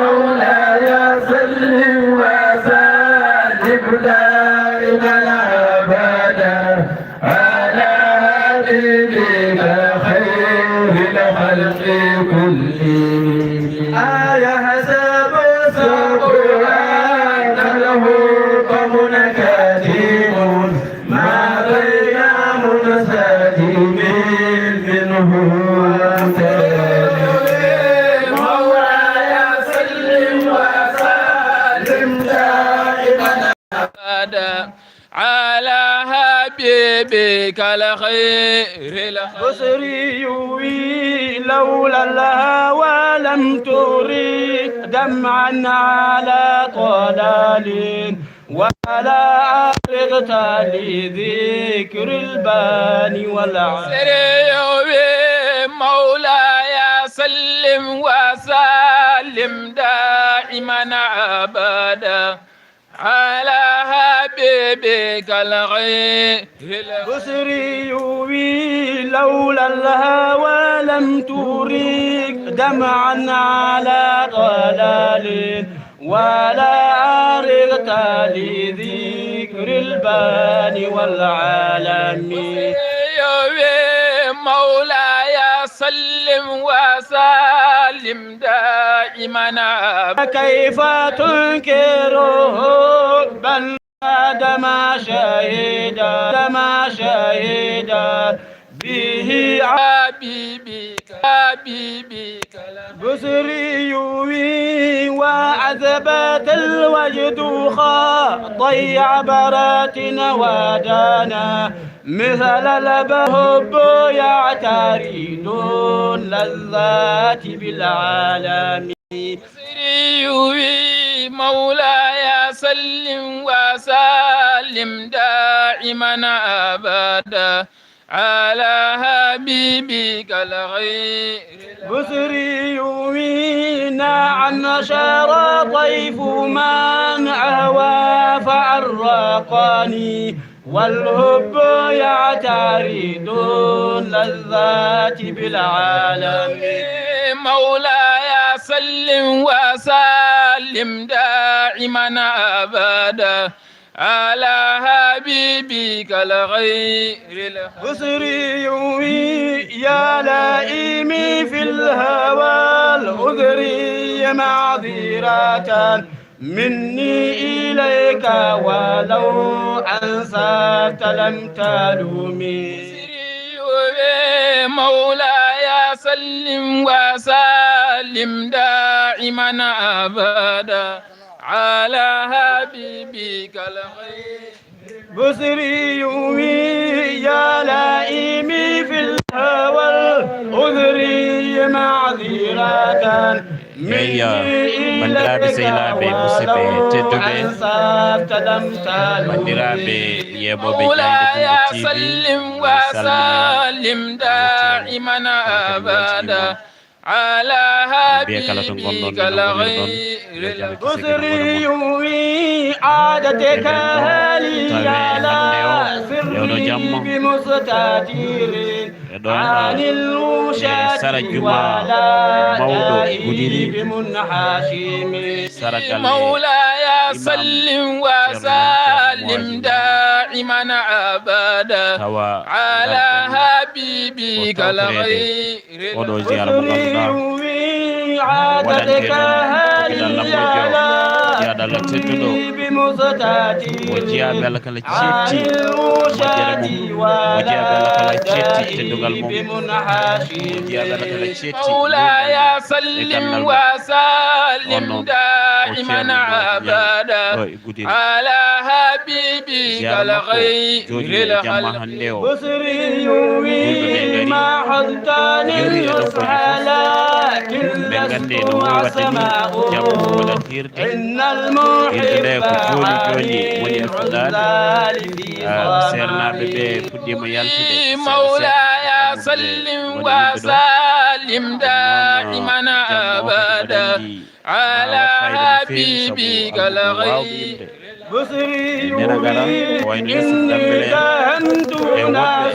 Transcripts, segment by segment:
مولاي صل وسلم دائما ابدا على حبيبك خير الخلق كلهم يحسب سبحان له قوم كثير ما بين منسجم منه مولاي صل وسلم دائما على حبيبك الخير بصري لولا الهوى لم تري دمعا على طلال ولا عرضت لذكر الباني والعسر مولاي سلم وسلم دائما ابدا على حبيبك الغير بصري لولا الهوى لم تريك دمعا على ضلال ولا أرغت لذكر الباني والعالمين مولاي سلم وسلم دائما كيف تنكره بل ما شهد به حبيبك بصري وعذبت الوجد ضيع براتنا ودانا مثل البهب يعترض اللذات بالعالمين بصري مولاي سلم وسلم دائما ابدا على حبيبك الغير بصري نعم نشر طيف من أهوى فعرقني والهب يعترض اللذات بالعالمين مولاي سلم وسلم دائما أبدا على حبيبك الغير بصري يا لائمي في الهوى العذري معذرة مني إليك ولو أنسبت لم تلومي مولاي سلم وسلم دائما أبدا على حبيبك الخير بصري يا لائمي في الهوى العذري معذرة bandiraɓe sehilaɓe musidɓe tedduɓe bandiraɓe yeɓoɓe sallim wa sallim da'iman abada على حبيبك الغير البصري عادتك هلي على سري بمستدير عن الوشاة ولا دائي بمنحاشم مولاي سلم وسلم دائما أبدا على حبيبك الغير البصري عادتك هلي على سري بمستدير عن الوشاة ولا دائي بمنحاشم مولاي سلم وسلم دائما أبدا على حبيبك الغير الخلق بصري ما حضتني النصح لكن لست عسماء إن المحب علي العذال في مولاي سلم وسلم دائما أبدا على حبيبك الغير nena gara wayno Yusuf Dambele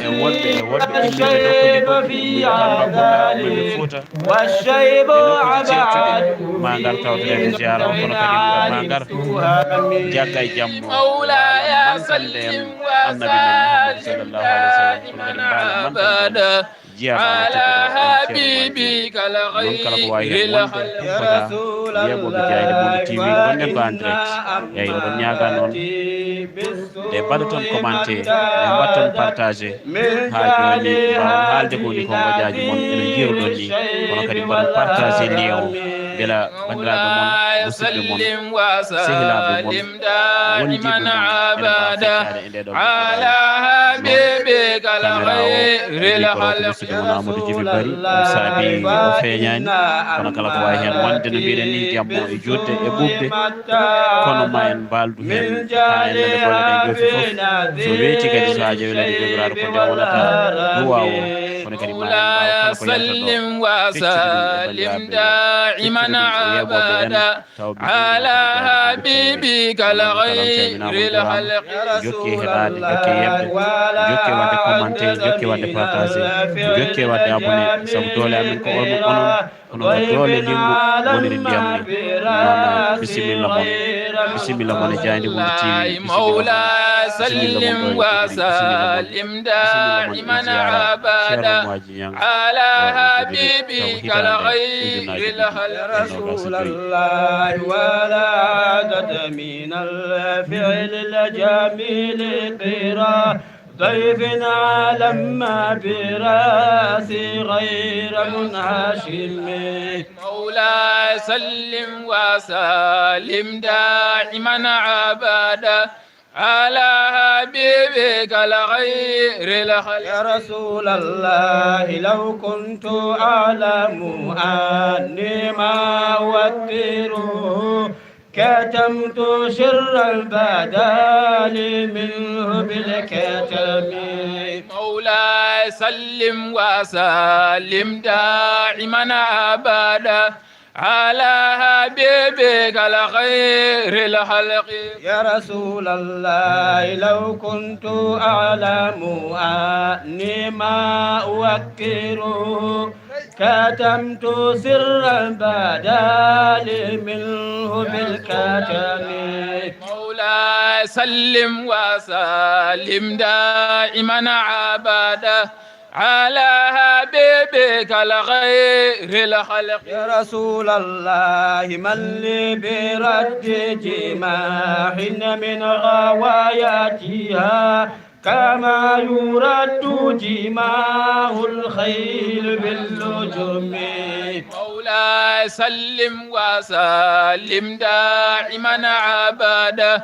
e wodɓe immiɓe nokkuji goɗɗi wiyata Mamoula ummiɓe Fouta e nokkuji certuɗi ma ngar tawtorede ziyara o kono kadi ma ngar jagga e jammo mankande en annabi men Muhammad sallallahu alaihi wa sallam kono kadi mbala mantande على حبيبك الغير de baɗoton commenté de batton partagé ha joni haalde ko ni ko ngojaji mon ene jiruɗon ni kono kadi mbaɗon partagé lien bela bandiraɓe mon musidɓe mon sehilaɓe mon wondiɓe mon على حبيبك الغير musidɗo mon Amadou Djiby Bari saabi o feeñani kono kala ko wawi hen wonde no mbiɗen ni jammo e jodde e ɓubde kono ma en mbaldu hen ha en nane golleɗe joofi foof so weeti kadi so ha jawilade jomiraɗo ko nde wonata duwa o kono kadi ma en mbawa kala ko yalta ɗo على حبيبك الغير jokki heɗade jokki yebde jokki wadde commenté jokki wadde partagé jokke wadde abonné sabu doole amen ko onon doole lingu woni ndiyam ni non bisimilla mon e jayndi Wulu TV مولا سلم وسلم دائما ابدا على حبيبك الغير رسول الله ولا عدد من الفعل الجميل قرا ضيف لما براسي غير منهشم مولاي سلم وسلم دائما ابدا على حبيبك الغير يا رسول الله لو كنت أعلم أني ما أوتره كتمت شر البدال منه بالكتم مولاي سلم وسلم دائما أبدا على حبيبك الخير الخلق يا رسول الله لو كنت أعلم أني ما أوكره كتمت سر البدال منه بالكتم مولاي سلم وسلم دائما أبدا على حبيبك الغير الخلق يا رسول الله من لي برد جماح من غواياتها كما يرد جماه الخيل باللجم مولاي سلم وسلم دائما أبدا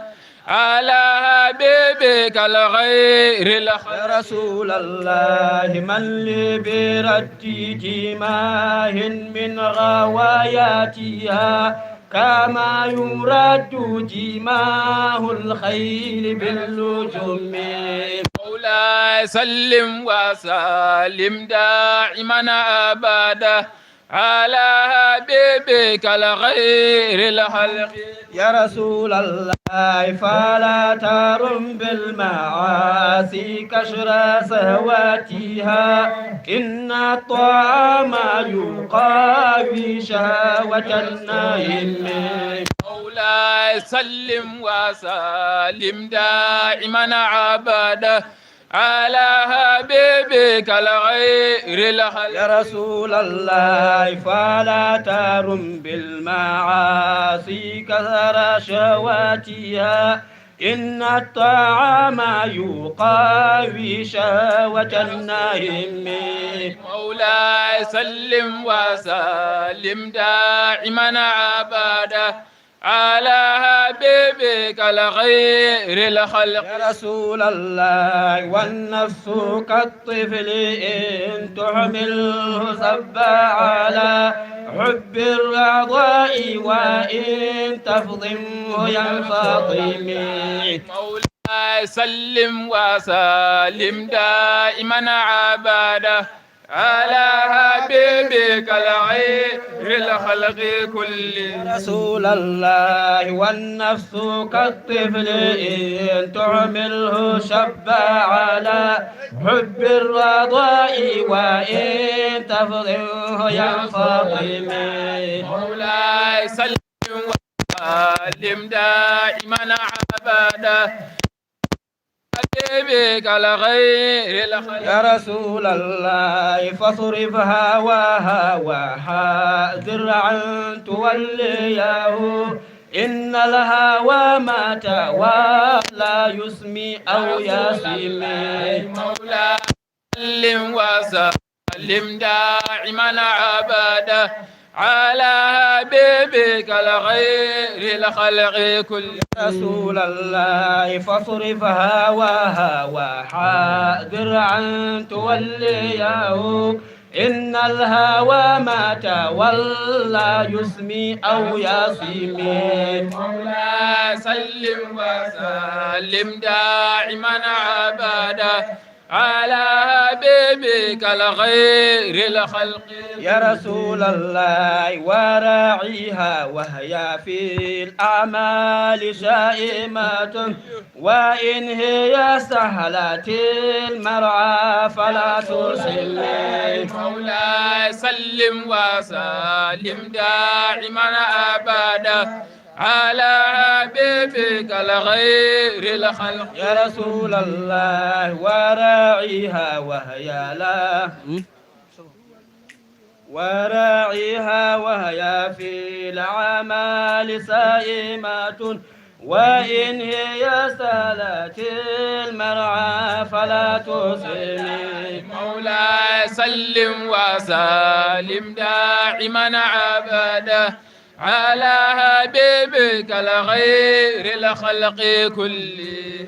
على حبيبك الغير يا رسول الله من لي برد جماه من غواياتها كما يرد جماه الخيل باللجم مولاي سلم وسلم دائما أبدا على حبيبك الغير الخلق يا رسول الله فلا ترم بالمعاصي كشر سواتها إن الطعام يقاوي شهوة النائم مولاي سلم وسلم دائما أبدا على حبيبك الغير يا رسول الله فلا ترم بالمعاصي كثر شهواتها إن الطعام يقاوي شهوة النائم مولاي سلم وسلم دائما أبدا على حبيبك الغير الخلق يا رسول الله والنفس كالطفل إن تحمله صبا على حب الرضاء وإن تفضمه ينفطم مولاي سلم وسلم دائما أبدا على حبيبك الغير الخلق كل رسول الله والنفس كالطفل إن تعمله شب على حب الرضاء وإن تفضله ينفضم مولاي سلم وسلم دائما عباده بك الغير يا رسول الله فاصرف هواها وحاذر عن توليه إن الهوى ما تولى يسمي أو يسمي مولاي سلم وسلم دائما عباده على حبيبك الغير الخلق كل رسول الله فاصرف هواها وحاذر عن توليه إن الهوى ما تولى يسمي أو يسمي مولاي سلم وسلم دائما عباده على حبيبك الغير الخلق يا رسول الله وراعيها وهي في الأعمال شائمة وإن هي سهلة المرعى فلا تسلم مولاي سلم وسلم دائما أبدا على حبيبك الغير الخلق يا رسول الله وراعيها وهي لا وراعيها وهي في الأعمال سائمة وإن هي سالت المرعى فلا تسلم مولاي سلم وسلم دائما عباده على حبيبك الغير الخلق كلهم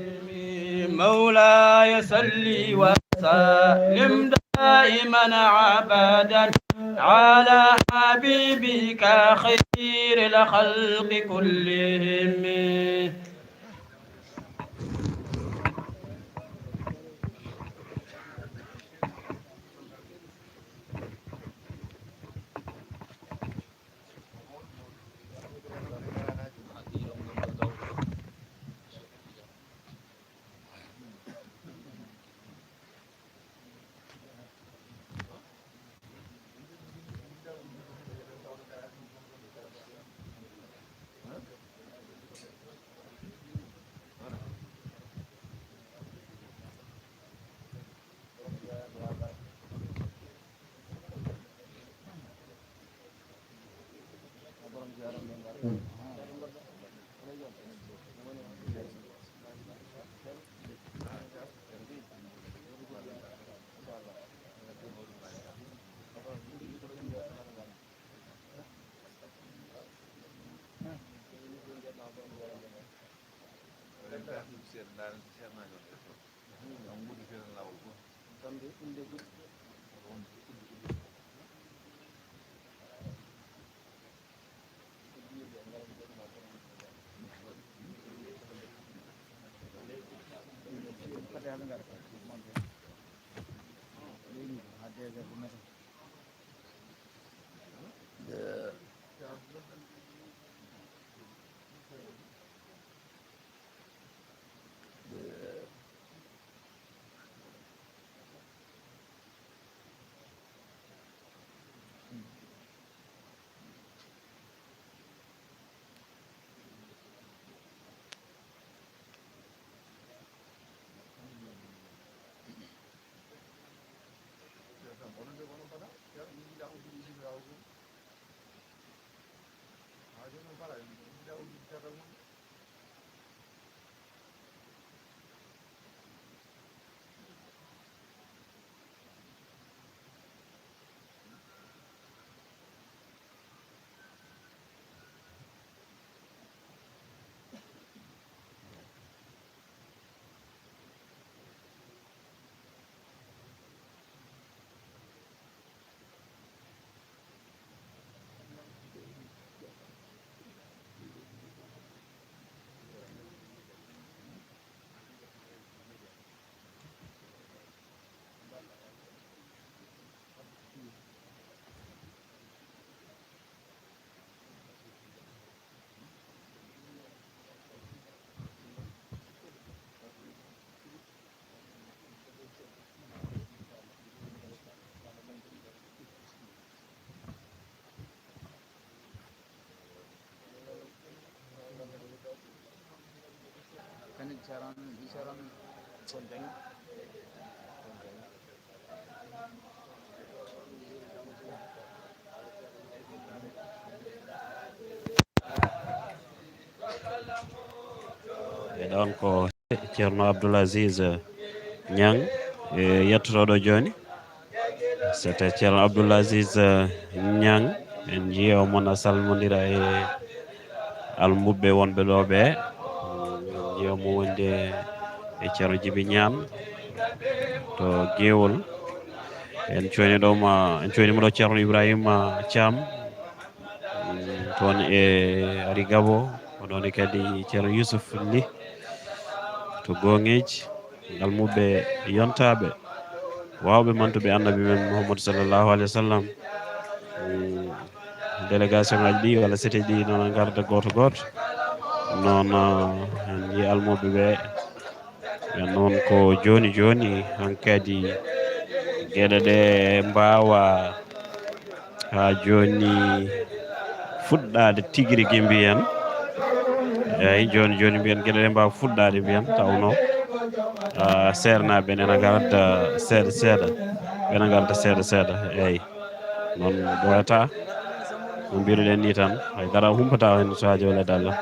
مولاي صل وسلم دائما عبادا على حبيبك خير الخلق كلهم ɗon ko ceerno Abdoul Aziz Niang yettotoɗo joni c'était ceerno Abdoul Aziz Niang en jiiyo mon a salmodira e almubɓe wonɓe ɗo ɓe jiiyo mo wonde e ceerno Djiby Niane to Guewol en coyniɗoma en coynima ɗo ceerno Ibrahima Thiam toon e Ari Gabo oɗon kadi ceerno Youssouf Ly to Gongeji almuɓe yontaɓe wawɓe mantuɓe annabi men Mouhamadou sallllahu alayhi wa sallam délégation ngaji ɗi walla sété ɗi noon garda goto goto noon en yi almuɓe ɓe ɓe noon ko joni joni hankkadi gueɗe ɗe mbawa ha joni fuɗɗade tigui rigui mbiyen eyyi joni joni mbiyen gueɗe ɗe mbawa fuɗɗade mbiyen tawno sernaɓe nena garda seeɗa seeɗa ɓena garda seeɗa seeɗa eyyi noon ɓoyata no mbiruɗen ni tan haydara humpata hen so haji walede Allah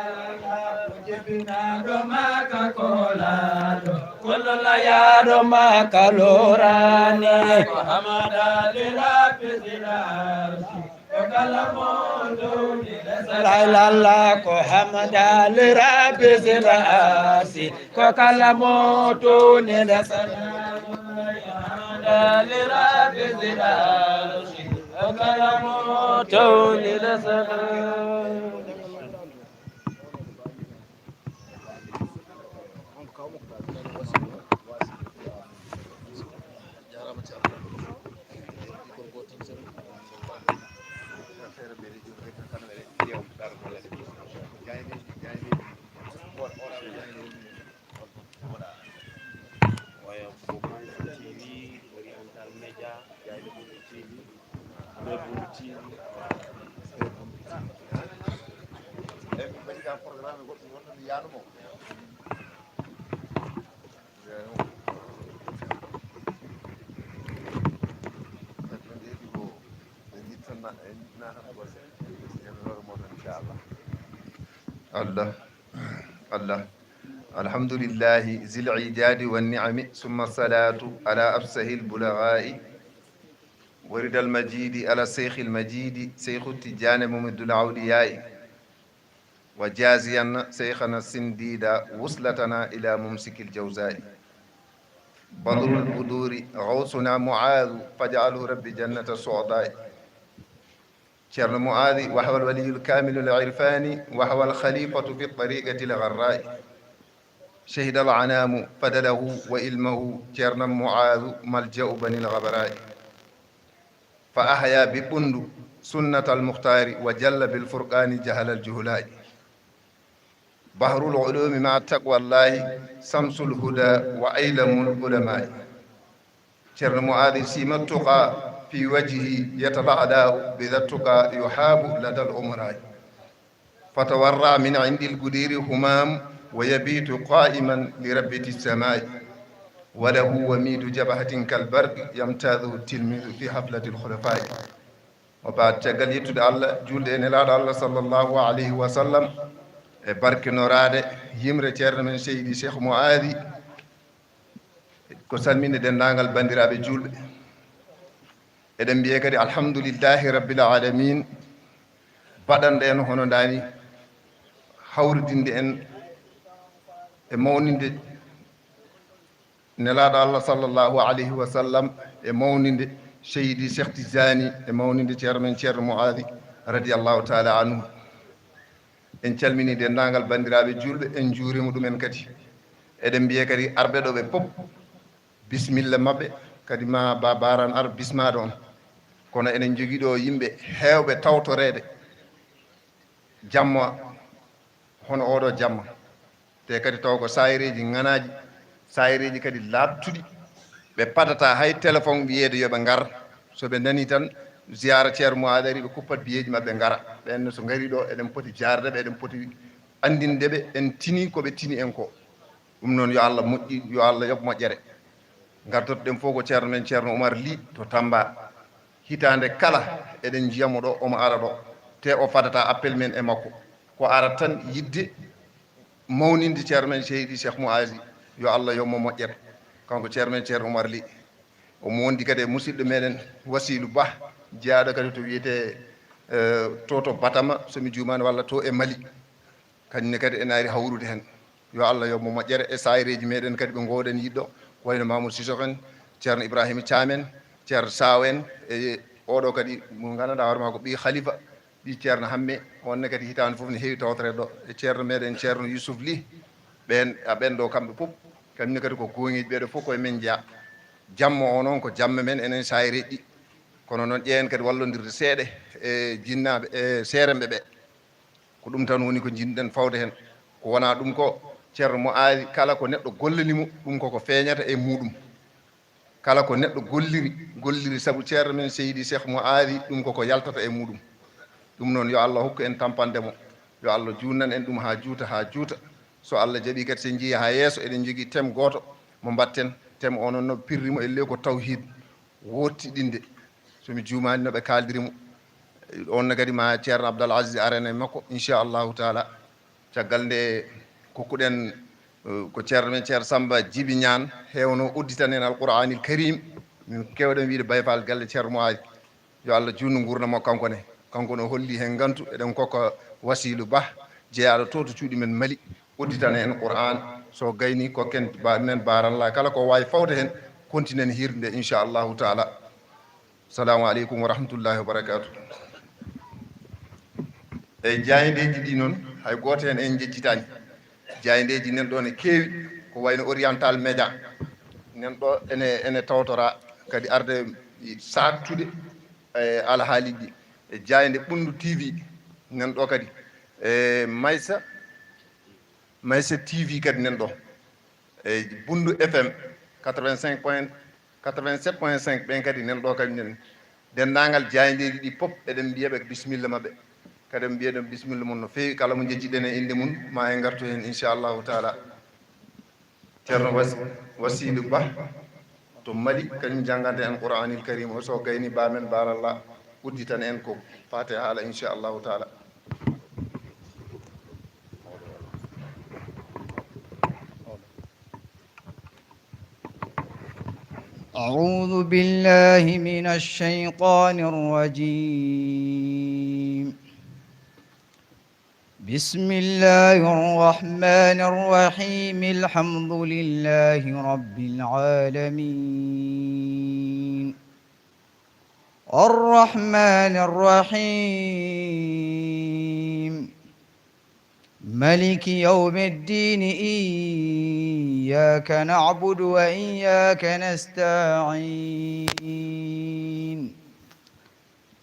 la ko hamada li rabbi zilasi ko kala moto ne da hamada li rabbi zilasi ko kala moto ne da الله الله الحمد لله ذي العداد والنعم ثم الصلاة على أفسه البلغاء ورد المجيد على الشيخ المجيد شيخ التجان ممد الأولياء وجازيا شيخنا السنديد وصلتنا إلى ممسك الجوزاء بدر البدور غوثنا معاذ فجعله رب جنة السعداء شرن معاذ وهو الولي الكامل العرفاني وهو الخليفة في الطريقة الغراء شهد العنام فدله وإلمه شرن معاذ ملجأ بني الغبراء فأحيا ببند سنة المختار وجل بالفرقان جهل الجهلاء بحر العلوم مع تقوى الله شمس الهدى وأيلم العلماء شرن معاذ سيما التقى في وجهه يتبعد بذا التقى يحاب لدى الأمراء فتورع من عند القدير همام ويبيت قائما لربة السماء وله وميد جبهة كالبرق يمتاز التلميذ في حفلة الخلفاء وبعد تقل يتد الله جلد إن الله صلى الله عليه وسلم برك نوراد يمر تيرن من سيدي شيخ معاذ كسل من دندانغال بندرابي جلد eɗen mbiye kadi alhamdulillahi rabbil alamin baɗanɗe en hono dani hawridinde en e mawninde nelaɗo Allah sallllahu alayhi wa sallam e mawninde seydi Cheikh Tijani e mawninde ceerno men ceerno Mouadi radiallahu taala anhu en calmini dendagal bandiraɓe julɓe en juurima ɗumen kadi eɗen mbiye kadi arɓe ɗo ɓe pop bisimilla mabɓe kadi ma babaran ar bismaɗo on kono enen jogii ɗo yimɓe heewɓe tawtoreede jamma hono oɗo jamma te kadi taw ko sayireji ŋanaaji sayireji kadi laaɓtuɗi ɓe padata hay téléphone wiyeede yoɓe ngar so ɓe nani tan ziyara ceerno Mouadi ari ɓe kuppat biyeji maɓɓe ngara ɓenne so ngari ɗo eɗen poti jaarde ɓe eɗen poti andinde ɓe en tini koɓe tini en ko ɗum noon yo Allah moƴƴi yo Allah yoɓ moƴƴere gartotoɗen fof ko ceerno men ceerno Oumar Ly to Tamba hitande kala eɗen jiyamo ɗo omo ara ɗo te o fadata appel men e makko ko ara tan yidde mawninde ceerno men Seydi Cheikh Mouazi yo Allah yommo moƴƴere kanko ceerno men ceerno Oumar Ly omo wondi kadi e musidɗo meɗen Wasilou Ba jeyaɗo kadi to wiyete to Batama somi jumani walla to e Mali kañumne kadi ene ari hawrude hen yo Allah yommo moƴƴere e sayireji meɗen kadi ɓe gowɗen yiɗɗo wayno Mamoudou Sissoko en ceerno Ibrahima Thiam en ceerno Saw en e oɗo kadi mo ganduɗa hoorema ko ɓi khalifa ɓi ceerno Hamme onne kadi hitande foof ne heewi tawtore ɗo e ceerno meɗen ceerno Youssouf Ly ɓen ɓen ɗo kamɓe fof kamɓe kadi ko goŋeji ɓeɗo fof koye men jeeya jamma o noon ko jamma men enen sayireji ɗi kono noon ƴeewen kadi wallodirde seeɗe e jinnaɓe e seeremɓe ɓe ko ɗum tan woni ko jinɗen fawde hen ko wona ɗum ko ceerno mo aari kala ko neɗɗo gollanimo ɗum koko feeñata e muɗum kala ko neɗɗo golliri saabu ceerno men Seydi Cheikh mo aari ɗum koko yaltata e muɗum ɗum noon yo Allah hokku en tampandemo yo Allah junnan en ɗum ha juuta so Allah jaaɓi kadi sen jeeyi ha yeeso eɗen jogui thème goto mo mbatten thème o noon noɓe pirrimo elle ko tawhid wottiɗinde somi jumani noɓe kaldirimo on kadi ma ceerno Abdallah Aziz arene makko inchallahu taala caggal nde kokkuɗen ko ceerno men ceerno Samba Djiby Niane hewno udditan en alqouranil karim min kewɗen wiide bayfal galle ceerno mo ari yo Allah junnu gurdamo kankone kanko holli hen gantu eɗen kokka Wasilou Ba jeeyaɗo to cuuɗi men Mali udditan en Qur'an so gayni kokken nen barallah kala ko wawi fawde hen continuen hirde inchallahu taala assalamu aleykum wa rahmatullahi wa barakatuh eyyi jayendeji ɗi noon hay goto hen en jejjitani jayendeji nen ɗo ne keewi ko wayno oriental média nen ɗo ene tawtora kadi arde sattude e alhaaliji ɗi e jayende ɓundu TV nen ɗo kadi e Maysa TV kadi nen ɗo e Bundu FM 87.5 ɓen kadi nen ɗo kadi nen dendagal jayendeji ɗi pop eɗen mbiyaɓe bisimilla mabɓe kadi en mbiyeɗen bisimilla mum no feewi kala mo jejjiɗen e inde mum ma en gartu hen inchallahu taala ceerno Wasilou Ba to Mali kañum janggante en Qur'anil Karim o so gayni bamen barallah udditan en ko fate haala inchallahu taala أعوذ بالله من الشيطان الرجيم بسم الله الرحمن الرحيم الحمد لله رب العالمين الرحمن الرحيم ملك يوم الدين إياك نعبد وإياك نستعين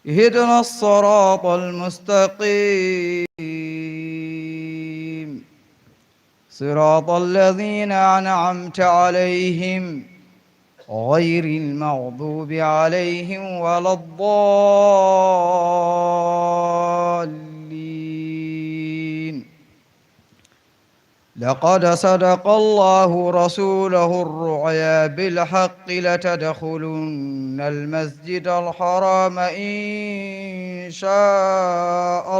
اهدنا الصراط المستقيم صراط الذين أنعمت عليهم غير المغضوب عليهم ولا الضالين لقد صدق الله رسوله الرؤيا بالحق لتدخلن المسجد الحرام إن شاء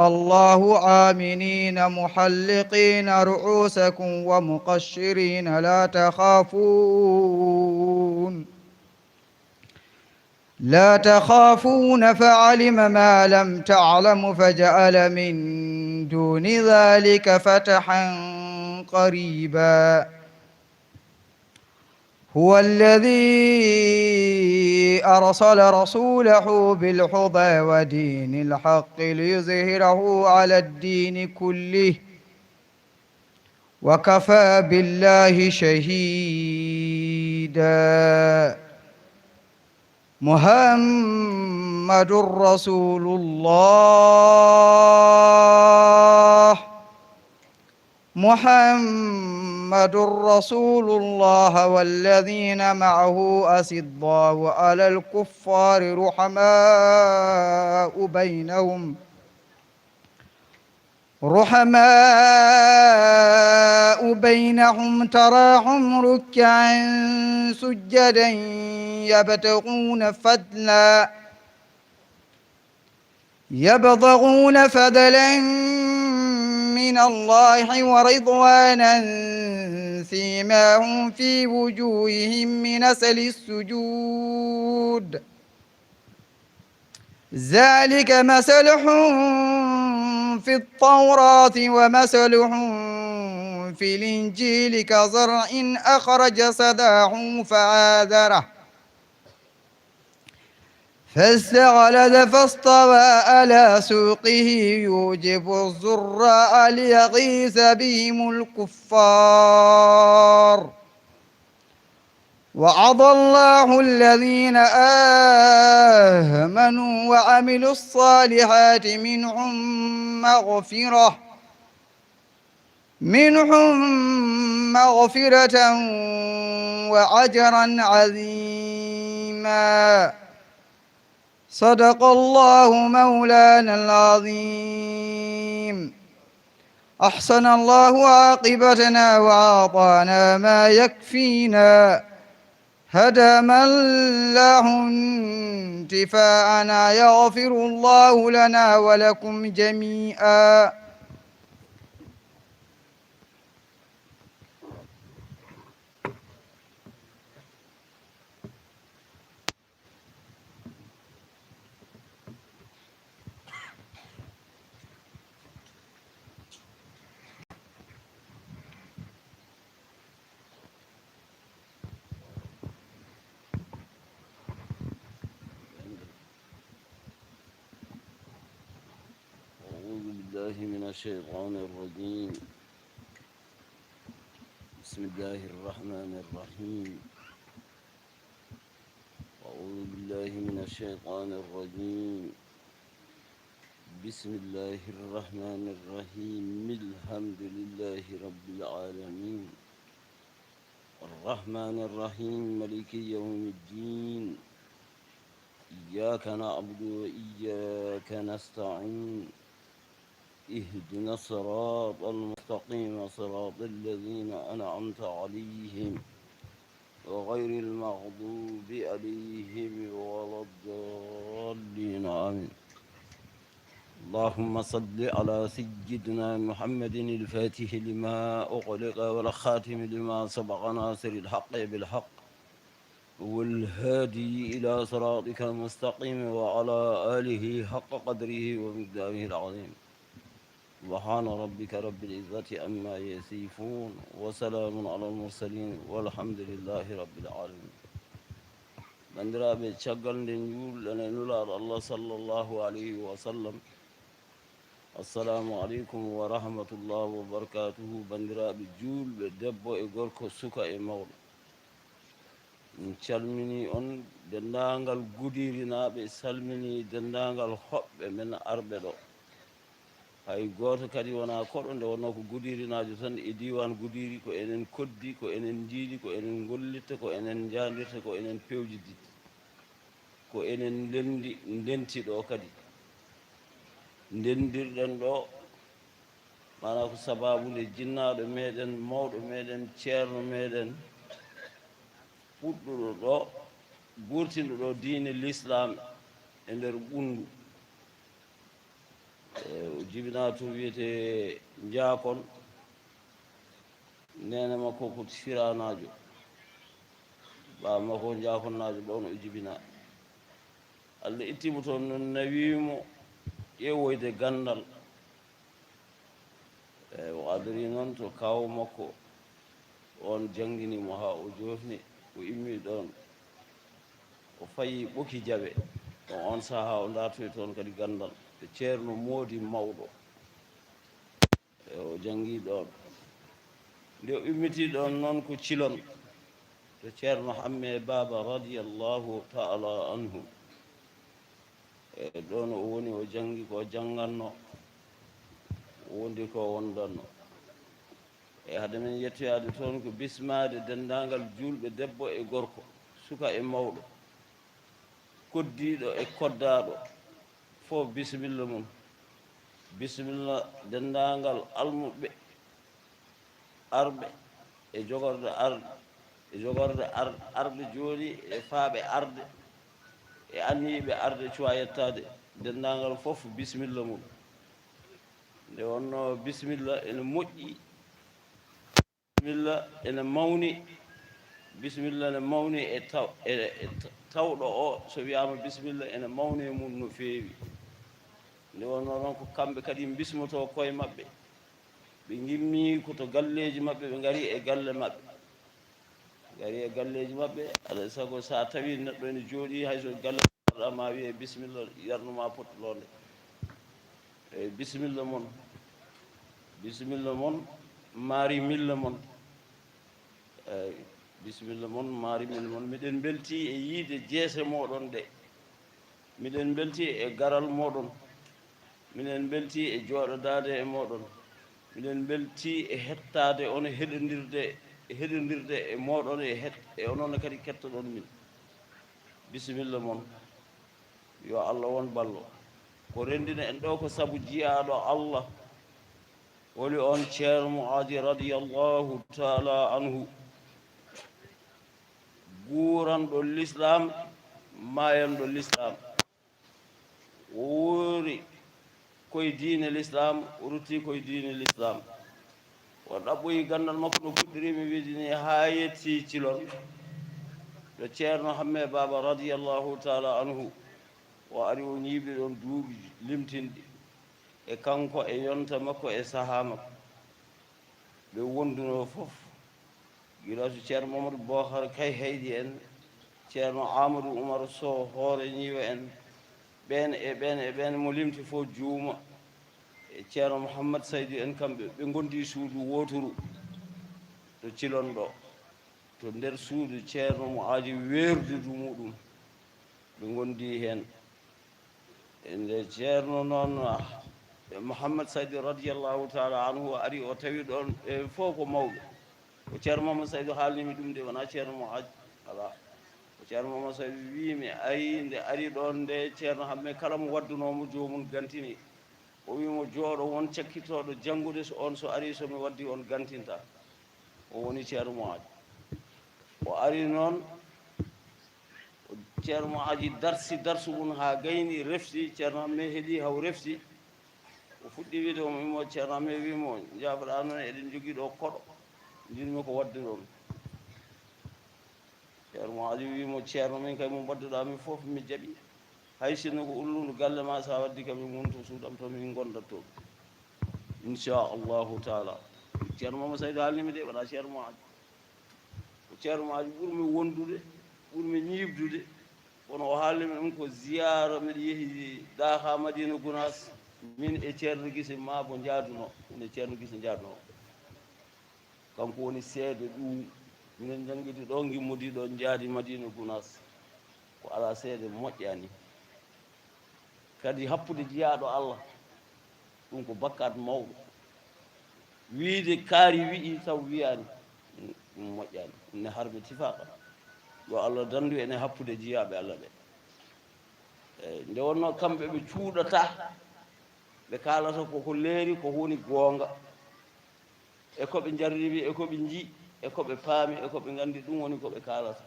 الله آمنين محلقين رؤوسكم ومقشرين لا تخافون فعلم ما لم تعلموا فجعل من دون ذلك فتحا قريبا هو الذي أرسل رسوله بالهدى ودين الحق ليظهره على الدين كله وكفى بالله شهيدا محمد رسول الله محمد رسول الله والذين معه أشداء على الكفار رحماء بينهم تراهم ركعا سجدا يبتغون فضلا من الله ورضوانا سيماهم في وجوههم من أثر السجود ذلك مثلهم في التوراة ومثلهم في الإنجيل كزرع أخرج صداه فاستغلظ فاستوى على سوقه يوجب الزراع ليغيظ بهم الكفار وعد الله الذين آمنوا وعملوا الصالحات منهم مغفرة وأجرا عظيما صدق الله مولانا العظيم أحسن الله عاقبتنا وأعطانا ما يكفينا هدم الله انتفاعنا يغفر الله لنا ولكم جميعا من الشيطان الرجيم بسم الله الرحمن الرحيم أعوذ بالله من الشيطان الرجيم بسم الله الرحمن الرحيم الحمد لله رب العالمين الرحمن الرحيم مالك يوم الدين إياك نعبد وإياك نستعين اهدنا الصراط المستقيم صراط الذين أنعمت عليهم وغير المغضوب عليهم ولا الضالين آمين اللهم صل على سيدنا محمد الفاتح لما أغلق والخاتم لما سبق ناصر الحق بالحق والهادي إلى صراطك المستقيم وعلى آله حق قدره ومقداره العظيم سبحان ربك رب العزة عما يصفون وسلام على المرسلين والحمد لله رب العالمين bandiraɓe caggal nden julɗen e nulaaɗo Allah sallllahu alayhi wa sallam assalamu aleykum wa rahmatullah wa barakatuhu bandiraɓe julɓe debbo e gorko suka e mawɗo min calmini on dendagal Gudiri naaɓe salmini dendagal hoɓɓe men arɓe ɗo hay goto kadi wona koɗo nde wonno ko Gudirinajo tan e diwan Gudiri ko enen koddi ko enen jiiɗi ko enen gollitta ko enen jadirta ko enen pewjidita ko enen ndenti ɗo kadi ndendirɗen ɗo mana ko sababude jinnaɗo meɗen mawɗo meɗen ceerno meɗen fuɗɗuɗo ɗo ɓurtinɗo ɗo diine l'islam e nder ɓundu o jibina to wiyete Njakon nene makko ko Firanajo ɓawa makko Njakonnajo ɗon o jibina Allah ittimo toon non nawimo ƴeewoyde gandal o adori noon to kaw makko on jangginimo ha o jofni o immi ɗon o fayi ɓoki jaɓe on saaha o dartoy toon kadi gandal e ceerno moodi mawɗo o jangi ɗon nde o immiti ɗon noon ko Cilon to ceerno Hamme Baba radiallahu taala anhu e ɗon o woni o jangi ko jangganno o wondi ko wondanno e hade men yettoyade toon ko bismade dendagal julɓe debbo e gorko suka e mawɗo koddiɗo e koddaɗo fof bisimilla mum bisimilla dendagal almuɓe arɓe e jogorde arɗe e jogorde arɗe joni e faaɓe arde e anniɓe arde cuwa yettade dendagal fof bisimilla mum nde wonno bisimilla ene moƴƴi bisimilla ene mawni bisimilla ene mawni e tawɗo o so wiyama bisimilla ene mawni e mum no feewi nde wonno noon ko kamɓe kadi bismoto koye maɓɓe ɓe gimmi koto galleji maɓɓe ɓe gari e galle maɓɓe gari e galleji maɓɓe aɗa sago sa tawi neɗɗo ene jooɗi hayso galle ɗa ma wiye bisimilla yarnuma pottolonde eyyi bisimilla moon maari milla moon eyyi bisimilla moon maari milla moon miɗen belti e yiide jeese moɗon ɗe miɗen belti e garal moɗon minen belti e jooɗodade e moɗon minen belti e hettade on heɗodirde e moɗon e onon kadi kettoɗon min bisimilla moon yo Allah won ballo ko rendina en ɗo ko sabu jiyaɗo Allah woli on ceerno Moadi radiyallahu taala anhu guuranɗo l'islam mayanɗo l'islam o wuuri koye diine l'islam o rutti koye diine l'islam o ɗaɓɓoyi gandal makko no fuɗɗirimi wiide ni ha yetti cilon ɗo ceerno hamme baba radiyallahu taala anhu o ari o ñiiɓi ɗon duuɓi limtinɗi e kanko e yonta makko e sahaa makko ɓe wonduno fof gila to ceerno mamadou bohar kay heydi en ceerno amadou oumar sow hoore ñiiwa en ɓen mo limti fof juuma e ceerno mouhammad saydou en kamɓe ɓe gondi suudu wotoru to cilon ɗo to nder suudu ceerno mo aadi weerdudu muɗum ɓe gondi heen e nde ceerno noon mouhammad saydou radiallahu taala anhu ari o tawi ɗon e fof ko mawɓe ko ceerno mamadou saydou haalnimi ɗum de wona ceerno mo aadi ala ko ceerno mamadou saydou wimi ayi nde ari ɗon nde ceerno hamme kala mo waddunomo jomum gantini o wimo jooɗo won cakkitoɗo janngude so on so ari somi waddi on gantinta o woni ceerno mo aadi o ari noon ceerno mo aadi darsu mum ha gayni refti ceerno hamme heeɗi haw refti o fuɗɗi wiide omo wimo ceerno hamme wimo jafoɗa noon eɗen jogui ɗo koɗo jinmi ko wadde ɗon ceerno mo aadi wimo ceerno min kay mo badduɗami fof mi jaaɓi hay sinno ko ulludu galle ma sa waddi kam min wonto suuɗam to min gondat to inchallahu taala ceerno mama saydou haalnimi de waɗa ceerno mo aadi ko ceerno mo aadi ɓurmi wondude ɓurmi ñiibdude kono o haalnimi ɗum ko ziyara mbiɗa yeehi daha madina gounas min e ceerno guise mabo jaaduno ine ceerno guise jaaduno kanko woni seede ɗum minen janggidi ɗo gimmodi ɗo jaadi madina gounas ko ala seede moƴƴani kadi happude jiyaɗo Allah ɗum ko bakkat mawɗo wiide kaari wi'i taw wiyani ɗum moƴƴani ne harmi tifaqa yo Allah dandu ene happude jiyaɓe Allah ɓe eyyi nde wonno kamɓe ɓe cuuɗata ɓe kalata koko leeri ko woni goonga e koɓe jarribi e koɓe jii e koɓe paami e koɓe gandi ɗum woni koɓe kalata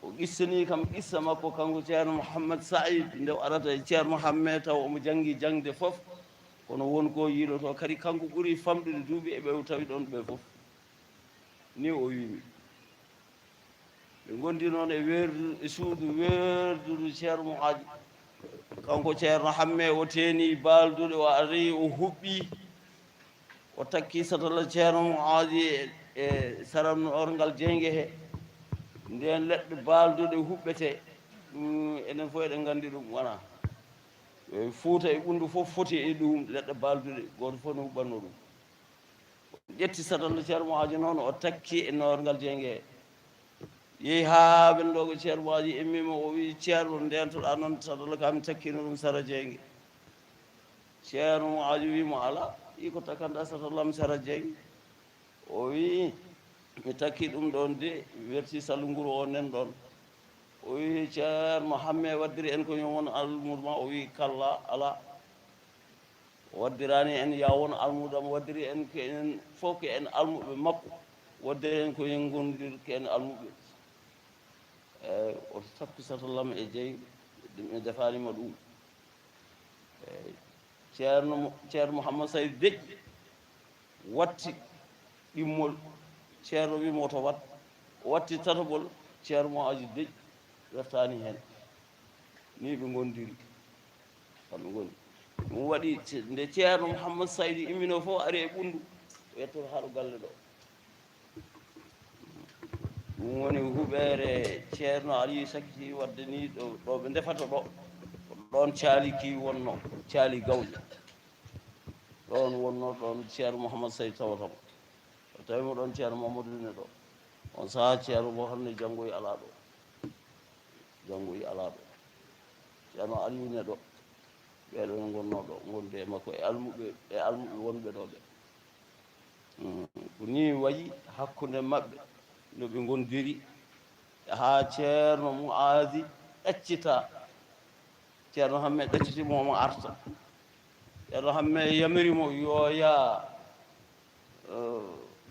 o qissani kam qissa makko kanko ceerno mouhammad saïd nde arata e ceerno hamme taw omo jangi jangde fof kono wonko yiiloto kadi kanko ɓuuri famɗude duuɓi e ɓe tawi ɗon ɓe fof ni o wimi ɓe gondi noon e weerdu e suudu weerdudu ceerno mo aadi kanko ceerno hamme o teeni baaldude o ari o huɓɓi o takki satalla ceerno mo aadi e saranno orgal jeyge he nden leɗɗe baalduɗe huɓɓete ɗum enen fof eɗen nganndi ɗum wona fuuta e ɓunndu fof foti e ɗum leɗɗe baalduɗe gooto fof no huɓɓatno ɗum ƴetti satalla ceerno mo aadi noon o takki e norgal jeyge he yehi haa ɓen ɗo ko ceerno mo aadi immima o wi ceerno ndentoɗa noon satalla kam takkino ɗum sara jeyge ceerno mo aadi wimo ala iko takanda sata lamsara jeyi o wi mi takki ɗum ɗon de werti salunguru o nen ɗon o wi ceerno hamme waddiri en ko won almudo ma o wi kalla ala waddirani en ya won almudam waddiri en ko en fof ko en almuɓe makko waddiri en ko en gondir ko en almuɓe eyi o takki sata lam e jeyi mi defanima ɗum eyi ceerno Mouhammad Saydou deƴƴi watti ɗimmol ceerno wimo to wat watti tataɓol ceerno mo aji deƴƴi weftani hen ni ɓe gondiri kamɓe goni ɗum waɗi nde ceerno Mouhammad Saydou immino fof ari e ɓundu o yettoto haɗo galle ɗo ɗum woni huɓere ceerno Aliou sakkiti wadde ni ɗo ɓe ndefata ɗo ɗon caali ki wonno caali gawƴe ɗon wonno ɗon ceerno Mouhammad Saydou tawatamo o tawimo ɗon ceerno Mamadou ne ɗo on saha ceerno mo honne janngoyi ala ɗo janngoyi ala ɗo ceerno Aliou ne ɗo ɓeɗo ne gonno ɗo gonde e makko e almuɓe wonɓe ɗo ɓe ko ni wayi hakkude maɓɓe no ɓe gondiri ha ceerno Mouadi ɗaccita ceerno hamme ɗaccitimomo arta ceerno hamme yamirimo yo ya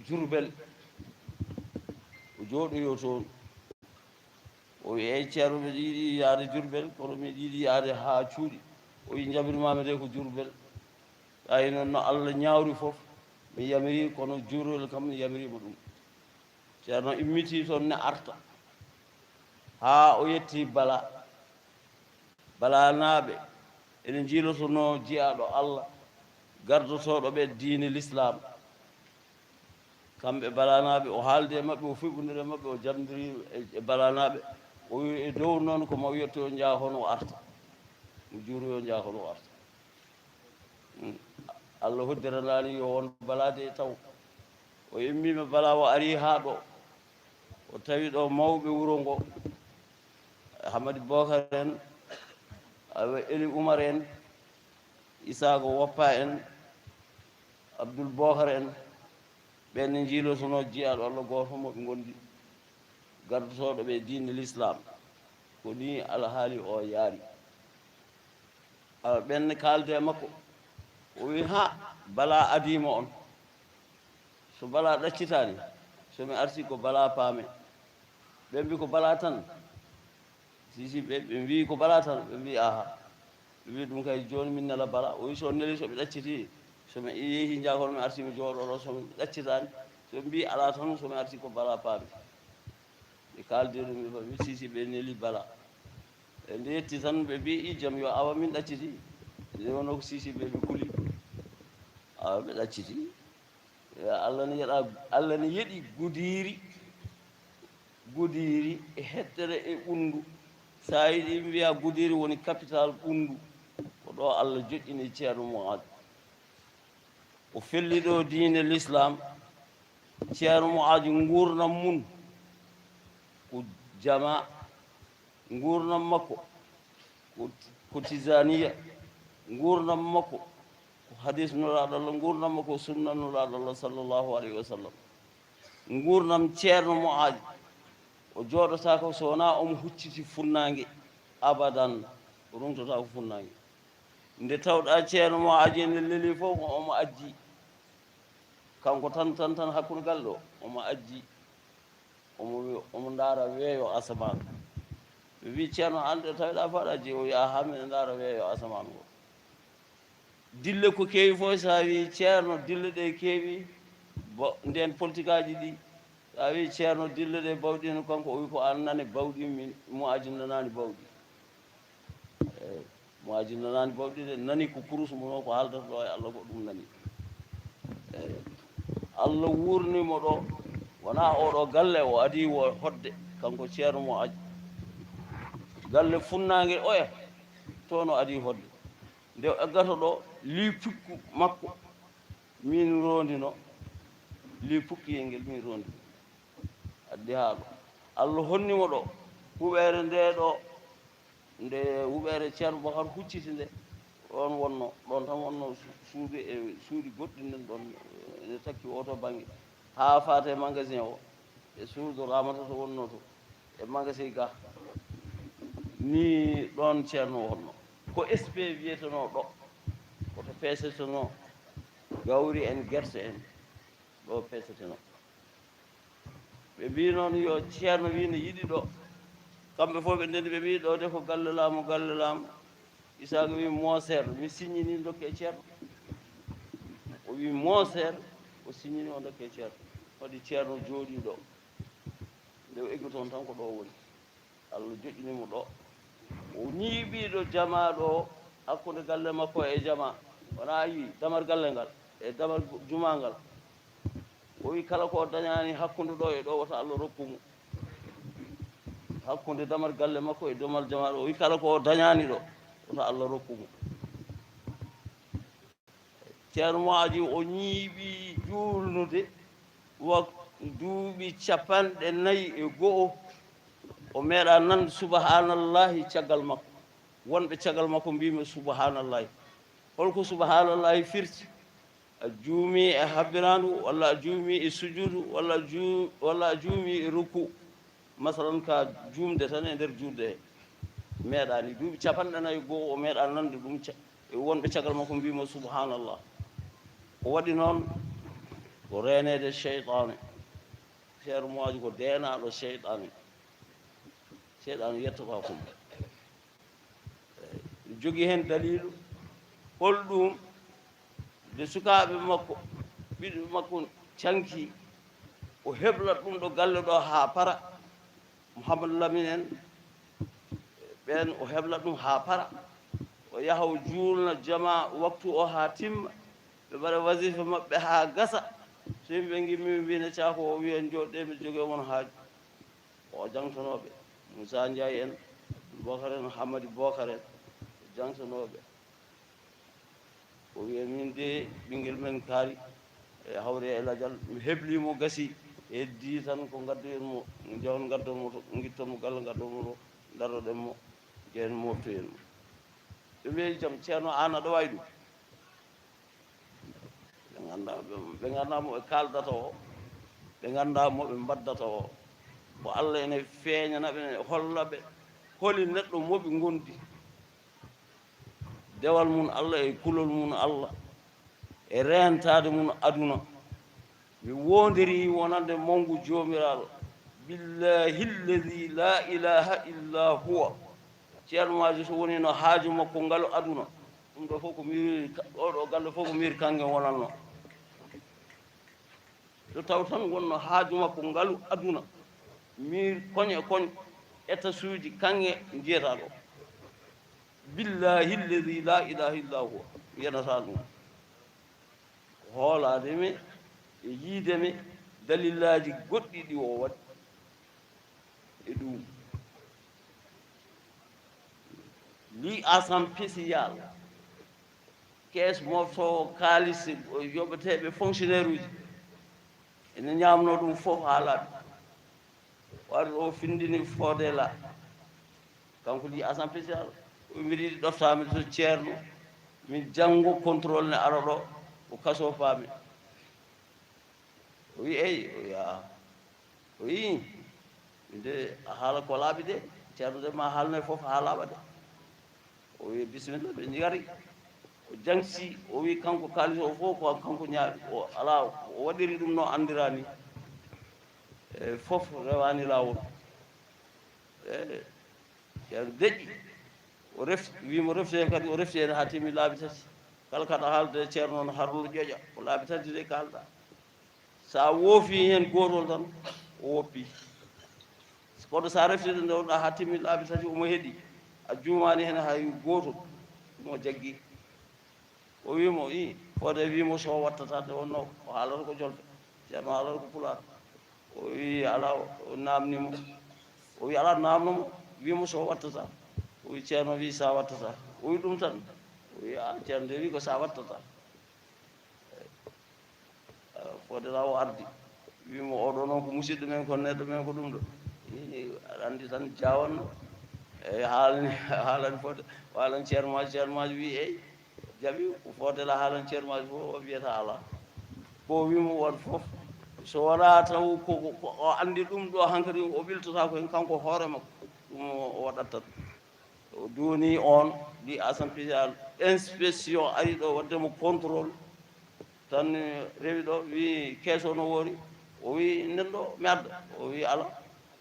Jurbel o jooɗoyo toon o wi eyi ceerno mbiɗa yiiɗi yaade Jurbel kono miɗa yiiɗi yaade ha cuuɗi o wi jabirmami de ko Jurbel ɓayi noon no Allah ñawri fof mi yamiri kono Jurbel kam mi yamirima ɗum ceerno immiti toon ne arta ha o yetti bala naaɓe ene jiilotono jiyaɗo Allah gardotoɗo ɓe diine l'islam kamɓe balanaɓe o haalde e maɓɓe o fiɓodire maɓɓe o jamdiri e balanaɓe o wi e dow noon ko ma wiyetto yo jahon o arta mo juuroyo jahon o arta Allah hoddiranani yo won balade taw o immima bala o ari ha ɗo o tawi ɗo mawɓe wuro ngo Hamadi Bocar en awa Eli Oumar en Isago Woppa en Abdoul Bocar en ɓenne jiilotono jiyaɗo Allah goto moɓe gondi gardotoɗo ɓe diine l'islam ko ni alhaali o yaari ɓenne kalde makko o wi ha bala adima on so bala ɗaccitani somi arti ko bala paame ɓe mbi ko bala tan sisi ɓe mbi ko bala tan ɓe mbi aha ɓe mbi ɗum kay joni min nela bala o wi so neli soɓe ɗacciti somi yeehi jakono mi arti mi jooɗoɗo somi ɗaccitani soɓe mbi ala tan somi arti ko bala paame ɓe kaldi ɗum ɓe sisi ɓe neli bala e nde yetti tan ɓe mbi i jaam yo awa min ɗacciti nde wono ko sisi ɓe kuli awa ɓe ɗacciti Allah ne yeɗi gudiri e hettere e ɓundu sa yiɗi mbiya gudiri woni capital ɓundu ko ɗo Allah joƴƴini ceerno Mouadi o felli ɗo diine l'islam ceerno Mouadi gurdam mum ko jama gurdam makko ko tisaniya gurdam makko ko hadis nuraɗo Allah gurdam makko sunna nuraɗo Allah sallllahu alayhi wa sallam gurdam ceerno Mouadi o jooɗota ko so wona omo hucciti funnague abadan o rumtota ko funnague nde tawɗa ceerno Mouadi nde leeli fof ko omo ajji kanko tan hakkude galle ɗo omo ajji omo ndaara weeyo asaman ɓe wi ceerno ande tawiɗa faɗa je o wiya ha mine ndaara weeyo asaman ngo dille ko keewi fof sa wi ceerno dille ɗe keewi nden politique aji ɗi sa wi ceerno dille ɗe bawɗino kanko o wi ko an nane bawɗi Mouadi nanani bawɗi eyi Mouadi nanani bawɗi de nani ko kurus muno ko haaldata ɗo e Allah ko ɗum nani eyi Allah wurnimo ɗo wona oɗo galle o adi wo hodde kanko ceerno Mouadi galle funnague oya toon o adi hodde nde o eggata ɗo li pikku makko min rondino li pukkiyel ngel min rondino addi ha ɗo Allah honnimo ɗo huɓere nde ɗo nde huɓere ceerno Bocar hucciti nde ɗon wonno ɗon tan wonno suudu e suudi goɗɗi nden ɗon ene takki oto baŋnge haa faata e magasin o e suudu ramata to wonno to e magasin ga ni ɗon ceerno wonno ko sp wiyeteno ɗo koto peeseteno gawri en gerte en ɗo peeseteno ɓe mbi noon yo ceerno wi no yiɗi ɗo kamɓe fof ɓe ndendi ɓe mbi ɗo de ko galle laamu Isaka wi moseer mi signini dokke ceerno o wi moseer o signini o dokke ceerno waɗi ceerno jooɗi ɗo nde o eggi toon tan ko ɗo woni Allah joƴƴinimo ɗo o ñiiɓiɗo jama ɗo hakkude galle makko e jama wona yi damar galle ngal e damar juma ngal o wi kala ko dañani hakkude ɗo e ɗo woto Allah rokkumo hakkude damar galle makko e damar jama ɗo o wi kala ko dañani ɗo woto Allah rokkumo ceerno Maaji o ñiiɓi juulnude duuɓi 4 o meeɗa nande subhanallahi caggal makko wonɓe caggal makko mbimi subhanallahi holko subhanallahi firti a juumi e habbirandu walla a juumi e sujudu walla a juumi e ruku masalan ka juumde tan e nder juurde he meeɗani duuɓi 4 o meeɗa nande ɗum wonɓe caggal makko mbimo subhanallah o waɗi noon ko renede cheytane ceerno Maaji ko deenaɗo cheytane yettota kom jogii heen dalilu holɗum nde sukaaɓe makko ɓiɗɓe makko canki o heɓlat ɗum ɗo galle ɗo haa para Mouhamadou Lamine en ɓen o heɓlat ɗum haa para o yaha o juulna jama waktu o haa timma ɓe mbaɗa wasifa maɓɓe haa gasa so yimɓe gimmimi mbine caako o wiyen jooɗɗe mi jogii mon haaju o jangtonoɓe Moussa Ndiaye en Bocar en Hamadi Bocar en jangtonoɓe o wiya min de ɓinguel men kaari e hawre e ladial mi heblimo gasi heddi tan ko gaddoyenmo jawon gaddonmo to guittonmo galle gaddonmo to daroɗenmo jeen moftoyenmo ɓe mbi jaam ceerno an aɗa wawi ɗum ɓe ganda moɓe kaldata o ɓe ganda moɓe mbaddata o ko Allah ene feeñanaɓe ne hollaɓe holi neɗɗo moɓe gondi dewal mum Allah e kulol mum Allah e rentade mum aduna mi wondiri wonande mangu jomiraɗo billahi lladi la ilaha illa huwa ceerno Maaji so woni no haaju makko ngalu aduna ɗum ɗo fof ko miiri oɗo galle fof ko miiri kange wonanno so taw tan wonno haaju makko ngalu aduna miir koñ e koñ état suuji kange jiyata ɗo billahi lladi la ilaha illa huwa yenata ɗum hoolademi e yiidemi dalillaji goɗɗi ɗi o waɗi e ɗum li asam spécial kees mofto kaalis yoɓeteɓe fonctionnaire uji ene ñamno ɗum fof haalaɓe waɗi o findini fode la kanko li asam spécial mbiɗa yiɗi ɗoftami to ceerno min janngo contrôle ne ara ɗo ko kaso paami o wi eyi o wiya o yi minde a haala ko laaɓi de ceerno de ma haalne fof ha laaɓa de o wi bisimilla ɓe gari o jangsi o wi kanko kaalis o fof ko kanko ñaaɓi o ala o waɗiri ɗum no andirani e fof rewani lawol e ceerno deƴƴi o refti wimo refti hen kadi o refti hen ha timmi laabi tati kala kaɗa haalde ceerno noon harlu ƴoƴa ko laabi tati de kalɗa sa woofi hen gotol tan o woppi kono sa reftide nde wonɗa ha timmi laabi tati omo heeɗi a juumani hen hay gotol mo jaggi o wimo i fode wimo so wattata nde wonno o haalata ko jolfe ceerno haalata ko pulaar o wi ala o namnimo o wi ala namnomo wimo so wattata o wi ceerno wi sa wattata o wi ɗum tan o wi a ceerno de wi ko sa wattata fodera o ardi wimo oɗo noon ko musidɗo men ko neɗɗo men ko ɗum ɗo aɗa andi tan jawanno eyi haalani fode haalani ceerno Maaji wi eyi jaɓi ko fotela haalan ceermaji fof o wiyata ala ko wimo waɗ fof so wona taw ko o anndi ɗum ɗo hankadi o ɓiltota ko hen kanko hoore makko ɗum o waɗat tan o duuni on ɗi asan spécial inspection ari ɗo waddemo contrôle tan rewi ɗo wi keeso no woori o wi nden ɗo mi adda o wi ala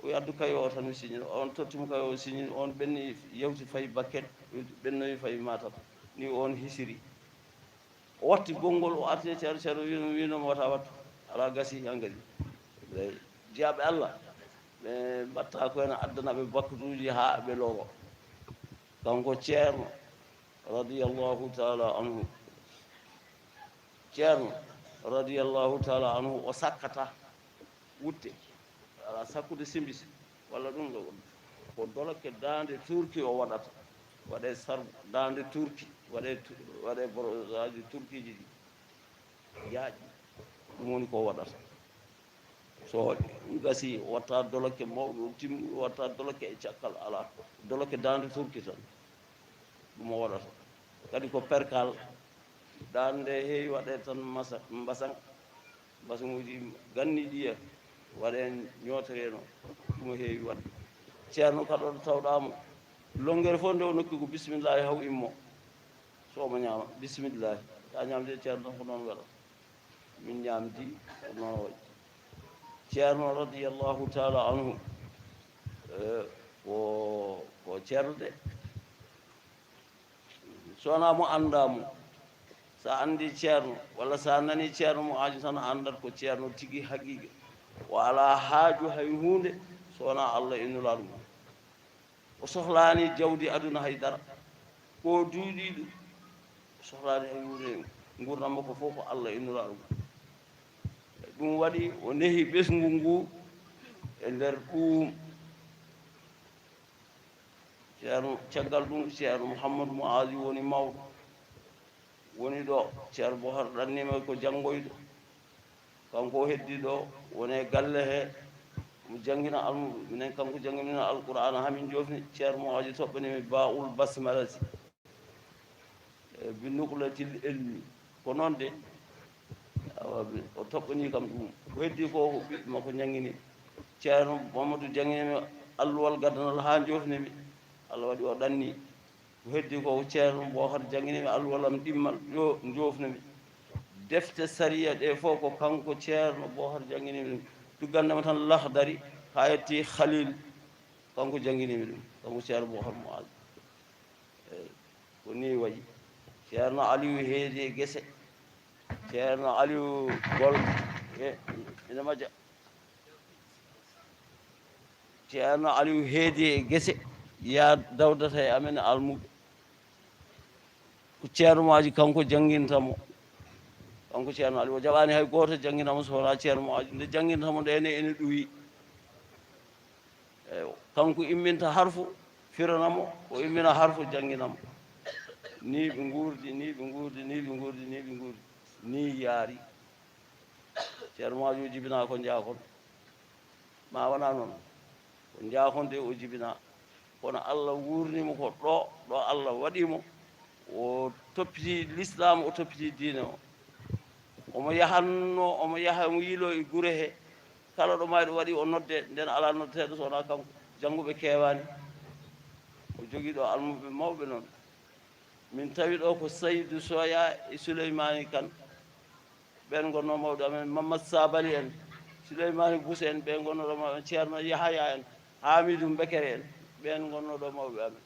o wi addu kayo o tan mi signino on tottimo kayo o signini on ɓenni yewti fayi Bakel ɓennoyi fayi Matam ni on hisiri o watti gongol o arti ceero ceero winomo wata wattu ala gasi hankadi eyi jeyaɓe Allah ɓe mbatta ko hen addanaɓe bakatuji ha ɓe loowo kanko ceerno radiyallahu taala anhu ceerno radiyallahu taala anhu o sakkata wutte ala sakkude simbisi walla ɗum ɗo ko doloke dande turki o waɗata waɗe sarbu dande turki waɗe borosaji turkiji ɗi yaaƴi ɗum woni ko waɗata so gasi watta doloke mawɗo timmi watta doloke e cakkal ala doloke dande turki tan ɗum o waɗata kadi ko perkal dande heewi waɗe tan mbasaŋuji ganni ɗiya waɗen ñootoreno ɗum heewi waɗde ceerno kaɗo ɗo tawɗamo longere fof nde o nokki ko bisimillahi haw immo so omo ñaama bisimillahi sa ñamde ceerno tan ko noon waɗata min ñamdi ko noon waɗi ceerno radiyallahu taala anhu ko ceerno de sowona mo andamo sa andi ceerno walla sa nani ceerno mo aji tan andat ko ceerno tigi haqiqa o ala haaju hay hunde sowona Allah e nulaɗo mum o sohlani jawdi aduna haydara ko duuɗiɗo o sohlani hay hunde gurdam makko fof ko Allah e nulaɗo mum ɗum waɗi o nehi ɓesgu ngu e nder ɗum ceerno caggal ɗum ceerno Mouhamadou Moazi woni mawɗo woni ɗo ceerno Bohar ɗannima ko janngoyɗo kanko heddi ɗo woni galle he mo jangguina almuɓe minen kanko jangguina alqur'ana hamin jofni ceerno Moazi toɓɓanimi baul basmalati bi nuklatil elmi ko noon de o toɓɓani kam ɗum ko heddi ko ko ɓiɓɓe makko jangguini ceerno Mamadou jangguinimi alluwal gaddanal ha jofnimi Allah waɗi o ɗanni ko heddi ko ceerno Bohar jangguinimi alluwal am ɗimmal yo jofnimi defte sariya ɗe fof ko kanko ceerno Bohar jangguinimi ɗum duggandema tan lahdari ha yetti Khalil kanko jangguinimi ɗum kanko ceerno Bohar Moazi eyi ko ni wayi ceerno Aliou heedi e guese ceerno Aliou gol ina majja ceerno Aliou heedi e guese ya dawdata e amen almuɓe ko ceerno maji kanko jangguintamo kanko ceerno Aliou o jaɓani hay goto jangguinamo so wona ceerno maji nde jangguintamo nde ene ɗowi eyi kanko imminta harfu firanamo o immina harfu jangguinamo ni ɓe guurdi ni ɓe guurdi ni ɓe guurdi ni ɓe guurdi ni yaari ceerno maji o jibina ko jakon ma wona noon ko jakonde o jibina kono Allah wurnimo ko ɗo Allah waɗimo o toppiti l'islam o toppiti diine o omo yahanno omo yaha mo yiilo e gure he kala ɗo mayɗo waɗi o nodde nden ala noddeteɗo sowona kanko jannguɓe keewani o jogui ɗo almuɓe mawɓe noon min tawi ɗo ko Saydou Soya e Souleymani Kane ɓen gonno mawɗo amen Mamadou Sabali en Souleymani Bousse en ɓen gonnoɗo mawɓe ceerno Yahaya en Hamidou Bekere en ɓen gonnoɗo mawɓe amen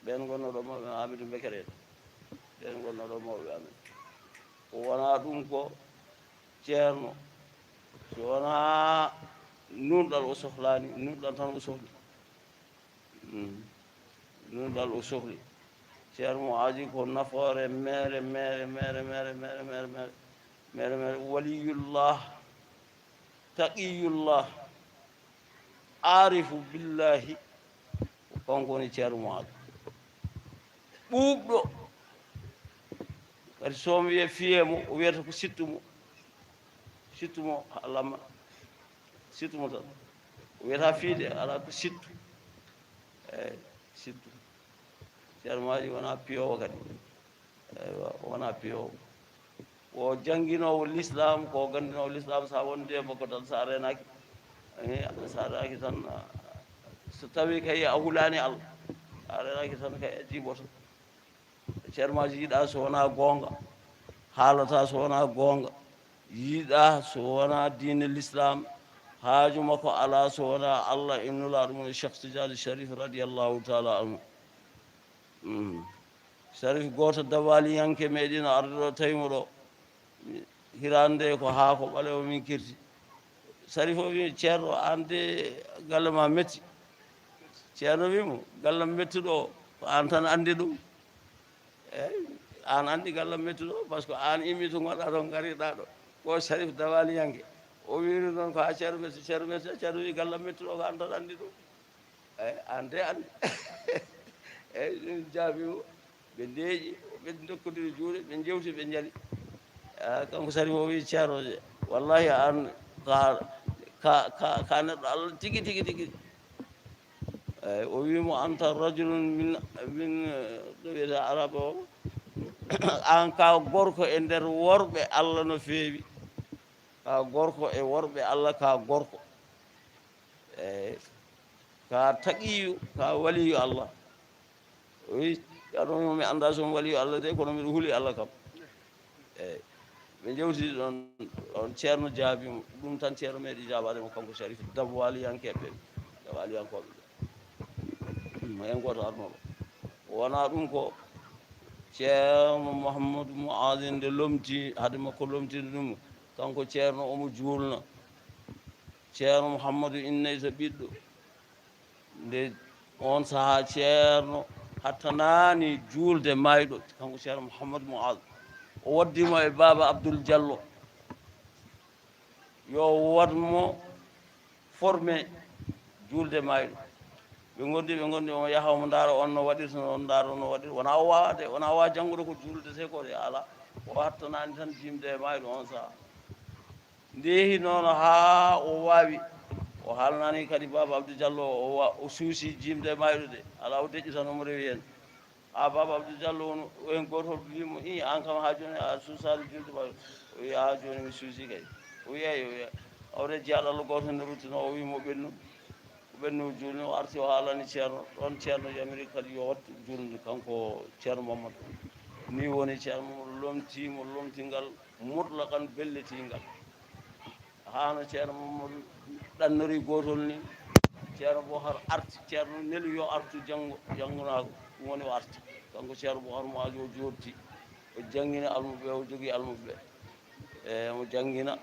ɓen gonnoɗo mawɓe Hamidou Bekere en ɓen gonnoɗo mawɓe amen ko wona ɗum ko ceerno so wona nunɗal o sohlani nunɗal tan o sohli nunɗal o sohli ceerno mo aji ko nafoore mere waliyullah taqiyullah arifu billahi kanko woni ceerno mo aji ɓuuɓɗo kadi somi wiye fiyemo o wiyata ko sittumo alamma sittumo tan o wiyata fiide ala ko sittu eyyi sittu ceerno maji wona piyowo kadi eywa wona piyowo o jannginowo l'islam ko ganndinowo l'islam sa wonde e makko tan sa renaki sa renaki tan so tawi kay a hulani Allah a renaki tan kay a jiiɓoto ceermaji yiiɗa so wona goonga haalata so wona goonga yiiɗa so wona diine l'islam haaju makko ala so wona Allah e nulaaɗo mum Cheikh Tidiane Sharif radiallahu taala anhu Sharif gooto dabaliyanke meeɗino arde ɗo tawimo ɗo hirande ko haa ko ɓalewo min kirti Sharif o wi ceerno an de galle ma metti ceerno wimo gallam mettuɗo o ko an tan anndi ɗum eyi an anndi gallam mettuɗo par ce que an immi to gonɗa ɗo gariɗa ɗo ko Sharif dabaliyanke o wiri noon ko ha ceerno metti ceerno wi gallam mettuɗo ko an tan anndi ɗum eyi an de anndi eyyi ɗum jaabimo ɓe ndeeƴi ɓe dokkodiri juuɗe ɓe jewti ɓe jali kanko Sharif o wi ceerno wallahi an ka neɗɗo Allah tigi tigi tigi eyyi o wimo anta rajulun min ɗo wiyete arabe o an ka gorko e nder worɓe Allah no feewi ka gorko e worɓe Allah ka gorko eyyi ka taqiyu ka waliyu Allah o wi aɗon mi annda somi waliyu Allah de kono miɗo huuli Allah kam eyyi ɓe jewtidi ɗon on ceerno jaabimo ɗum tan ceerno meeɗi jaabademo kanko Sharif dabwaliyankeɓe dabwaliyankoɓe ɓe hen goto arnoɗo wona ɗum ko ceerno Mouhamadou Mouadine nde lomti hade makko lomtide ɗum kanko ceerno omo juulno ceerno Mouhamadou Innaysa ɓiɗɗo nde on sahaa ceerno hattanani juulde mayɗo kanko ceerno Mouhamadou Mouadine o waddimo e baba Abdoul Diallo yo watmo formé juulde mayɗo ɓe gondi omo yaha omo ndaara on no waɗirta on ndaara no waɗir wona o wawa de wona wawa janngude ko juulde te ko de ala o hattanani tan jimde e mayɗo on saha ndeehi noon ha o wawi o haalnani kadi baba Abdou Diallo o suusi jimde e mayɗo de ala o deƴƴi tan omo rewi hen ha baba Abdou Diallo en gotol wimo i an kam ha joni a suusani jimde mayɗo o wi ha joni mi suusi kay o wiyeyi o wiya awre jeyaɗo Allah goto nde ruttino o wimo ɓennu ɓennu julni o arti o haalani ceerno ɗon ceerno yamiri kadi yo wattu julde kanko ceerno Mamadou ni woni ceerno Mamadou lomtimo lomtingal mutlakan belletingal hano ceerno Mamadou ɗannori gotol ni ceerno Bohar arti ceerno nelu yo artu janggunako ɗum woni o arti kanko ceerno Bohar mo aji o joɗti o jangguina almuɓe o jogui almuɓe mo jangguina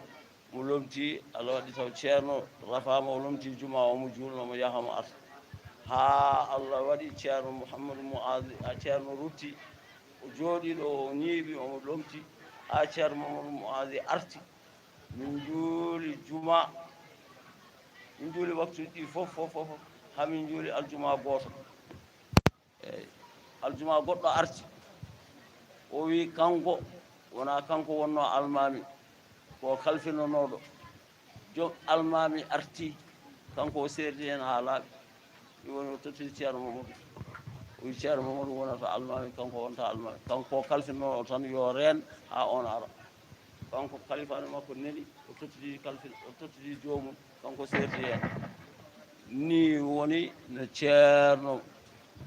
mo lomti Allah waɗi taw ceerno rafama o lomti juma omo julno mo yahamo arta ha Allah waɗi ceerno Mouhamadou Mouadi ha ceerno rutti o jooɗiɗo o ñiiɓi omo lomti ha ceerno Mamadou Mouadi arti min juuli juma min juuli waktuji ɗi fof hamin juuli aljuma goto eyyi aljuma goɗɗo arti o wi kanko wona kanko wonno almami ko kalfinonoɗo jom almami arti kanko o serdi hen ha laaɓi ɗi woni o tottiti ceerno Mamadou o wi ceerno Mamadou wonata almami kanko wonta almami kanko kalfinoɗo tan yo reen ha on ara kanko kalifano makko neli o tottiti jomum kanko serdi hen ni woni no ceerno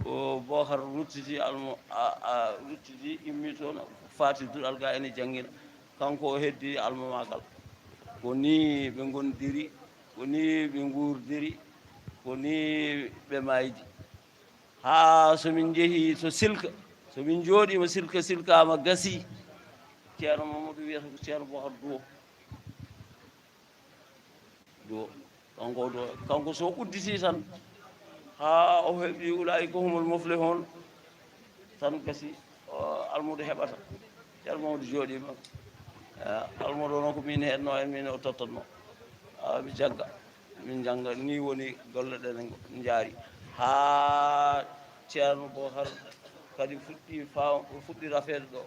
Bocar ruttiti ruttiti immi toon faati duɗal ga ene jangguina kanko o heddi almamagal ko ni ɓe gondiri ko ni ɓe gurdiri ko ni ɓe maydi ha somin jeehi to silka somin jooɗima silkama gasi ceerno Mamadou wiyata ko ceerno Bocar duwo kanko so udditi tan ha o heɓi ulaika humul muflihun tan gasi almudo heɓata ceerno Mamadou jooɗima almudo noon ko min henno en min o tottanno mi jagga min jangga ni woni golle ɗe ne jaari ha ceerno Bocar kadi fuɗɗi rafede ɗo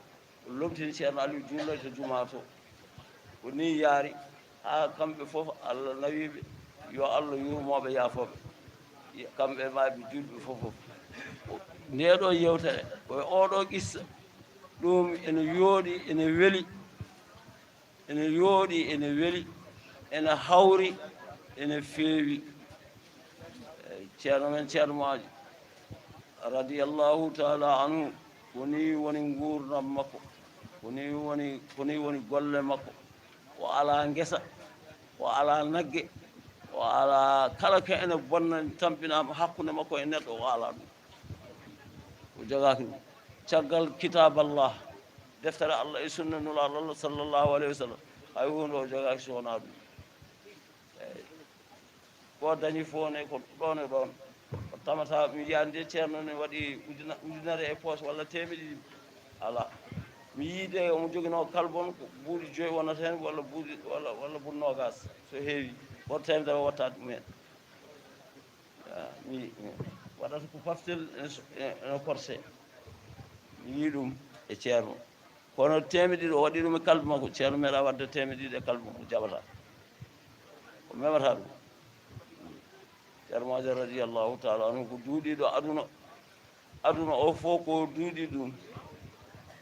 lomtini ceerno Aliou julloy to juma to ko ni yaari ha kamɓe fof Allah nawiɓe yo Allah yurmoɓe yaafoɓe kamɓe maaɓe julɓe fof nde ɗo yewtere koye oɗo qissa ɗum ene yooɗi ene weli ene yooɗi ene weli ene hawri ene feewi ceerno men ceerno maajo radiyallahu taala anhu woni nguurdam makko woni golle makko o alaa ngesa o alaa nagge o alaa kala ka ene bonna tampinaama hakkunde makko e neɗɗo o alaa ɗum o jogaaki ɗum caggal kitaballah deftere allah e sunna nulaaɗo allah sallllahu alayhi wa sallam hay hunde o jogaaki so wonaa ɗum eeyi ko dañi fof ne ko ɗon e ɗon o tamata mi yiyaani de ceerno ne waɗi ujunere e poche walla temeɗiɗi ala mi yiide omo joginoo kalbon ko buuɗi 5 wonata heen walla buuɗi walla buuɗi nogas so heewi woto temedere o wattaade ɗumen mi waɗata ko paftel eno corse mi yii ɗum e ceerno kono temeɗiɗi o waɗi ɗum e kalbe makko ceerno meeɗa wadde temeɗiɗi e kalbe makko jaɓata o memata ɗum ceerno maajo radiallahu taala anhu ko duuɗiɗo aduna o fof ko duuɗi ɗum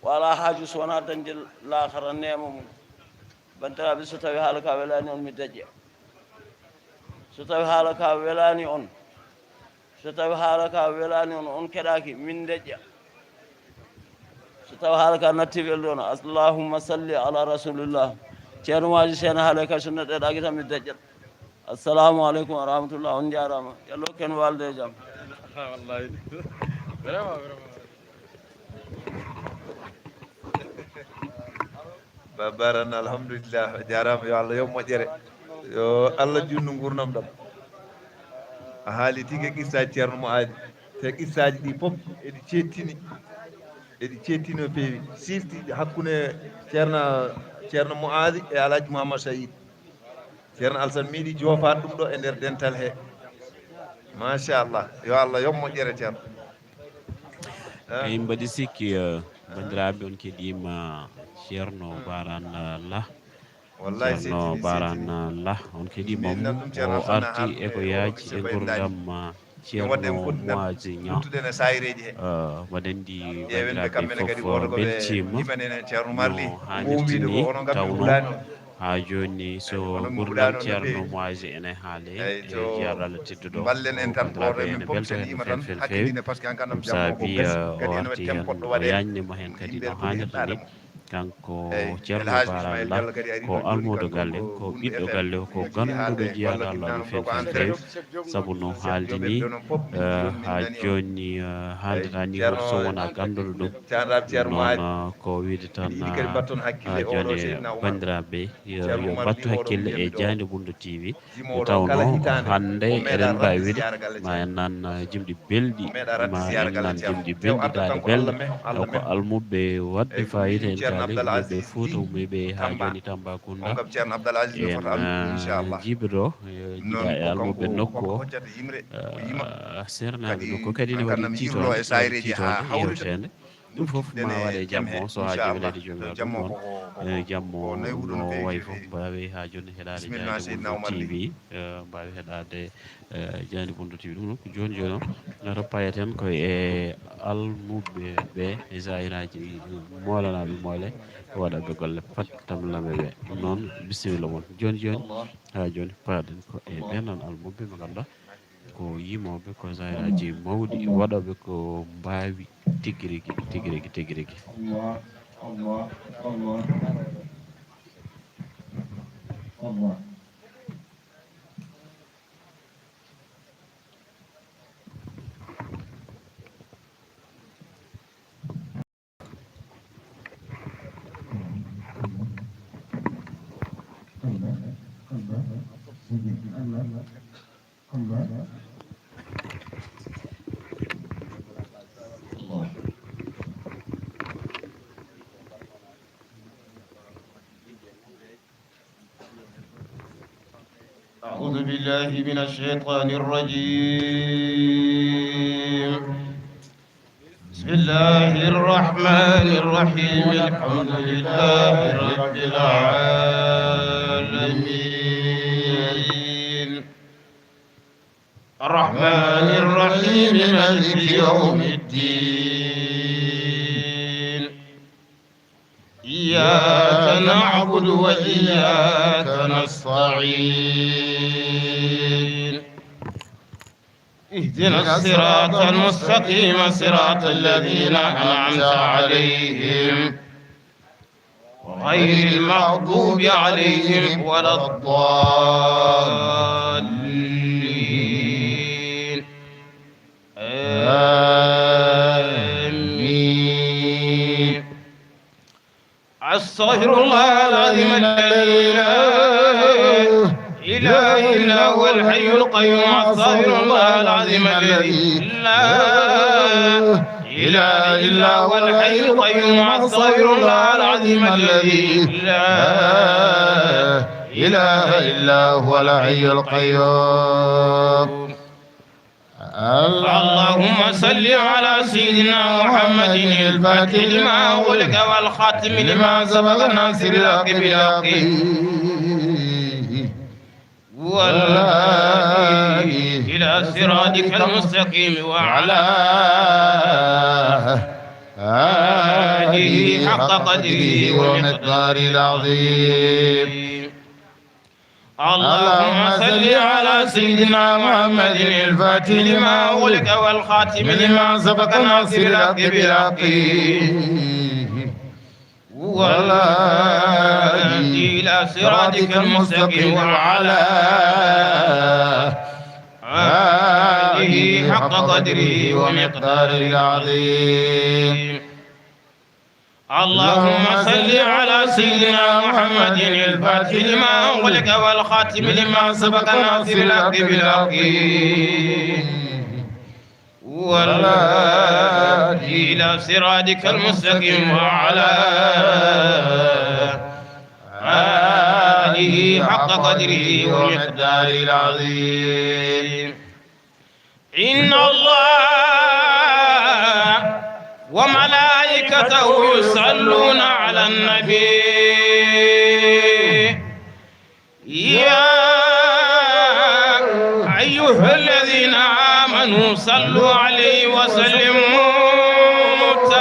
wala haaju so wonaa dañde laakara neema mum banndiraaɓe so tawi haala ka welaani on mi daƴƴa so tawi haala ka welaani on so tawi haala ka welaani on on keɗaaki min deƴƴa so tawi haala ka natti welde on allahumma salli ala rasulillah ceerno maaji seeno haala ka so neɗɗeɗaaki tan mi deƴƴat assalamu aleykum wa rahmatullah on jaaraama yallo ken walde e jam wallahi vraiment babaran alhamdulillah jarama yo Allah yo moƴƴere yo Allah junnu gurnam ɗam a haali tigi qissaji ceerno mo aadi te qissaji ɗi fof eɗi cettini no feewi sirti hakkunde ceerno mo aadi e alhaji mouhamadou sayid ceerno Alassane miiɗi joofaade ɗum ɗo e nder dental he machallah yo Allah yo moƴƴere ceerno min mbaɗi sikki bandiraɓe on keɗima ceerno barana lah wallahi ceerno barana lah on keɗimamo o arti eko yaaji e gurdam ceerno moaji ña waɗandi bandiraɓe fof beltima no hannirti ni tawno ha joni so gurdam ceerno moise ene haale e jeyaɗo Allah tedduɗo bandiraɓe ene belto hen no fewi fewi ɗum saabi o arti hen o yañnimo hen kadi no hannirta ni kanko ceerno baralla ko almudo galle ko ɓiɗɗo galle ko ganduɗo jeyaɗo Allah no fewi fewi saabu no haaldi ni ha joni haaldata ni so wona ganduɗo ɗum noon ko wiide tan ha joni bandiraɓe yo battu hakkille e Diande Bundu TV tawno hande eɗen mbawi wiide ma en nan jimɗi belɗi ma en nan jimɗi belɗi daade belɗe ko almuɓe wadde fayida en ɓe Fouta ɓe ha joni Tambacounda en jiiɓiɗo jiiɗa e almuɓe nokku o sernaɓe nokku kadi ne waɗi titode yewtede ɗum fof ma waɗe jammo so ha jewlede jomiraɗo ɗum noon jammo no wayi fof mbawi ha joni heɗade Diande Bundu TV mbawi heɗade Diande Bundu TV ɗum noon ko joni joni o to payaten koye almuɓe ɓe e zahiraji molanaɓe moole waɗaɓe golle pat tamlaɓe ɓe ɗum noon bisimilla moon joni joni ha joni paɗen ko e ɓennon almuɓe ɓe ganduɗa ko yimoɓe ko zahiraji mawɗi waɗoɓe ko mbawi tiguirigui أعوذ بالله من الشيطان الرجيم بسم الله الرحمن الرحيم الحمد لله رب العالمين الرحمن الرحيم مالك يوم الدين إياك نعبد وإياك نستعين اهدنا الصراط المستقيم صراط الذين أنعمت عليهم غير المغضوب عليهم ولا الضالين آمين أستغفر الله العظيم الذي لا إله إلا هو الحي القيوم أستغفر الله العظيم الذي لا إله إلا هو الحي القيوم أستغفر الله العظيم الذي لا إله إلا هو الحي القيوم اللهم صل على سيدنا محمد الفاتح لما أغلق والخاتم لما سبق ناصر الحق بالحق والهادي إلى صراطك المستقيم وعلى آله حق قدره ومقداره العظيم اللهم صل على سيدنا محمد الفاتح لما أغلق والخاتم لما سبق ناصر الحق بالحق والهادي إلى صراطك المستقيم وعلى آله حق قدره ومقداره العظيم اللهم صل على سيدنا محمد الفاتح لما أغلق والخاتم لما سبق ناصر الحق بالحق والهادي إلى صراطك المستقيم وعلى آله حق قدره ومقداره العظيم إن الله وملائكته يصلون على النبي يا أيها الذين آمنوا صلوا عليه وسلموا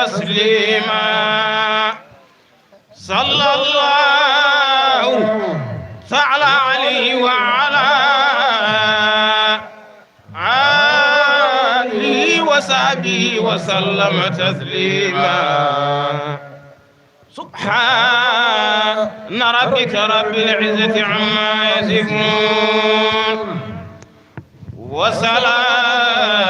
تسليما صلى الله تعالى عليه وعلى آله وصحبه وسلم تسليما سبحان ربك رب العزة عما يصفون وسلام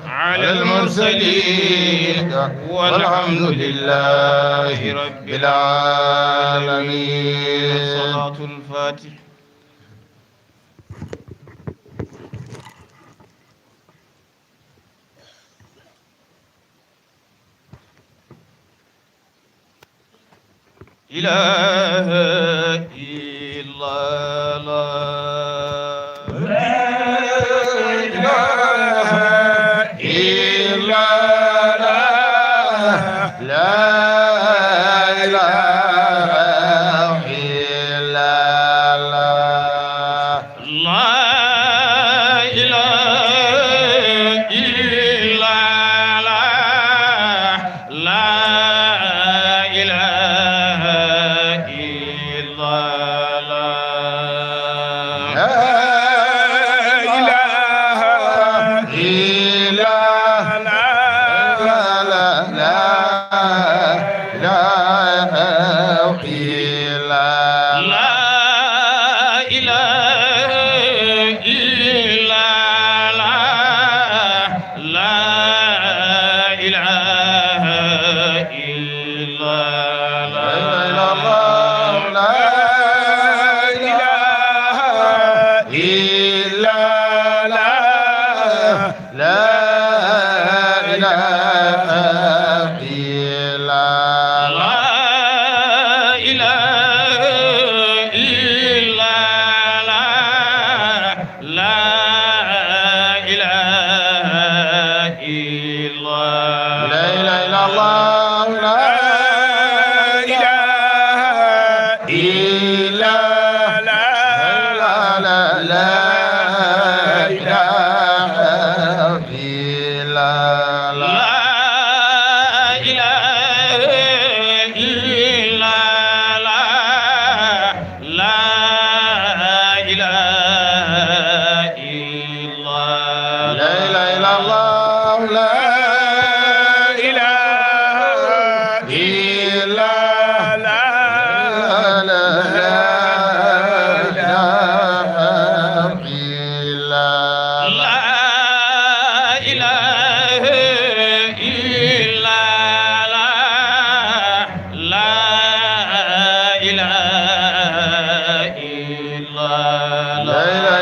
على المرسلين والحمد لله رب العالمين. صلاة الفاتح. إله إلا الله لا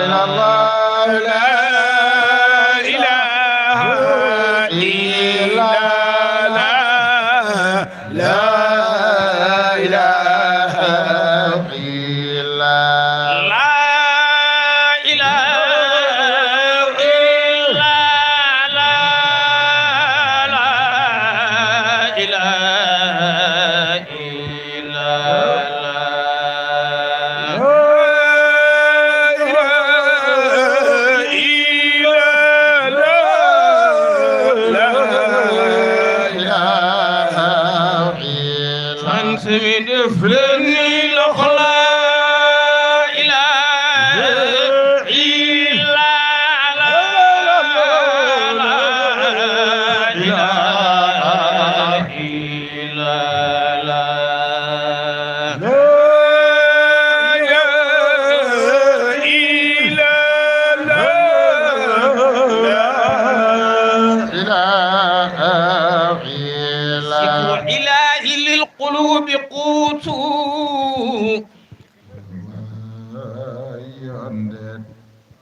إلا الله لا إله إلا الله لا إله إلا لا إله إلا لا إله إلا من فلني الأخلا إله إلا لا إله إلا لا ذكر إله للقلوب قوت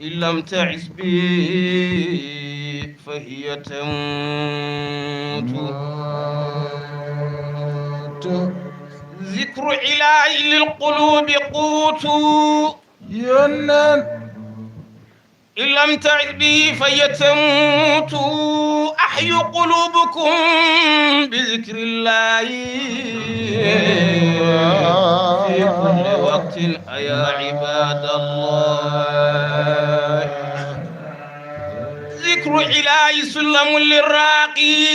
إن لم تعز به فهي تموت ذكر إله للقلوب قوت إن لم تعز به فهي تموت أحيوا قلوبكم بذكر الله في كل وقت يا عباد الله ذكر إلهي سلم للراقي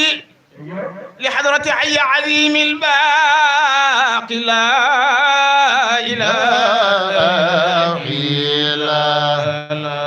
لحضرة حي عظيم الباقي لا إله إلا الله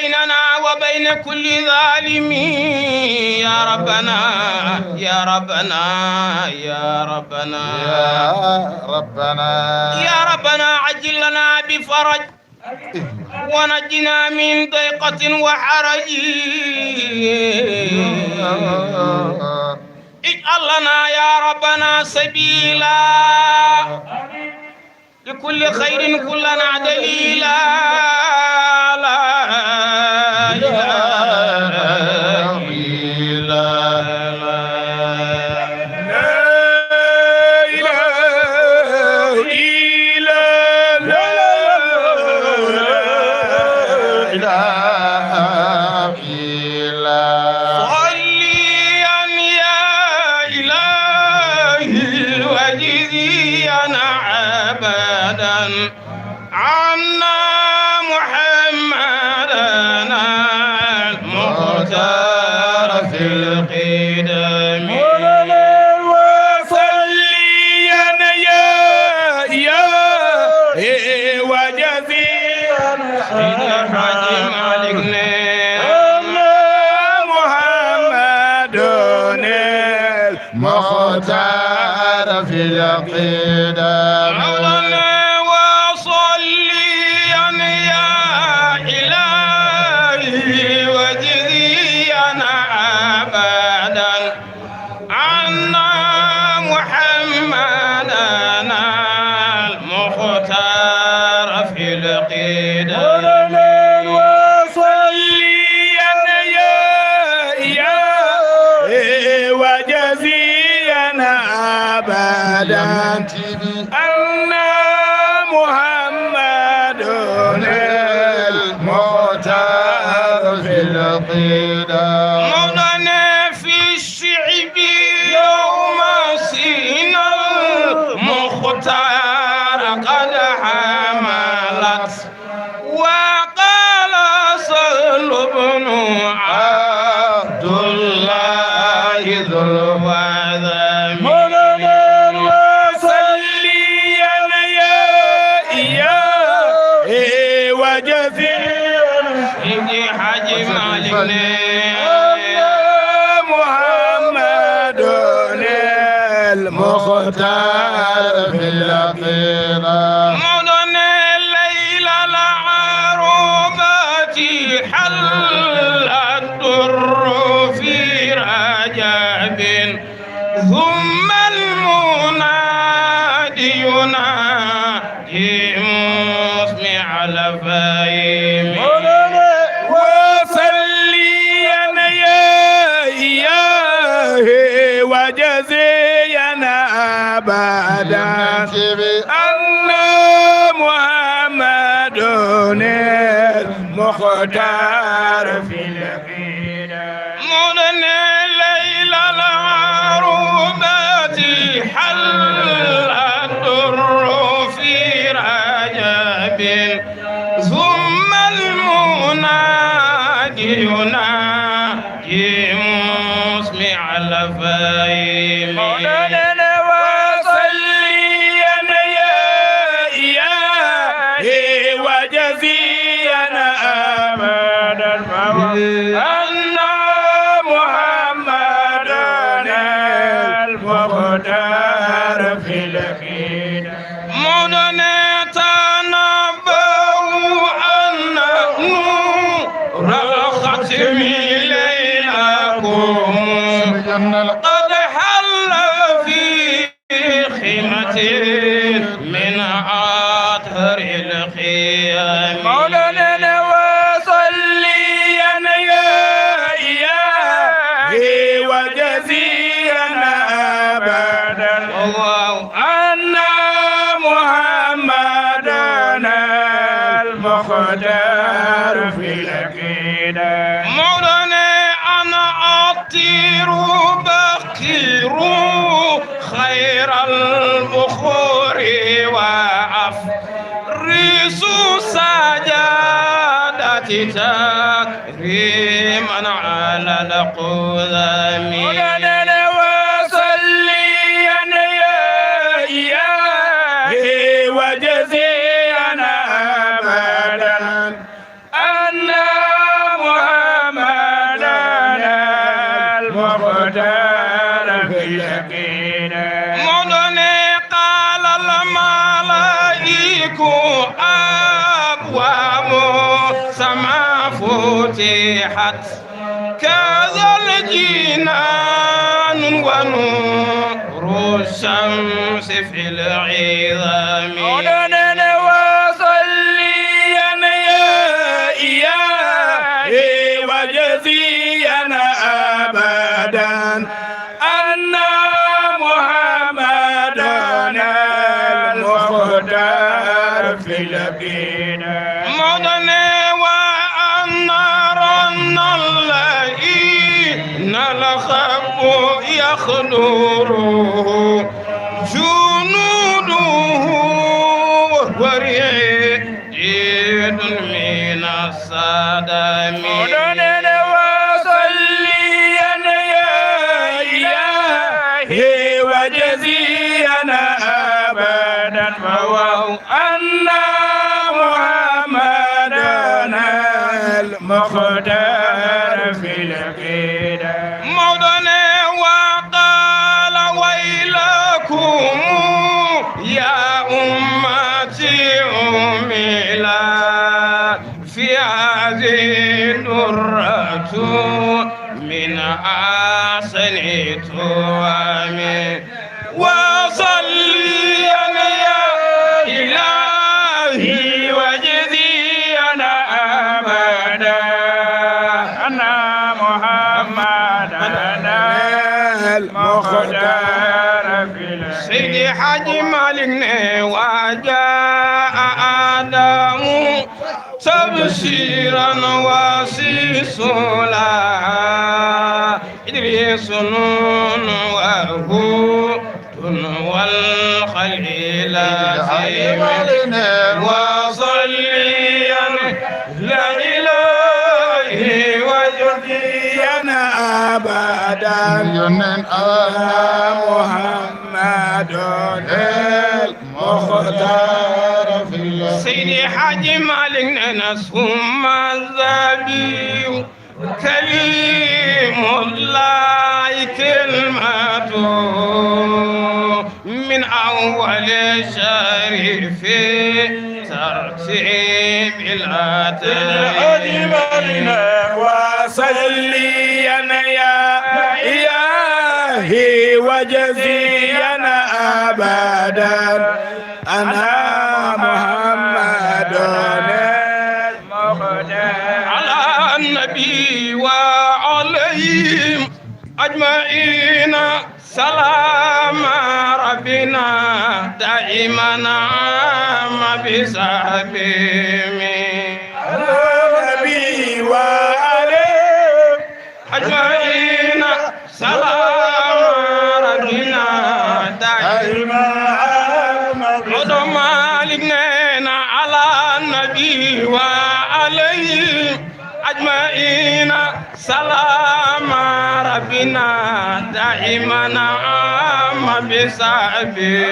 بيننا وبين كل ظالم يا ربنا يا ربنا يا ربنا يا ربنا يا ربنا عجل لنا بفرج ونجنا من ضيقة وحرج اجعل لنا يا ربنا سبيلا لكل خير كلنا دليلا لا إله إلا عنا محمدنا المختار في القدم وصليا يا وجزيا سيدنا حاج مالكنا محمدنا المختار في القدم أن محمد المختار في القدم مولانا في الشعب يوم سينا المختار قد حمى وجزيلا سيدي حاج مالك محمد المختار في الأخيرة مدن الليل العروبة حل الدر في رجب ثم المنادي ينادي مسمع الفايم وصليا يا إلهي وجزينا أبدا أن محمد المختار في الأخيرة مدن الليل العروبة حل الدر في رجب ثم المنادي ينادي مسمع الفايم مولانا وصليا يا إلهي وجزينا أبدا أن محمدا المختار في الأخيرة مدن تنبأوا أن نور الختم ليلكم قد حل في خيمة من أطهر الخيام مولانا وصليا يا إلهي وجزينا أبدا أن محمدا المختار في الأكيدة مولانا أنا أطير بخير خير البخور وأفرس سجادة تكريما على القدم مولانا وصليا يا إلهي وجزينا أبدا أن محمدا المختار في اليقين مدني قال الملائكة أبواب سما فتحت كذا الجنان ونور الشمس في العظام مولانا وصليا يا إلهي وجزينا أبدا أن محمدا المختار في اليقين مدني وأن رن اللئيم الخب يخدره جنوده وريد من الصدم مولانا وصليا يا إلهي وجزينا أبدا فواه أن محمدا المختار في العقيدة مولانا وقال ويلكم يا أمتي أملا في هذه الدرة من أحسن توام وصليا يا إلهي وجزينا أبدا أن محمدا المختار في العقيدة سيدي حاج مالك وجاء آدم تبشيرا وسيسولا إدريس نون وهود والخليل وصليا لا إله وجدينا أبدا محمد المختار في سيدي حاج مالك ثم الزبي كليم الله كلمته من أول شريف ترتيب الأتي وصلينا يا إلهي وجزينا أبدا أنا محمد على النبي وعليهم أجمعين سلام ربنا دائما عام بصحبهم على النبي وعليهم أجمعين سلام ربنا دائما عام بصحبهم على النبي وعليهم أجمعين سلام ربنا دائما عام بصحبه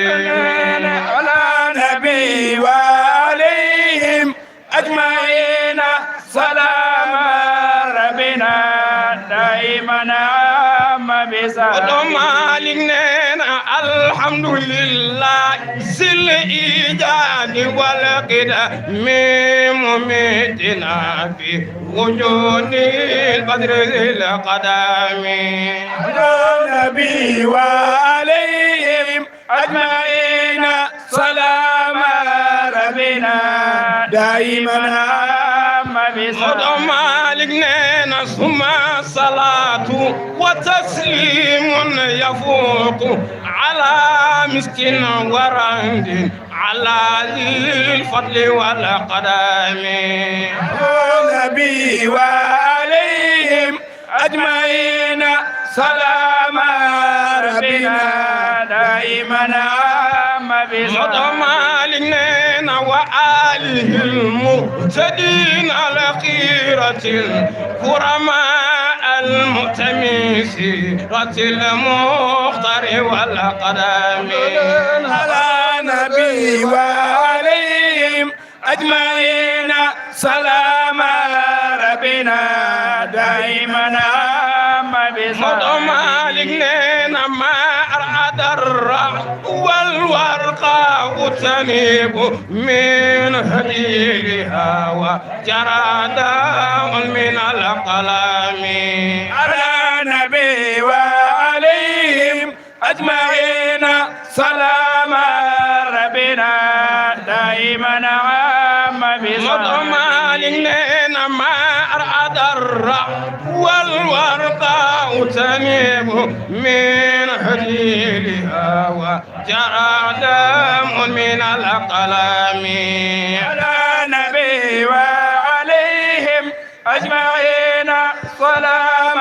على النبي وعليهم أجمعين سلام ربنا دائما عام بصحبه الحمد لله سل إيجاد والقدم مميتنا في وجود البدر القدم النبي وعليهم أجمعين سلام ربنا دائما مدام مالكنا ثم الصلاة وتسليم يفوق على مسكين ورند على ذي الفضل والقدم النبي وعليهم أجمعين سلام ربنا دائما مدام مالكنا وآله المهتدين على خيرة الكرماء المتمسرة المختار والقدم على نبي وعليهم أجمعين سلام ربنا دائما مدام مالكنا ما أراد الرعد والورقاء تنيب من هديها وجرى داء من القلم على نبي وعليهم أجمعين سلام ربنا دائما عام بصحبه مالكنا ما أراد الرعد والورقاء تنيب من هديها وجرى دم من القلم على النبي وعليهم أجمعين سلام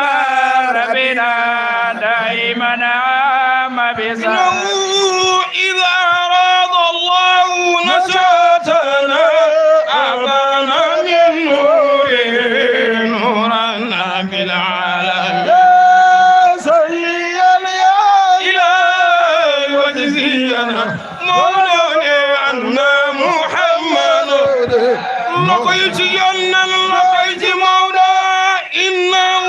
ربنا دائما عام بصحبه إذا أراد الله نشأتنا أبانا من نوره نورنا بالعالم يا سيدنا يا إلهي وجزينا مولانا أن محمد لقيت ينا لقيت مولا إنه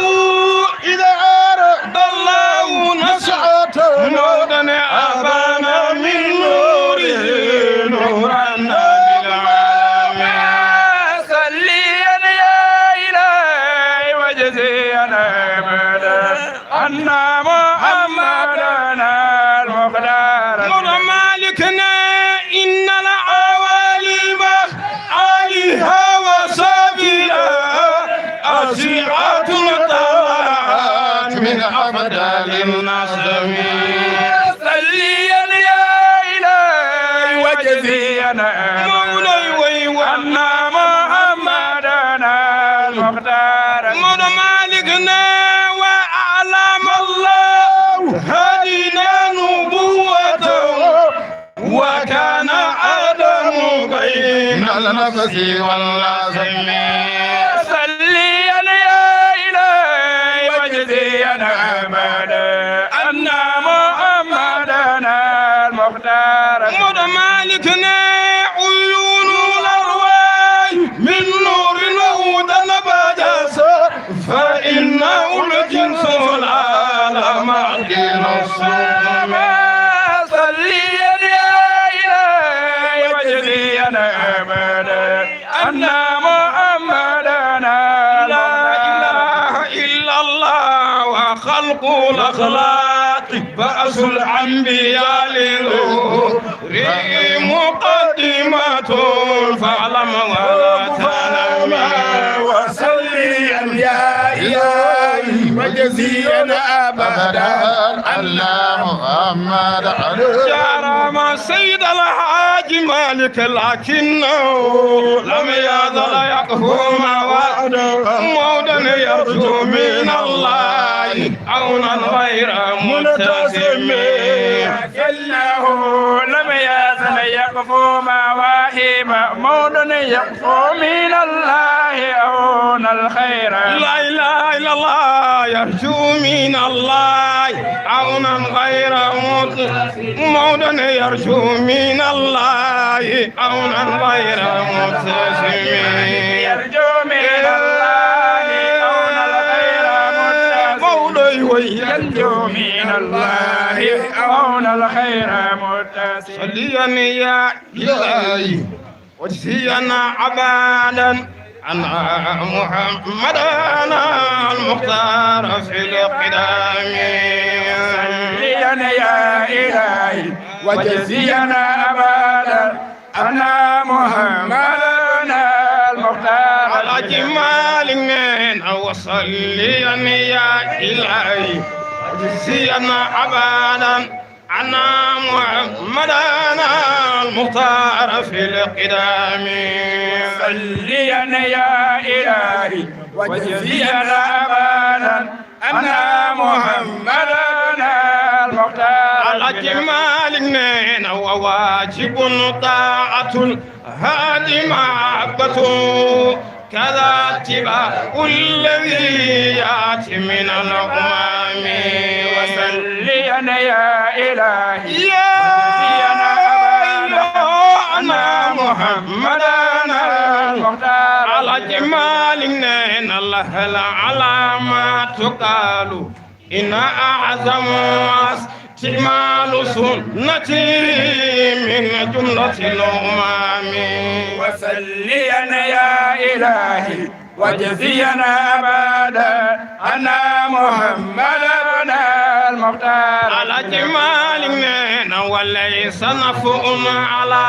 إذا أراد الله نشأته مولانا أبانا من نوره نورنا بالعالم صليا يا إلهي وجزينا أن محمدنا المختار مالكنا إن العوالم عليها وصابنا أشيعة طلعت من أفضل النصر صليا يا إلهي وجزينا مولاي وأن محمدنا المختار مالكنا وأعلم الله هدينا نبوته وكان آدم بين النفس واللازم صليا يا إلهي وجزينا أبدا أن محمدنا المختار مالكنا عيون أن محمدا لا إله إلا الله وخلق الأخلاق بأس الأنبياء للروح مقدمة فاعلم ولا تنم وصلي يا إلهي وجزينا أبدا أن محمد جرم سيد الحاج مالك لكنه لم يزل يقف ما وعده مودا يرجو من الله عونا غير متسم لكنه لم يزل يقف ما واهب مودا يقف من الله عون الخير لا إله إلا الله يرجو من الله عونا غير مودا يرجو من الله عونا غير متسم يرجو من الله عونا غير متسم مولى ويرجو من الله عونا الخير متسم صليا يا إلهي وجزينا عبادا أنا محمدا المختار في القدام صليا يا إلهي وجزينا أبدا أنا محمدا المختار على جمال من وصليا يا إلهي وجزينا أبدا أنا محمدا المختار في القدام صليا يا إلهي وجزينا أبدا أنا محمدا المختار على جمال من وواجب طاعة الهادي محبته كذا اتباع الذي يأتي من الأمم وصليا يا إلهي أنا محمدا المختار على جمال إن الله على ما تقال إن أعظم استعمال سنتي من جملة الأمم وصليا يا إلهي وجزينا أبدا أنا محمدا المختار على جمال من وليس نفع على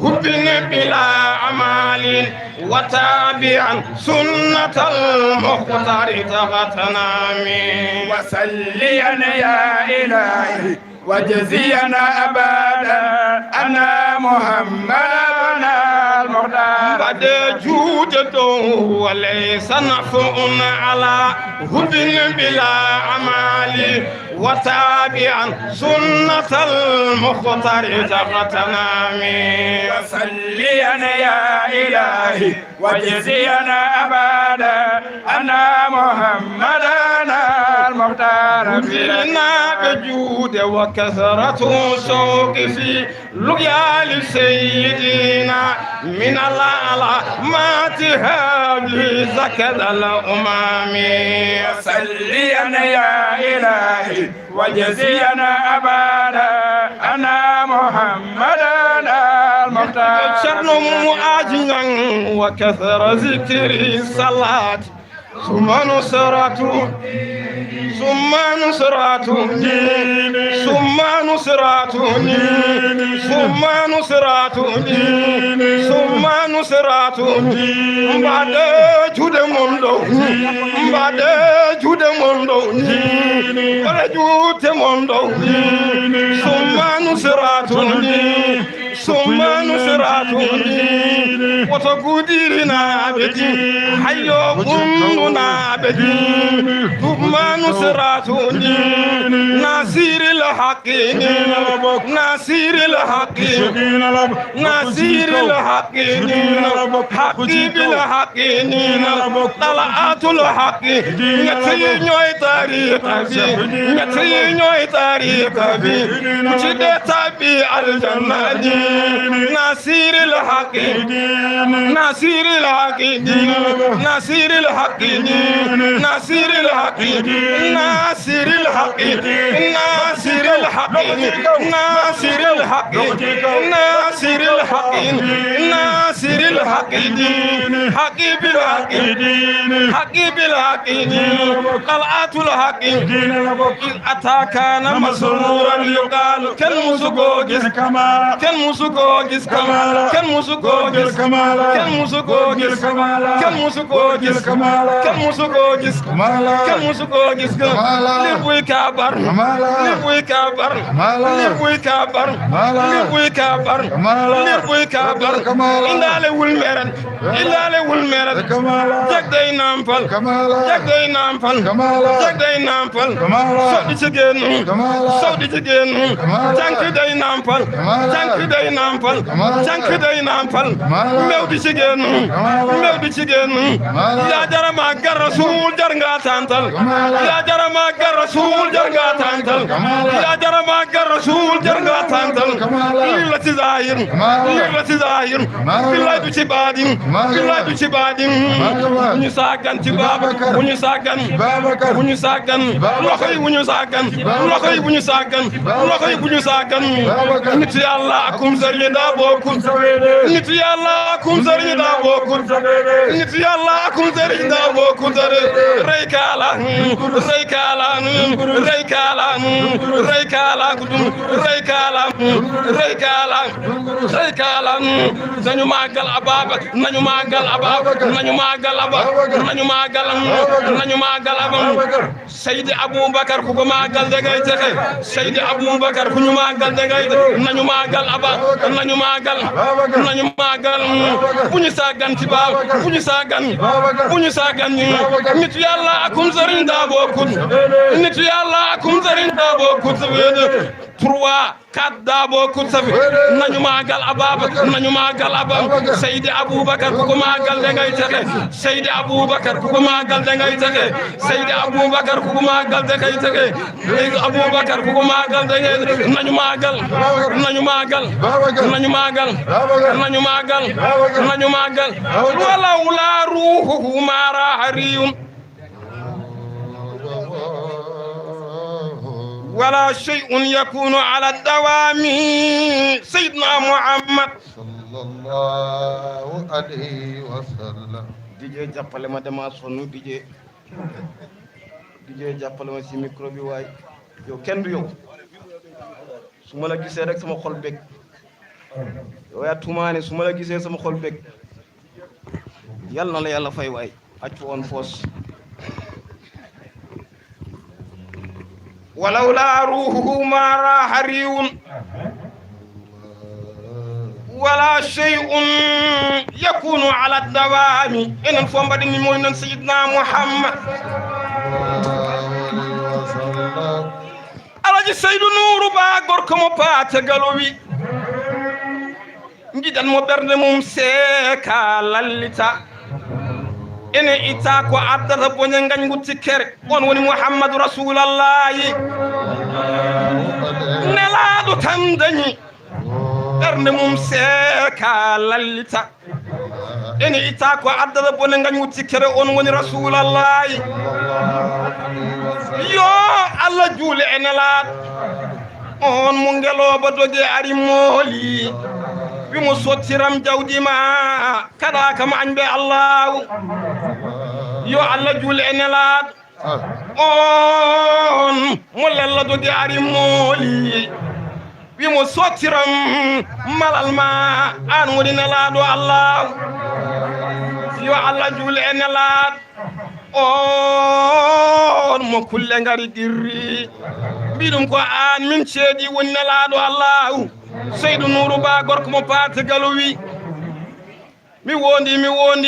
حب بلا أمال وتابعا سنة المختار تغتنامي وصليا يا إلهي وجزينا أبدا أنا محمدا المختار بعد جودته وليس نفع على هدى بلا أمال وتابعا سنة المختار تغتنامي وصليا يا إلهي وجزينا أبدا أنا محمدا المختار فينا بجود وكثرة شوق في لقيا سيدنا من العلامات هذه زكد الأمم صليا يا إلهي وجزينا أبدا أنا محمدا المختار شرن مؤجلا وكثر ذكر الصلاة ثم نصرته ثم نصرته ثم نصرته ثم نصرته ثم نصرته بعد جود مندو بعد جود مندو بعد جود مندو ثم نصرته ثم نصرته وتقديرنا بدي حيو كلنا بدي ثم نصرته ناصر الحق ناصر الحق ناصر الحق حقي بالحق طلعت الحق نتي نوي تاريخ بي نتي نوي تاريخ بي مجد تبي الجنة ناصر الحق ناصر الحق ناصر الحق ناصر الحق ناصر الحق ناصر الحق ناصر الحق ناصر الحق ناصر الحق حق بالحق حق بالحق قلعة الحق إذ أتى كان مسرورا يقال كالمسكوكس كالمسكوكس كالمسكوكس كالمسكوكس كالمسكوكس كالمسكوكس كالمسكوكس لبوي كابر لبوي كابر لبوي كابر لبوي كابر لبوي كابر إلا لولمرن إلا لولمرن جاك داي نامفال جاك داي نامفال جاك داي نامفال سودي تجين سودي تجين جانك داي نامفال جانك داي نامفال جانك داي نامفال مودي تجين مودي تجين يا جرى ما قر رسول جرغا تانتال يا جرى ما قر رسول جرغا تانتال يا جرى ما قر رسول جرغا تانتال لله تزاير لله تزاير بالله تبادين بالله تبادين وني ساغان تي بابا وني ساغان وني ساغان لوخاي وني ساغان لوخاي وني ساغان لوخاي وني ساغان نيت يالله اكم زري دا بوكم نيت يالله اكم زري دا بوكم نيت يالله اكم زري دا بوكم ريكالا ريكالا ريكالا ريكالا ريكالا ريكالا ريكالا nañu magal ababa nañu magal ababa nañu magal ababa nañu magal nañu magal ababa Seydi Aboubacar ku ko magal da ngay texe Seydi Aboubacar ku ñu magal da ngay nañu magal ababa nañu magal bu ñu sagan ci baaw bu ñu sagan nit yàlla akum sëriñ daa bokkut nit yàlla akum sëriñ daa bokkut 3 4 daa bokkut safi nañu magal ababa nañu magal ababa Seydi Aboubacar ku ko magal da ngay texe Seydi Aboubacar ku ko magal da ngay texe Seydi Aboubacar ku ko magal da ngay texe Seydi Aboubacar ku ko magal da ngay nañu magal nañu magal nañu magal nañu magal nañu magal wala wala ruhuhu mara hariyum ولا شيء يكون على الدوام سيدنا محمد صلى الله عليه وسلم DJ jàppale ma dama sonu DJ jàppale ma ci micro bi waay yow kenn du yow su ma la gisee rek sama xol bég yow yaa tumaane su ma la gisee sama xol bég yal na la yàlla fay waay accu woon foos ولولا روحه ما راح ريون ولا شيء يكون على الدوام إن الفهم بدي من سيدنا محمد alaji Seydou Nourou Ba gorko mo paata galowi ngiɗan mo ɓerde mum seeka lallita ene ita ko addata boñe ngañgu tikkere on woni Muhammadu Rasulallahi nelaɗo tan dañi ɓerde mum seeka lallita ene ita ko addata boñe ngañgu tikkere on woni Rasulallahi yo Allah juule e nelaɗo on mo ngeloba doge ari mooli wimo sottiram jawdi ma kada kam añɓe allahu yo Allah juule e nelaɗo on mo lella doge ari mooli wimo sottiram malal ma an woni nelaɗo allahu yo Allah juule e nelaɗo on mo kulle ngari dirri mbiɗum ko an min ceeɗi woni nelaɗo allahu Seydou Nourou Ba gorko mo paata galowi mi wondi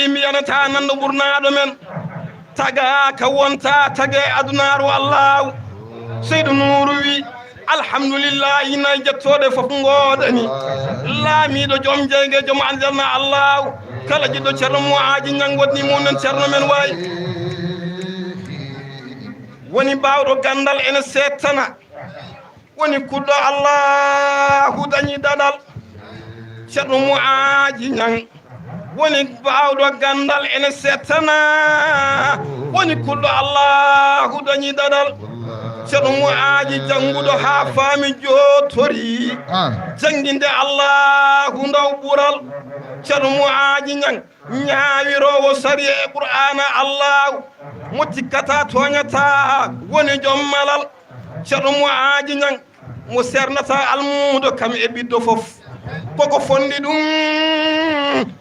mi yanata nando ɓurnaɗo men taga ka wonta tage adunaru allahu Seydou Nourou wi alhamdulillahi nay jettode fof godani laamiɗo joom jeyge joom aljanna allahu kala jiɗɗo ceerno mo aji ñangodni mumen ceerno men wayi woni bawɗo gandal ene settana woni kuɗɗo allahu dañi daɗal ceerno Muaji Ñang woni bawɗo gandal ene settana woni kulɗo Allahu dañi dadal ceerno Muaji janguɗo ha faami jotori janginde Allahu ndaw ɓural ceerno Muaji Ñang ñaawirowo sari e qur'ana Allahu mo tikkata toñata woni joom malal ceerno Muaji Ñang mo sernata almudo kam e ɓiɗɗo fof koko fondi ɗum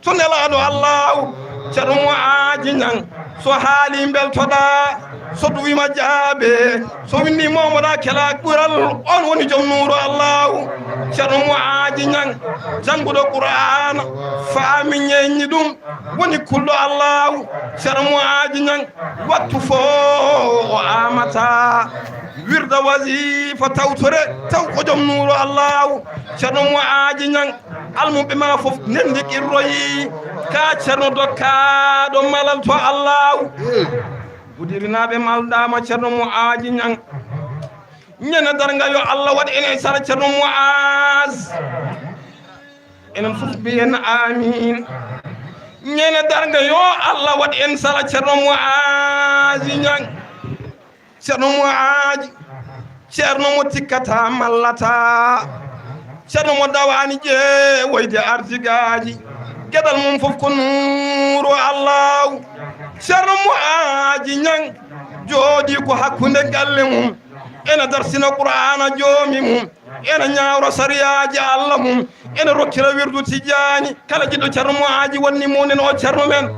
to nelaɗo Allahu ceerno Muaji Ñang so haali beltoɗa so ɗuwima jaabe so winni momoɗa kela ɓural on woni joom nuuro Allahu ceerno Muaji Ñang janguɗo qur'ana faami ñeññi ɗum woni kulɗo Allahu ceerno Muaji Ñang wattu fo o amata wirda wasifa tawtore taw ko joom nuuro Allahu ceerno Muaji Ñang almuɓe ma fof nendi qirroyi ka ceerno dokkaɗo malal to Allahu gudirinaɓe malɗama ceerno Muaji Ñang ñande darga yo Allah waɗi enen sara ceerno Muaz enen fof mbiyen amin ñande darga yo Allah waɗi en sara ceerno Muaji Ñang ceerno Muaji ceerno mo tikkata mallata ceerno mo dawani ƴeewoyde artigaji gueɗal mum fof ko nuuro Allahu ceerno Muaji Ñang jooɗi ko hakkude galle mum ene darsina qur'ana joomi mum ene ñawro sariyaji Allah mum ene rokkira wirdu Tijani kala jiɗɗo ceerno Muaji wonni munen o ceerno men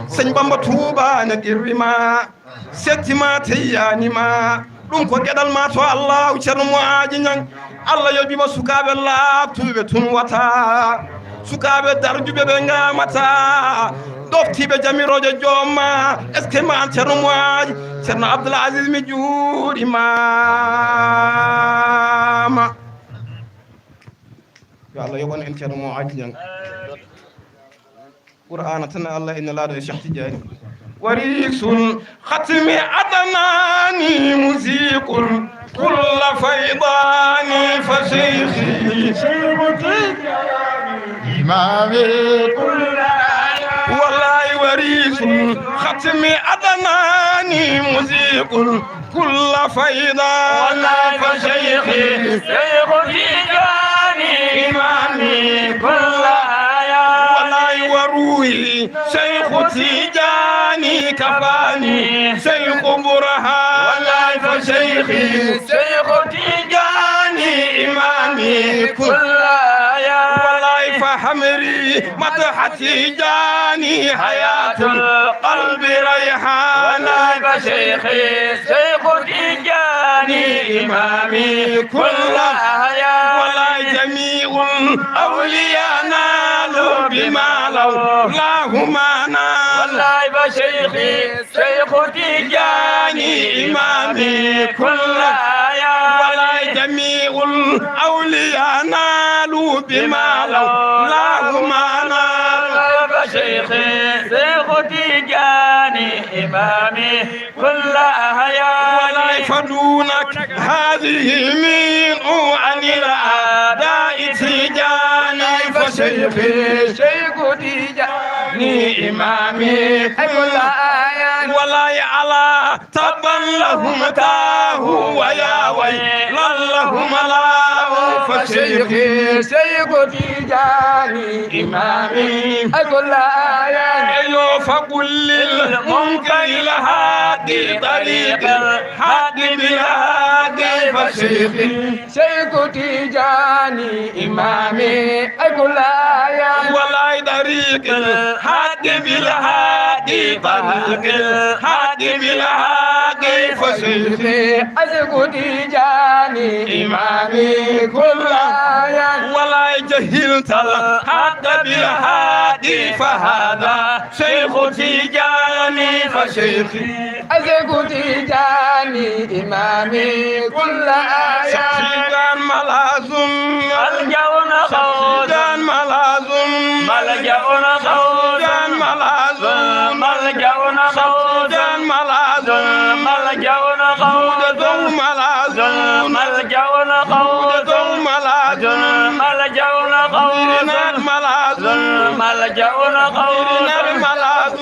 sëñ Bamba Touba ne qirrima settima teyyanima ɗum ko gueɗal ma to Allahu ceerno Muaji Ñang Allah yoɓima sukaɓe laabtuɓe tun wata sukaɓe darjuɓe ɓe gamata ɗoftiɓe jamiroje joomma est ce que ma an ceerno Muaji ceerno Abdoul Aziz mi juuɗimama yo Allah yoɓon en ceerno Muaji Ñang qur'ana tan Allah ene laaɗo e Cheikh Tidiane وريث ختم أدناني موسيق كل فيضان فشيخي إمامي كل والله وريث ختم أدناني موسيق كل فيضان فشيخي شيخ تيجاني إمامي كل والله وروحي شيخ تيجاني كفاني شيخ برهان والله فشيخي شيخ تيجاني إمامي كل والله فحمري مدح تيجاني حياة القلب ريحان والله فشيخي شيخ تيجاني إمامي كل والله جميع الأولياء نالوا بما لولاهما نال والله فشيخي شيخ تيجاني إمامي كل والله جميع الأولياء نالوا بما لولاهما نال فشيخي شيخ تيجاني إمامي كل والله فدونك هذه من عن الأعداء تيجاني فشيخي شيخ تيجاني إمامي كل ولا على تبا لهم تاه ويا ويل لهم لا فشيخي شيخ تيجاني إمامي كل أيوه فقل للمنكر الهادي طريق الهادي بالهادي فشيخي شيخ تيجاني إمامي كل ولا طريق الهادي بالهادي طريق الهادي بالهادي فشيخي شيخ تيجاني إمامي كل ولا جهلت الحق بالهادي فهذا شيخ تيجاني فشيخي شيخ تيجاني إمامي كل شخصيان ملازم ملجأ خوض شخصيان ملازم ملجأ خوض ملازم ملجأ خوض ملازم ملجأ خوض ملازم ملجأ خوض ملازم ملجأ خوض ملجأنا قوس الملاذ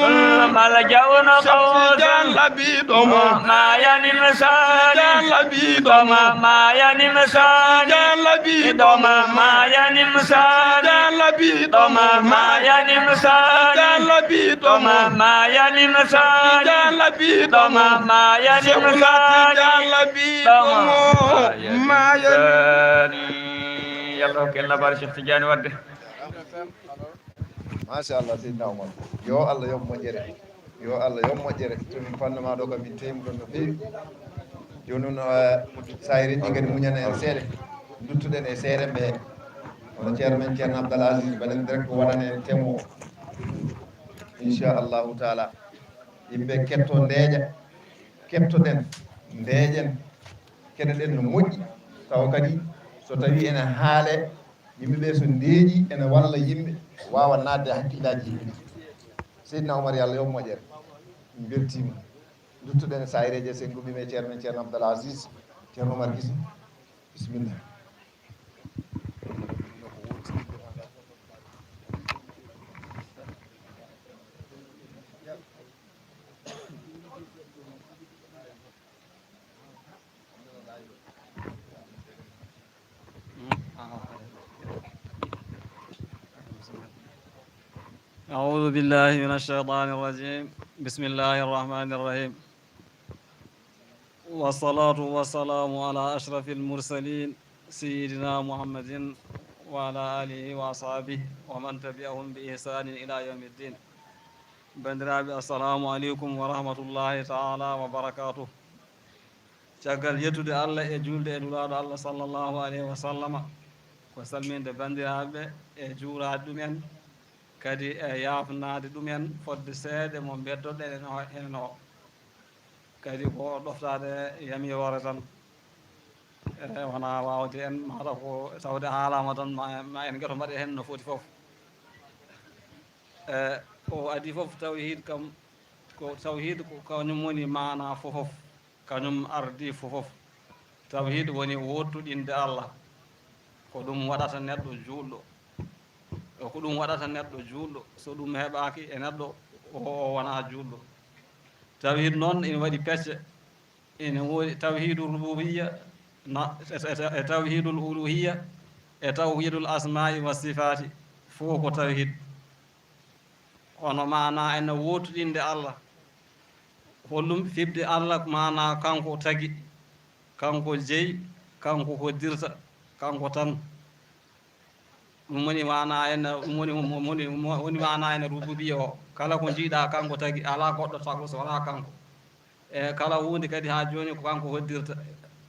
ملجأنا قوس لبيدما ما ينمسان لبيدما ما ينمسان لبيدما ما ينمسان لبيدما ما ينمسان لبيدما ما ينمسان لبيدما ما ينمسان لبيدما ما ينمسان يلا كلا بارك شيخ تجاني ودي ما شاء الله سيدنا عمر يو الله يوم مجري yo Allah yo moƴƴere tomin fannama ɗo kam min teymu ɗon no feewi joni noon sayri ɗi kadi muñana en seeɗa duttuɗen e seeɗen ɓe hono ceerno men ceerno Abdallah Aziz mbaɗen direct ko waɗane en temo inchallahu taala yimɓe ketto ndeeƴa kettoɗen ndeeƴen keɗoɗen no moƴƴi taw kadi so tawi ene haale yimɓeɓe so ndeeƴi ene walla yimɓe wawa nadde hakkillaji yimɓe Seydina Oumar yallah yo moƴƴere min beltima duttuɗen sayireje sen ɗuɓime ceerno men ceerno Abdallah Aziz ceerno Oumar Guissé bisimillah أعوذ بالله من الشيطان الرجيم بسم الله الرحمن الرحيم والصلاة والسلام على أشرف المرسلين سيدنا محمد وعلى آله وأصحابه ومن تبعهم بإحسان إلى يوم الدين بندرابي السلام عليكم ورحمة الله تعالى وبركاته caggal yettude Allah e julde e nulaaɗo Allah sallllahu alayhi wa sallama ko salminde banndiraaɓe e juuraade ɗumen kadi e yaafnaade ɗumen fodde seeɗe mo beddoɗen hen o kadi ko ɗoftaade yamiwoore tan wona waawde en mata ko tawde haalama tan ma en geto mbaɗe hen no foti fof ko adi fof tawhid kam ko tawhid ko kañum woni mana fofof kañum ardi fofof tawhid woni wottuɗinde Allah ko ɗum waɗata neɗɗo juulɗo ko ɗum waɗata neɗɗo juulɗo so ɗum heɓaki e neɗɗo o wona juulɗo tawhid noon ina waɗi pecce ina woodi tawhidul rububiyya e tawhidul uluhiyya e tawhidul asma'i wa sifati fof ko tawhid hono mana ene wottuɗinde Allah hollum fibde Allah mana kanko tagi kanko jeyi kanko hoddirta kanko tan ɗum woni mana ene woni mana ene rububiyya o kala ko jiiɗa kanko tagi ala goɗɗo tago so wona kanko e kala hunde kadi ha joni ko kanko hoddirta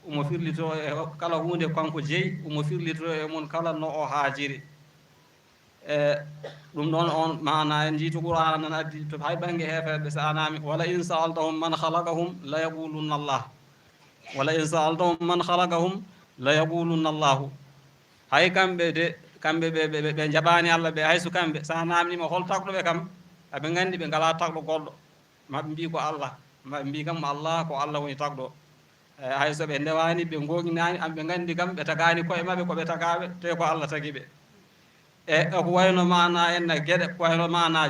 omo firlito e kala hunde kanko jeeyi omo firlito e mon kala no o haajiri e ɗum ɗon on mana en jiitu qur'ana nan addi to hay banggue hefeɓe so anami wala in sa'altahum man khalaqahum la yaqulunna Allah wala in sa'altahum man khalaqahum la yaqulunna Allah hay kamɓe de kamɓe ɓe jaɓani Allah ɓe hayso kamɓe sa namnima hol takɗoɓe kam aɓe gandi ɓe ngala takɗo goɗɗo maɓe mbi ko Allah maɓe mbi kam Allah ko Allah woni takɗo hayso ɓe ndewani ɓe goginani ɓe gandi kam ɓe tagani koye mabɓe koɓe tagaɓe te ko Allah tagiɓe e ko wayno mana en gueɗe ko wayno mana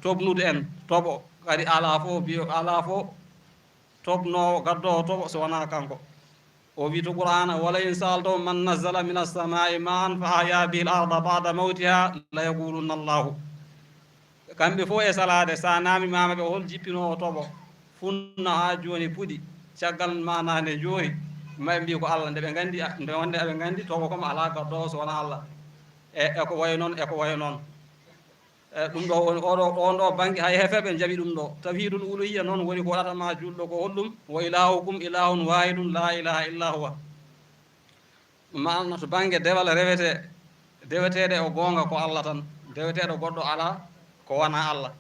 tobnude en toɓo kadi ala fof biyo ala fof tobnowo gaddowo toɓo so wona kanko o wi to qur'ana wala in sa'altahum man nazzala min as-sama'i ma'an fa ahya bihi al-arda ba'da mawtiha la yaqulunna Allah kamɓe fof e salade sa naami mamaɓe hol jippinowo toɓo funna ha joni puɗi caggal mana nde joori maɓe mbi ko Allah nde ɓe gandi nde wonde eɓe gandi toɓo kam ala gaddowo so wona Allah eko wayi noon eko wayi noon ɗum ɗo on ɗo banggue hay hefeɓe jaaɓi ɗum ɗo tawhidul uluhiyya noon woni ko waɗatama julɗo ko hollum wa ilahukum ilahun wahidun la ilaha illa huwa manno to banggue dewal deweteɗe o gonga ko Allah tan deweteɗo goɗɗo ala ko wona Allah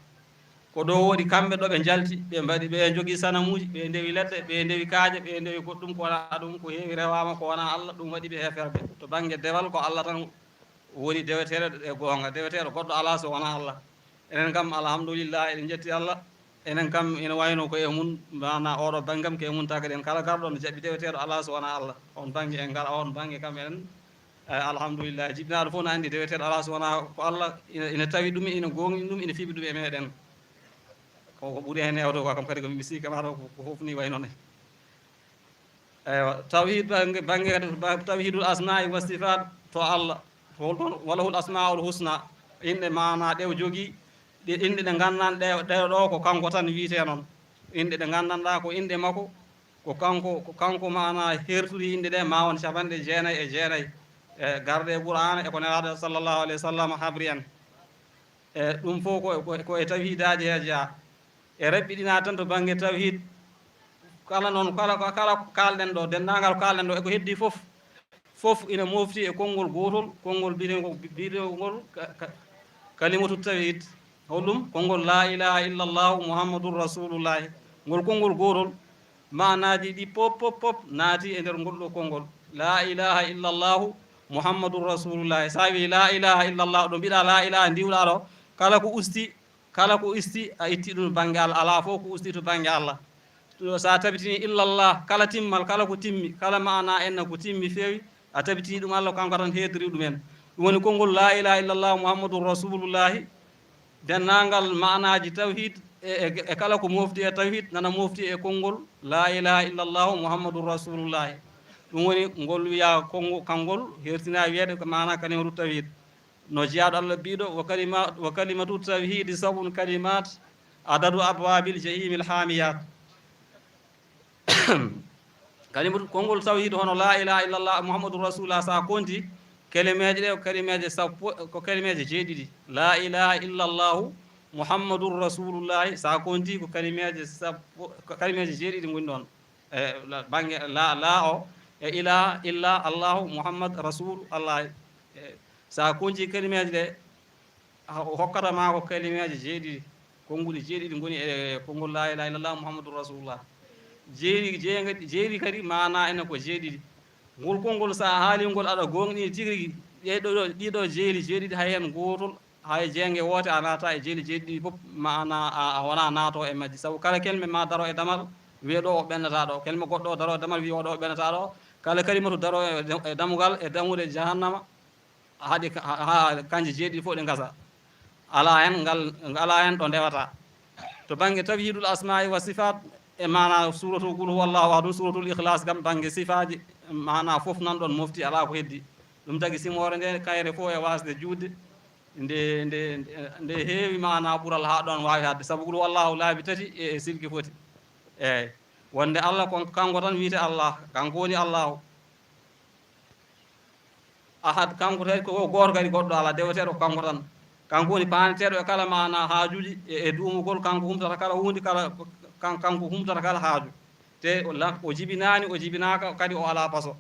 ko ɗo woɗi kamɓe ɗo ɓe jalti ɓe mbaɗi ɓe jogui sanamuji ɓe ndewi leɗɗe ɓe ndewi kaaje ɓe ndewi goɗɗum ko wona ɗum ko heewi rewama ko wona Allah ɗum waɗi ɓe heferɓe to banggue dewal ko Allah tan woni deweteɗo e gonga deweteɗo goɗɗo ala so wona Allah enen kam alhamdulillah eɗen jetti Allah enen kam ene wayno ko e mun mana oɗo banggue kam ko e mun tagaɗen kala garɗo no jaɓi deweteɗo ala so wona Allah on banggue en gara on banggue kam enen alhamdulillah jibinaɗo fof no anndi deweteɗo ala so wona ko Allah ina tawi ɗum ina gongi ɗum ina fiɓi ɗum e meɗen ko ɓuuri hen hewde ko kam kadi ko mi sikki maɗo ko fof ni way noon eywa tawhid banggue tawhidul asma'i wa sifat to Allah to holton walahul asmaul husna inɗe mana ɗew jogui ɗe inɗe ɗe gandan ɗe ɗo ko kanko tan wiite noon inɗe ɗe gandanɗa ko inɗe makko ko kanko mana hertude inɗe ɗe ma won capanɗe 9 e garde e qur'ana e ko nelaɗo sallllahu alayhi wa sallam habri en e ɗum fof ko e tawhidaji he jeeya e raɓɓiɗina tan to banggue tawhid kala noon kala kalɗen ɗo dendagal kalɗen ɗo eko heddi fof ina mofti e konngol gotol konngol biɗegol kalimatu tawhid holɗum konngol la ilaha illallahu muhammadun rasulullahi ngol konngol gotol manaji ɗi pop naati e nder ngol ɗo konngol la ilaha illallahu muhammadun rasulullahi sa wi la ilaha illallah ɗo mbiɗa la ilaha ndiwɗa ɗo kala ko isti a itti ɗum banggue Allah ala fof ko usti to banggue Allah sa tabitini illallah kala timmal kala ko timmi kala mana enna ko timmi feewi a tabitini ɗum Allah kanko tan hedori ɗumen ɗum woni konngol la ilaha illallah muhammadun rasulullahi dennagal manaji tawhid e kala ko mofti e tawhid nana mofti e konngol la ilaha illallah muhammadun rasulullahi ɗum woni ngol wiya kangol hertina wiyede ko mana kalimatu tawhid no jeyaɗo Allah mbiɗo wa kalimatu tawhidi sabun kalimat adadu abwabil jahimil hamiyat kalimatu konngol tawhid hono la ilaha illallah muhammadun rasulullah sa konti kalimeje ɗe ko kalimeje sappo ko kalimeje jeeɗiɗi la ilaha illallahu muhammadun rasulullahi sa konti ko kalimeje sappo ko kalimeje jeeɗiɗi goni ɗon e banggue la o e ilaha illa allahu muhammad rasul allah sa konti kalimeje ɗe hokkatama ko kalimeje jeeɗiɗi konnguli jeeɗiɗi goni e konngol la ilaha illallah muhammadun rasulullah jeeri kadi mana ene ko jeeɗiɗi ngol konngol sa haalingol aɗa gonɗini tigui ɗiɗo jeeɗiɗi hay hen gotol hay jeenge woote a naata e jeeli jeeɗiɗi fof mana a wona naato e majji saabu kala kelme ma daro e damal wiye ɗo o ɓennata ɗo kelme goɗɗo o daro e damal wiye oɗo o ɓennata ɗo kala kalimatu daro e damugal e damude jahannama haɗi ha kanje jeeɗiɗi fof ɗe gasa ala hen ɗo ndewata to banggue tawhidul asma'i wa sifat e mana suratul qul huwallahu ahad suratul ikhlas gam banggue sifaji mana fof nan ɗon mofti ala ko heddi ɗum tagui simore nde kayre fof e wasde juutde nde heewi mana ɓuural ha ɗon wawi hadde saabu qul huwallahu laabi tati e silki foti eyyi wonde Allah kon kanko tan wiite Allah kanko woni Allahu ahad kanko tati ko goto kadi goɗɗo ala deweteɗo ko kanko tan kanko woni paneteɗo e kala mana haajuji e duumugol kanko humtata kala hunde kanko humtata kala haaju te o jibinani o jibinaka kadi o ala paso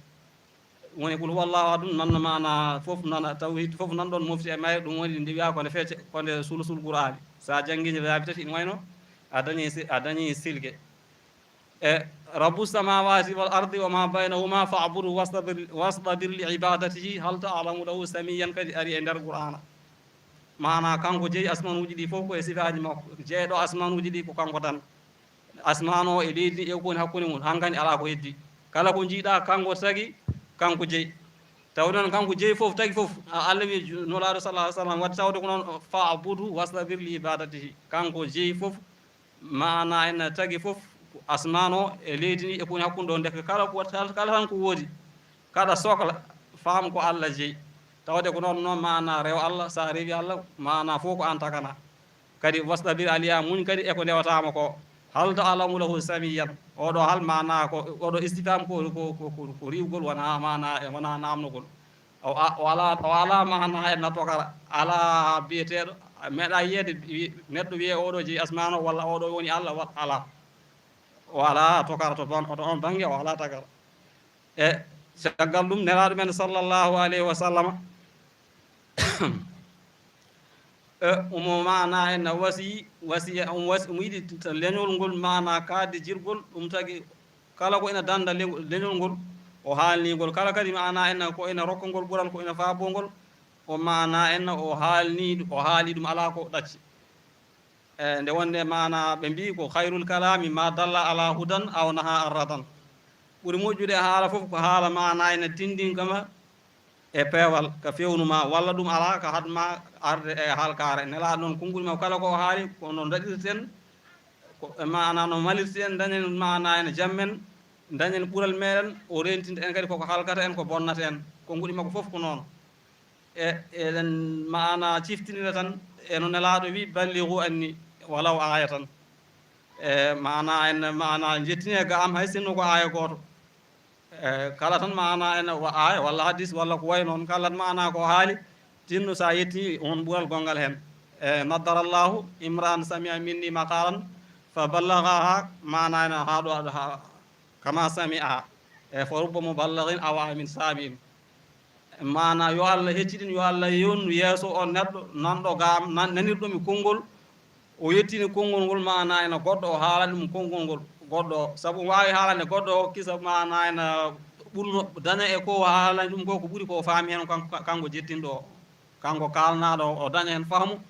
woni qul huwallahu ahad nanno mana fof nana tawhid fof nan ɗon mofti e mayre ɗum woni nde wiya kone fecce konde sulusul qur'ani sa jangguiji laabi tati ine wayno a dañi silke e rabbu samawati wal ardi wa ma baynahuma fa'budu wastabir li ibadatihi hal ta'lamu lahu samiyan kadi ari e nder qur'ana mana kanko jeeyi asmanuji ɗi fof ko e sifaji makko jeeyɗo asmanuji ɗi ko kanko tan asman o e leydi ɗi woni hakkude mum hankkadi ala ko heddi kala ko jiiɗa kanko tagui kanko jeeyi taw noon kanko jeeyi fof tagui fof Allah wi nulaɗo sallah alih sallam wadde tawde ko noon fa'budu wastabir li ibadatihi kanko jeeyi fof mana en tagui fof asman o e leydi ndi e ko woni hakkude ɗo deke kala tan ko woodi kaɗa sohla faam ko Allah jeeyi tawde ko noon mana rew Allah sa rewi Allah mana fof ko an takana kadi wastabir aliya muñ kadi eko ndewatama ko hal ta'lamu lahu samiyan oɗo hal mana ko oɗo istifam ko riwgol wona mana e wona namnogol o ala mana e natokara ala biyeteɗo meeɗa yiyede neɗɗo wiye oɗo jeeyi asman o walla oɗo woni Allah ala o ala tokara to on banggue o ala tagara e caggal ɗum nelaɗo men sallllahu alayhi wa sallam omo mana en wasiya omo yiɗi leñol ngol mana kaadde jirgol ɗum tagui kala ko ina danda leñol ngol o haalnigol kala kadi mana en ko ina rokkongol ɓuural ko ina faabongol o mana en o haali ɗum ala ko ɗacci e nde wonde mana ɓe mbi ko hayrul kalami ma dalla ala hudan aw naha arradan ɓuuri moƴƴude haala fof ko haala mana ene tindin kama e peewal ka fewnuma walla ɗum ala ka hadma arde e halkare nela noon konngol ma kala ko haali kono daɗirten ko mana no malirten dañen mana ene jammen dañen ɓuural meɗen o rentinde en kadi koko halkata en ko bonnata en konnguli makko fof ko noon e eɗen mana ciftinira tan eno nelaɗo wi balligu anni walaw aya tan e mana en mana jettine ga am hay sinno ko aya goto kala tan mana ene aya walla hadis walla ko way noon kala mana ko haali tinno sa yetti on ɓuural gongal hen e naddarallahu imran samia minni maqalan fa ballagaha mana ene haɗo kama sami'a e fo rubba mo ballagin awa min samin mana yo Allah hecciɗin yo Allah yonnu yeeso on neɗɗo nanɗo gam nanirɗomi konngol o yettini konngol ngol mana ene goɗɗo o haalani ɗum konngol ngol goɗɗo o saabu wawi haalande goɗɗo o kisa mana ene ɓurno daña e ko haalani ɗum ko ko ɓuuri ko faami hen kanko jettinɗo o kanko kalnaɗo o daña hen faamu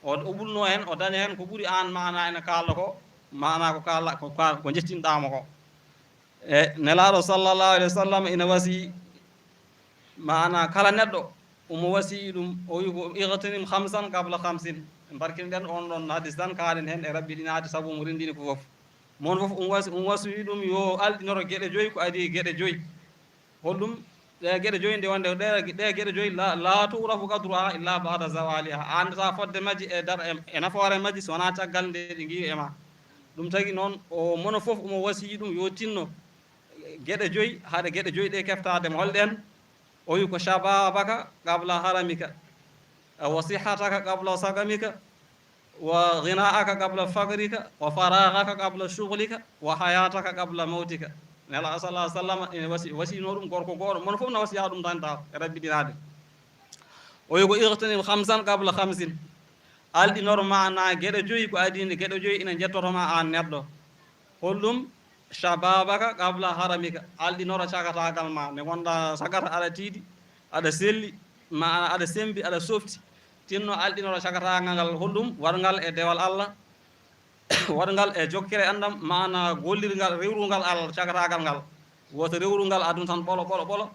o ɓurno hen o daña hen ko ɓuuri an mana ene kalɗo ko mana ko kala ko jettinɗamo ko e nelaɗo sallllahu alayhi wa sallam ina wasi mana kala neɗɗo omo wasi ɗum o wi ko igtanim hamsan qabla hamsin barkiniɗen on ɗon hadis tan kaalen hen e rabbiɗinade saabu mo rendini ko foof mon foof um wasi ɗum yo alɗinoro gueɗe joyyi ko adi gueɗe joyyi holɗum ɗe gueɗe joyyi nde wonde ɗe gueɗe joyyi la turafu qadruha illa bada zawaliha andata fodde majji e dar e nafoore majji so wona caggal nde ɗi giwi e ma ɗum tagui noon o mono foof omo wasi ɗum yo tinno gueɗe joyyi haɗa gueɗe joyyi ɗe keftademo holɗen o wi ko shababaka qabla haramika wa sihataka qabla sagamika wa ghina'aka qabla fagrika wa faragaka qabla shughlika wa hayataka qabla mawtika nela sallallahu alaihi wasallam ene wasino ɗum gorko goto mono fof na wasiya ɗum tan taw e rabbidinade o wi ko igtanim khamsan qabla khamsin alɗinor mana gueɗe joyyi ko adinde gueɗe joyyi ina jettotoma an neɗɗo holɗum shababaka qabla haramika alɗinoro cagatagal ma nde gonɗa sagata aɗa tiiɗi aɗa selli ma aɗa sembi aɗa softi tinno alɗinoro cagatagal ngal holɗum waɗgal e dewal Allah waɗgal e jokkere andam mana gollirgal rewrugal Allah cagatagal ngal woto rewrugal aduna tan ɓolo ɓolo ɓolo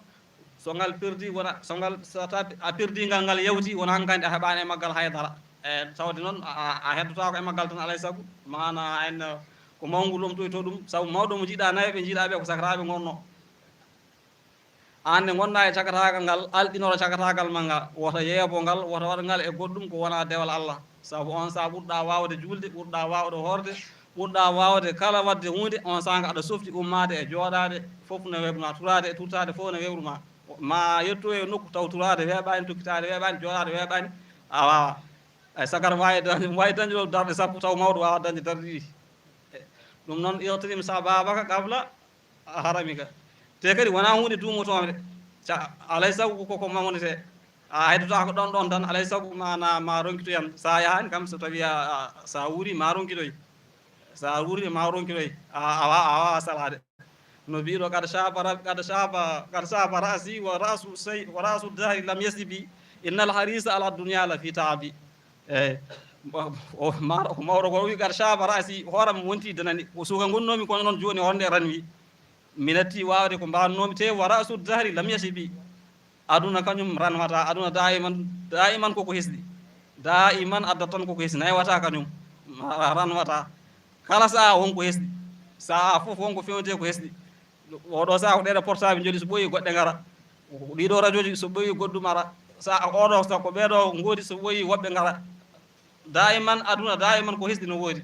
so ngal perdi wona so ngal sata a perdigal ngal yawti wona hankandi a heɓani e maggal haydara e tawde noon a heddotako e maggal tan alay saago mana en ko mawgu lomtoyto ɗum saabu mawɗo mo jiiɗa nayi ɓe jiiɗaɓe ko sakataɓe gonno an nde gonɗa e cagatagal ngal alɗinoro cagatagal ma nga woto yeebo ngal woto waɗa ngal e goɗɗum ko wona dewal Allah saabu on sa ɓurɗa wawde julde ɓurɗa wawde horde ɓurɗa wawde kala wadde hunde on sanga aɗa softi ummade e jooɗade foof ne weɓma turade e turtade fof ne wewruma ma yetto e nokku taw turade weeɓani tokkitade weeɓani jooɗade weeɓani a wawa ay sagar wawi dañde ɗo darde sappo taw mawɗo wawa dañde darde ɗiɗi ɗum noon irtanim sababaka qabla haramika te kadi wona hunde dumotoɓe alay saago koko mawnete a heddotako ɗon ɗon tan alay saago mana ma ronkitoyan sa yahani kam so tawi sa wuuri ma ronkiɗoy sa wuuri ma ronkiɗoy a wawa salade no mbiɗo kad saba rasi wa rasu dahri lam yasibi innal harisa ala dunia la fi taabi eyyi ko mawɗo ko wi gar saba rasi hooram wonti danani ko suka gonnomi kono noon joni honde ranwi mi natti wawde ko mbannomi te wa rasu dahri lam yasibi aduna kañum ranwata aduna daiman koko hesɗi daiman addat tan koko hesɗi naywata kañum ranwata kala saha wonko hesɗi saha foof wonko fewnete ko hesɗi oɗo saha ko ɗeɗo portable jooɗi so ɓooyi goɗɗe gara ɗiɗo radio ji so ɓooyi goɗɗum ara saha oɗo sa ko ɓeeɗo goodi so ɓooyi woɓɓe gara daiman aduna daiman ko hesɗi no woodi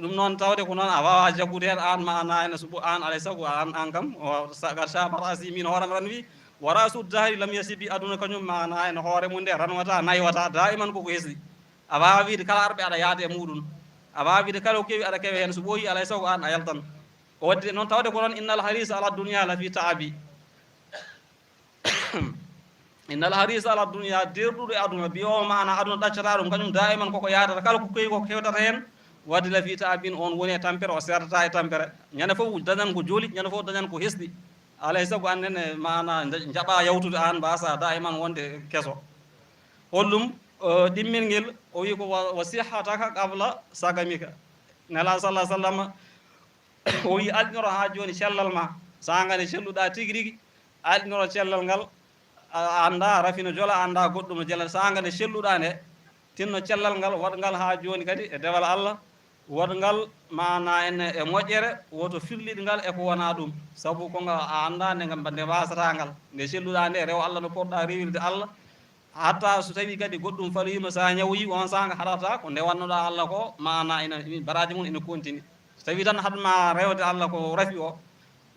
ɗum noon tawde ko noon a wawa jaggude hen an ma ana ene subo an alay saago an kam gar sabarasi min hooram ran wi wara sud dahri lam yasibi aduna kañum ma ana ene hoore mum nde ranwata naywata daiman koko hesɗi a wawa wiide kala arɓe aɗa yaade e muɗum a wawa wiide kala ko kewi aɗa kewe hen so ɓooyi alay saago an a yaltan o wadde noon tawde ko noon innal harisa ala dunia la fi taabi innal harisa ala dunia derɗuɗo e aduna mbiyowo mana aduna ɗaccata ɗum kañum daiman koko yadata kala ko kewi koko hewtata hen wadde la fi taabin on woni e tampere o serdata e tampere ñande fof dañan ko jooli ñande fof dañan ko hesɗi alay saago annene mana jaɓa yawtude an mbasa daiman wonde keso holɗum ɗimmel ngel o wi ko wa sihataka qabla sagamika nela sallah sallam o wi alɗinoro ha joni cellal ma sa ngane celluɗa tigui rigui alɗinoro cellal ngal anda rafino jola anda goɗɗum jela sanga nde celluɗa nde tinno cellal ngal waɗngal ha joni kadi e dewal Allah waɗngal mana en e moƴƴere woto firliɗ ngal eko wona ɗum sabu ko nga a anda nde wasata ngal nde celluɗa nde rew Allah no poɗɗa rewirde Allah hatta so tawi kadi goɗɗum faloyima sa ñawoyi on sanga haɗata ko nde wannoɗa Allah ko mana ina baraji mum ina continue so tawi tan haɗma rewde Allah ko rafi o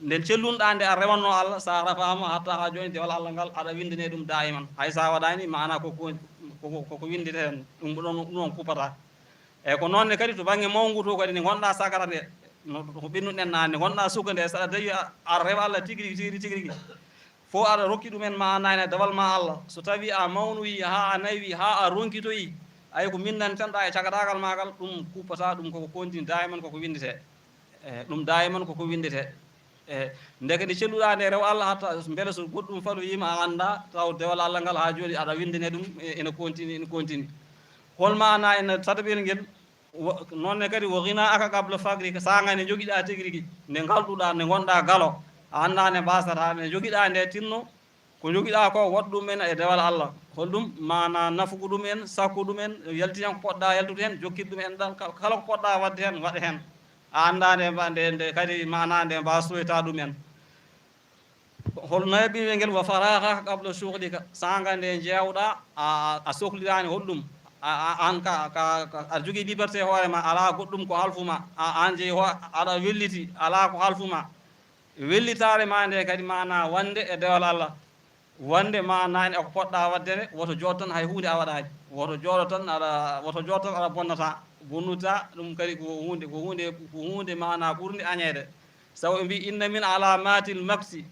nden cellunɗa nde a rewanno Allah sa rafama hatta ha joni dewal Allah ngal aɗa windine ɗum dayiman hay sa waɗani mana koko windete hen ɗum ɗon kupata eyyi ko noonne kadi to banggue mawgu to kadi nde gonɗa sagara nde ko ɓennuɗen nane nde gonɗa suka nde saɗa tawi aɗa rewa Allah tigui rigui fo aɗa rokki ɗumen ma nane dawal ma Allah so tawi a mawnoyi ha a nawi ha a ronkitoyi ay ko mindantanɗa e cagatagal magal ɗum kupata ɗum koko continue dayiman koko windete ɗum dayiman koko windete ndeke nde celluɗa nde rew Allah hatta beele so goɗɗum faloyima a anda taw dewal Allah ngal ha joni aɗa windine ɗum ene continue holma ana ene tataɓel ngel nonne kadi wo ghina aka qabla fagri sanga ne joguiɗa tigui rigui nde galɗuɗa nde gonɗa galo a anda ne basata nde joguiɗa nde tinno ko joguiɗa ko waɗ ɗum en e dewal Allah holɗum mana nafugo ɗum en sakku ɗum en yaltinan ko poɗɗa yaltude hen jokkid ɗum en ɗan kala ko poɗɗa wadde hen waɗa hen a anda nde kadi mana nde mbasoyta ɗum en hol nayaɓiɓe ngel wa faraka qabla shuhlika sanga nde jewɗa a sohlirani holɗum an aɗa jogui liberté hoorema ala goɗɗum ko halfuma an jeeyi aɗa welliti ala ko halfuma wellitare ma nde kadi mana wande e dewal Allah wande ma nani eko poɗɗa wadde nde woto jooɗo tan hay hunde a waɗani woto jooɗo tan aɗa bonnata bonnuta ɗum kadi ko hunde mana ɓurde añede sabu ɓe mbi inna min alamatil makti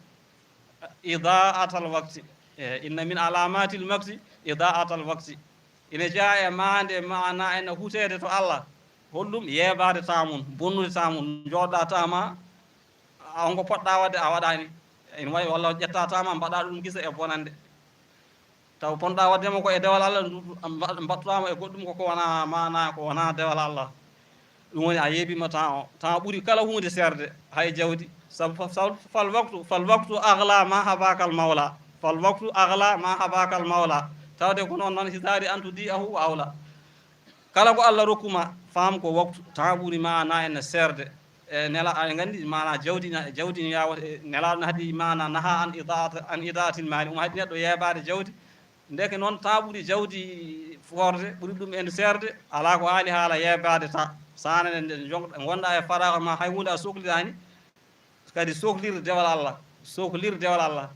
idaatal wakti inna min alamatil makti idaatal wakti ina jaa e mande mana ene hutede to Allah holɗum yeɓade tamum bonnude tamum jooɗɗa tama onko poɗɗa wadde a waɗani ene wawi walla ƴetta tama mbaɗa ɗum gisa e bonande taw ponɗa waddema ko e dewal Allah mbattama e goɗɗum koko wona mana ko wona dewal Allah ɗum woni a yeɓima temps ɓuuri kala hunde serde hay jawdi sabu fal waktu agla ma habakal mawla fal waktu agla ma habakal mawla tawde ko noon hisari antudi ahu awla kala ko Allah rokkuma faam ko waktu temps ɓuuri mana ene serde nela a gandi mana jawdi yawata nelaɗo ne haadi mana naha an idaatil mali haadi neɗɗo yeɓade jawdi ndeke noon temps ɓuuri jawdi forde ɓuuri ɗum ende serde ala ko haali haala yeɓade ta sanane nde gonɗa e faraka ma hay hunde a sohlirani kadi sohlirde dewal Allah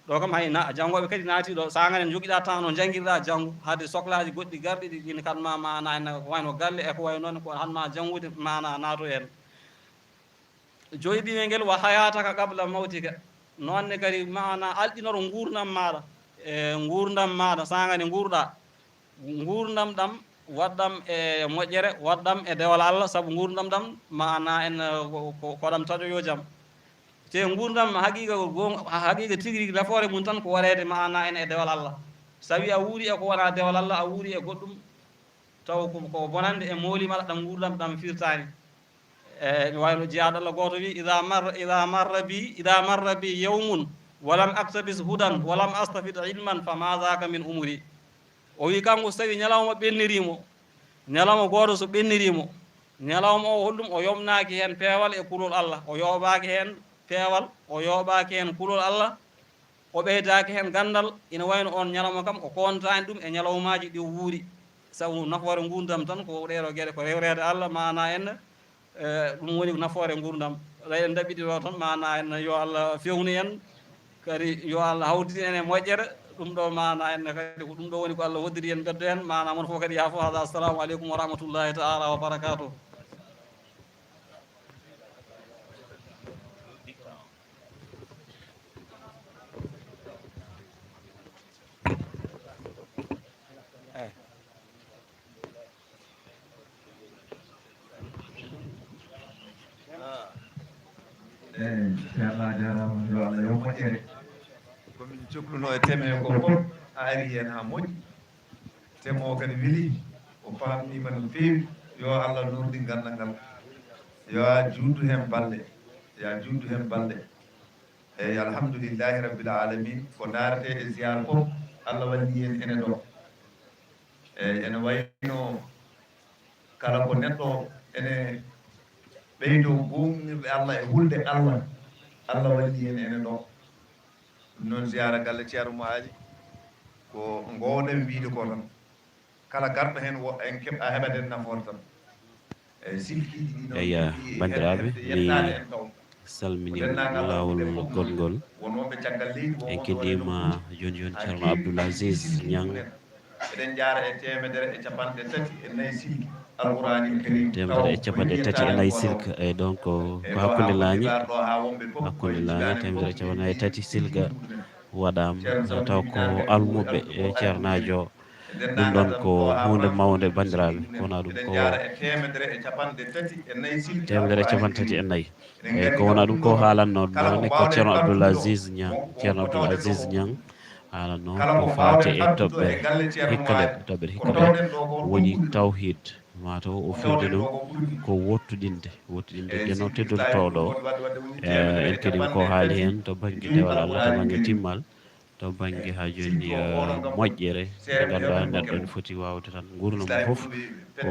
ɗo kam hay janggoɓe kadi naati ɗo sagane joguiɗa temps no jangguirɗa janggo haade sohlaji goɗɗi garɗi ɗi ine kadma mana ene wayno galle eko way noon ko hanma jangude mana naato en joyiɓime ngel wa hayataka qabla mawtika nonne kadi mana alɗinoro gurdam maɗa e gurdam maɗa sagane gurdam ɗam waɗɗam e moƴƴere waɗɗam e dewal Allah saabu gurdam ɗam mana en koɗam taƴoyo jaam te gurdam haqiqa tigui rigui nafoore mum tan ko waɗede mana en e dewal Allah so tawi a wuuri e ko wona dewal Allah a wuuri e goɗɗum taw ko bonande e moolimaɗa ɗam gurdam ɗam firtani mi wayno jeyaɗo Allah goto wi ida marra bi yawmun walam aktabis hudan walam astafid ilman fa ma zaka min umuri o wi kanko so tawi ñalawma ɓennirimo ñalawma goto so ɓennirimo ñalawma o holɗum o yomnaki hen peewal e kulol Allah o yoɓaki hen peewal o yoɓaki hen kulol Allah o ɓeydaki hen gandal ina wayno on ñalawma kam o kontani ɗum e ñalawmaji ɗi wuuri sabu nafoore gurdam tan ko ɗeɗo gueɗe ko rewrede Allah mana en ɗum woni nafoore gurdam en daɓɓiɗiro tan mana en yo Allah fewnu en kadi yo Allah hawtidi en e moƴƴere ɗum ɗo mana en kadi ko ɗum ɗo woni ko Allah woddiri en ɓeddo en mana moon fof kadi yaafo hada assalamu aleykum wa rahmatullahi taala wa barakatuh ceerno jarama yo Allah yo moƴƴere komin cohluno e teme ko fof ari hen ha moƴƴi teme o kadi weeli o pamnima no feewi yo Allah nurdi gandal ngal yo juutdu hen balɗe eyyi alhamdulillahi rabbil alamin ko darete e ziyara fof Allah walli en ene ɗo eyyi ene wayno kala ko neɗɗo ene ɓeydo gomnirɗe Allah e hulde Allah Allah walli en ene ɗo ɗum noon ziyara galle ceerno mo aji ko gowɗen wiide ko tan kala garɗo hen en keɓa heɓaden nafoore tan eyyi silkiji ɗi eyyi bandiraɓe mi salminima lawol gongol wonwoɓe caggal leydi en keddima joni joni ceerno Abdoul Aziz Niang eɗen jaara e 334 silki alqurani karim 334 silka e donc ko hakkude laañi 334 silka waɗama taw ko almuɓe e ceernajo ɗum ɗon ko hunde mawde bandiraɓe wona ɗum ko 334 eyyi ko wona ɗum ko haalanno nonne ko ceerno Abdoul Aziz Niang haalanno ko fate e toɓɓere toɓɓere hikkaleb woni tawhid mataw o fiwde ɗum ko wottuɗinde ƴeno teddude towɗo en kadi ko haali hen to banggue dewal Allah to banggue timmal to banggue ha joni moƴƴere nde ganduɗa neɗɗo ne foti wawde tan gurdam foof ko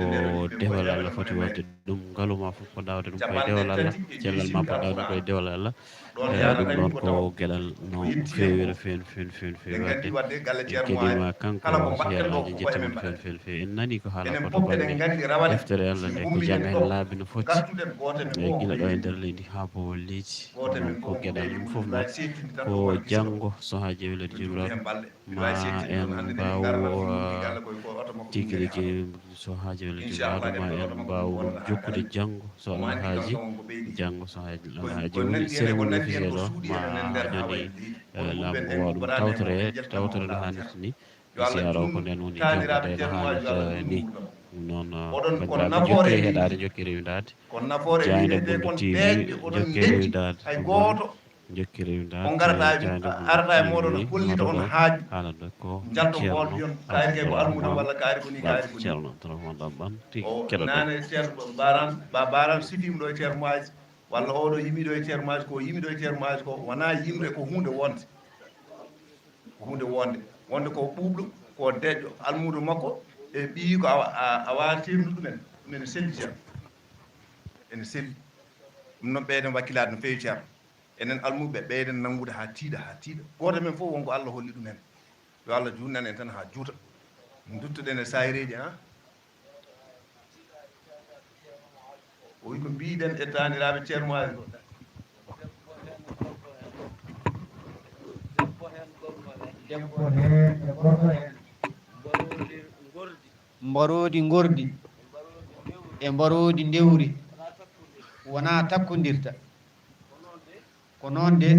dewal Allah foti wadde ɗum ngaluma foof ko dawde ɗum koye dewal Allah cellal ma poɗɗa ɗum koye dewal Allah ɗum ɗon ko gueɗal no fewi no fewi wadde en keɗima kanko seeɗaji jettima no fewi en nani ko haala ko to banggue deftere Allah nde ko jangga hen laabi no foti e guila ɗo e nder leydi ha bo leydi ko gueɗal ɗum foof noon ko janggo saahaji welede jomiraɗo ma en mbaw tigui rigui saahaji welede jomiraɗo ma en mbaw jokkude janggo so Allah haaji janggo saahaji woni cérémonie officiel o ma joni laamu o wawa ɗum tawtere no hannirta ni siyara o ko nden woni jangade no hannirta ni noon bandiraɓe jokkiri heɗade jokki rewidade jayde Bundu TV jokki rewidade jokki rewidade arata e moɗon hollita on haaju haala ɗo ko jalto hol yon kaari kay ko almudo walla kaari ko ni kaari ko ceerno Abdourahmane Ɗanɓan tigi keɗoɗo nane ceerno baran sifima ɗo e ceerno maaji walla oɗo yimiɗo e ceerno maaji ko yimiɗo e ceerno maaji ko wona yimre ko hunde wonde ko ɓuuɓɗo ko deƴƴo almudo makko e ɓii ko a wawa temnude ɗumen ene selli ceerno ene selli ɗum noon ɓeyden wakkilade no fewi ceerno enen almuɓe ɓeyden nangude ha tiiɗa goto men fof wonko Allah holli ɗumen yo Allah junnan en tan ha juuta duttoɗen e sayireji o wi ko mbiɗen e taniraɓe ceerno maaji debbo hen e gorko hen mbarodi gordi e mbarodi ndewri wona takkodirta ko noon de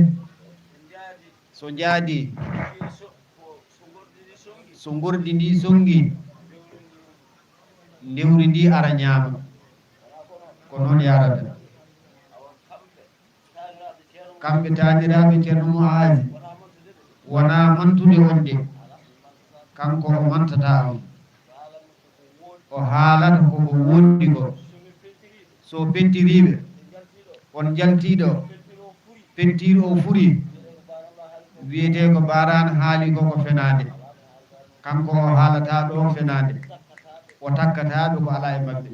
so jaadi so gordi ndi songi ndewri ndi ara ñaama ko noon yarata kamɓe taniraɓe ceerno mo aaji wona mantude on de kanko o mantata on o haalata koko wondi ko so pentiriɓe on jaltiɗo pentiri o furi wiyete ko barana haali koko fenade kanko o haalata ɗo fenade o takkataɓe ko ala e mabɓe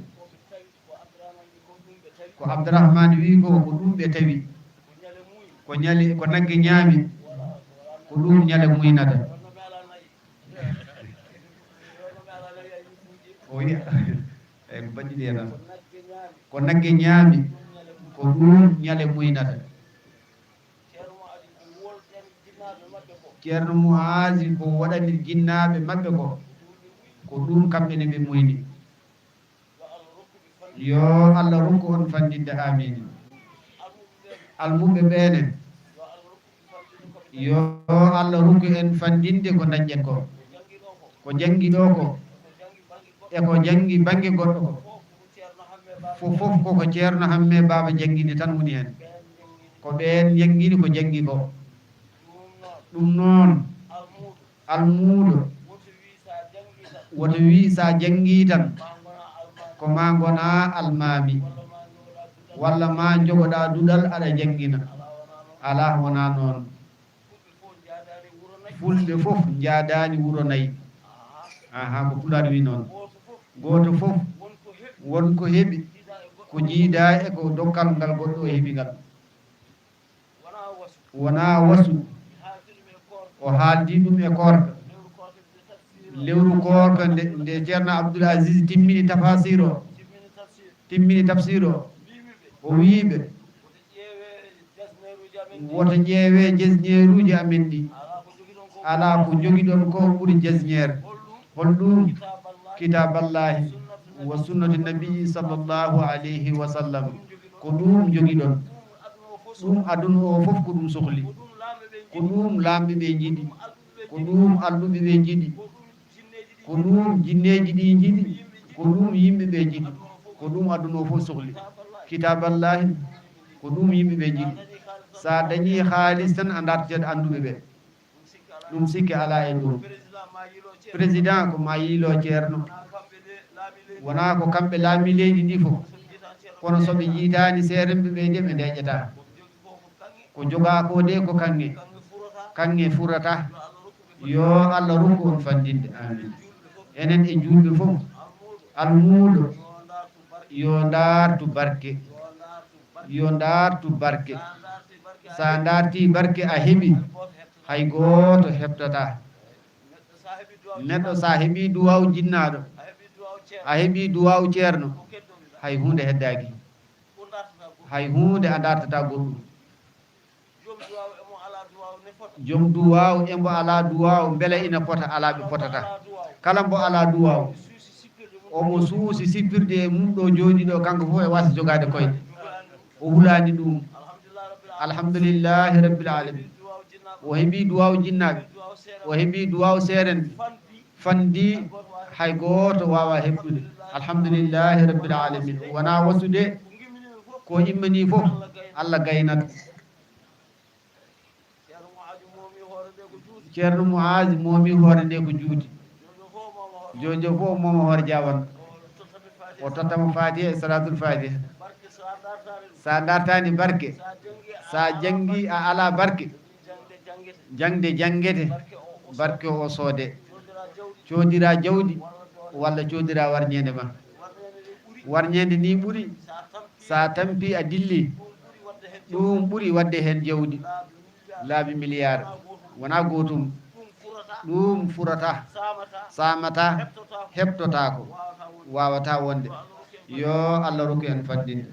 ko Abdourahmane wi ko ɗum ɓe tawi ko nagge ñaami ko ɗum ñale muynata o wi eyi ko baɗɗiɗi hen ko nagge ñaami ko ɗum ñale muynata ceerno mo haasi ko waɗani jinnaɓe maɓɓe ko ɗum kamɓe ne ɓe muyni yo Allah rokku on fandinde amini almuɓe ɓene yo Allah rokku en fandinde ko dañƴen ko jangi ɗo ko e ko jangi banggue goɗɗo ko fof koko ceerno hamme baba jangguini tan woni hen ko ɓen janguini ko jangi ko ɗum noon almuɗo woto wi sa jangi tan ko ma gona almami walla ma jogoɗa duɗal aɗa jangguina ala wona noon fulɓe fof jaadani wuro nayyi aha ko pulaar wi noon goto fof wonko heɓi ko jiida e ko dokkal ngal goɗɗo o heɓi ngal wona wasu o haaldi ɗum e korka lewru korka nde ceerno Abdoul Aziz timmini tafsir o o wiiɓe woto ƴeewe jesñeeruji amen ɗi ala ko jogiɗon ko ɓuri jesñeere holɗum kitaballahi wa sunnati nabii sallllahu alayhi wa sallam ko ɗum jogiɗon ɗum aduna o fof ko ɗum sohli ko ɗum lamɓe ɓe jiɗi ko ɗum alluɓe ɓe jiɗi ko ɗum jinneji ɗi jiɗi ko ɗum yimɓe ɓe jiɗi ko ɗum aduna o fof sohli kitaballahi ko ɗum yimɓe ɓe jiɗi sa dañi haalis tan a dartet anduɓe ɓe ɗum sikki ala e ɗum président ko ma yiilo ceerno wona ko kamɓe laami leydi ndi fof kono soɓe jiitani seeremɓe ɓe de ɓe ndeƴƴata ko joga ko de ko kanŋe furata yo Allah rokku on fandinde amin enen e julɓe fof almuuɗo yo dartu barke sa darti barke a heɓi hay gooto heɓtata neɗɗo sa heɓi duwaw jinnaɗo a heɓi duwaw ceerno hay hunde heddaki hay hunde a dartata goɗɗum joom duwaw embo ala duwaw beele ina pota ala ɓe potata kala mbo ala duwaw omo suusi sippirde e mum ɗo jooɗi ɗo kanko fof e wasa jogade koyɗe o hulani ɗum alhamdulillahi rabbil alamin o heeɓi duwaw jinnaɓe o heeɓi duwaw seerenɓe fandi hay goto wawa heɓɗude alhamdulillahi rabbil alamin wona wasude ko immani fof Allah gaynata ceerno Mouaz momi hoore nde ko juuti jojo fof momo hoore jawan o tottama fatiha e salatul fatiha sa dartani barke sa jangi a ala barke jangde jangete barke o soode coodira jawdi walla coodira warñede ma warñede ni ɓuuri sa tampi a dilli ɗum ɓuuri wadde hen jawdi laabi milliard wona gotum ɗum furata samata heɓtotako wawata wonde yo Allah rokku en fandinde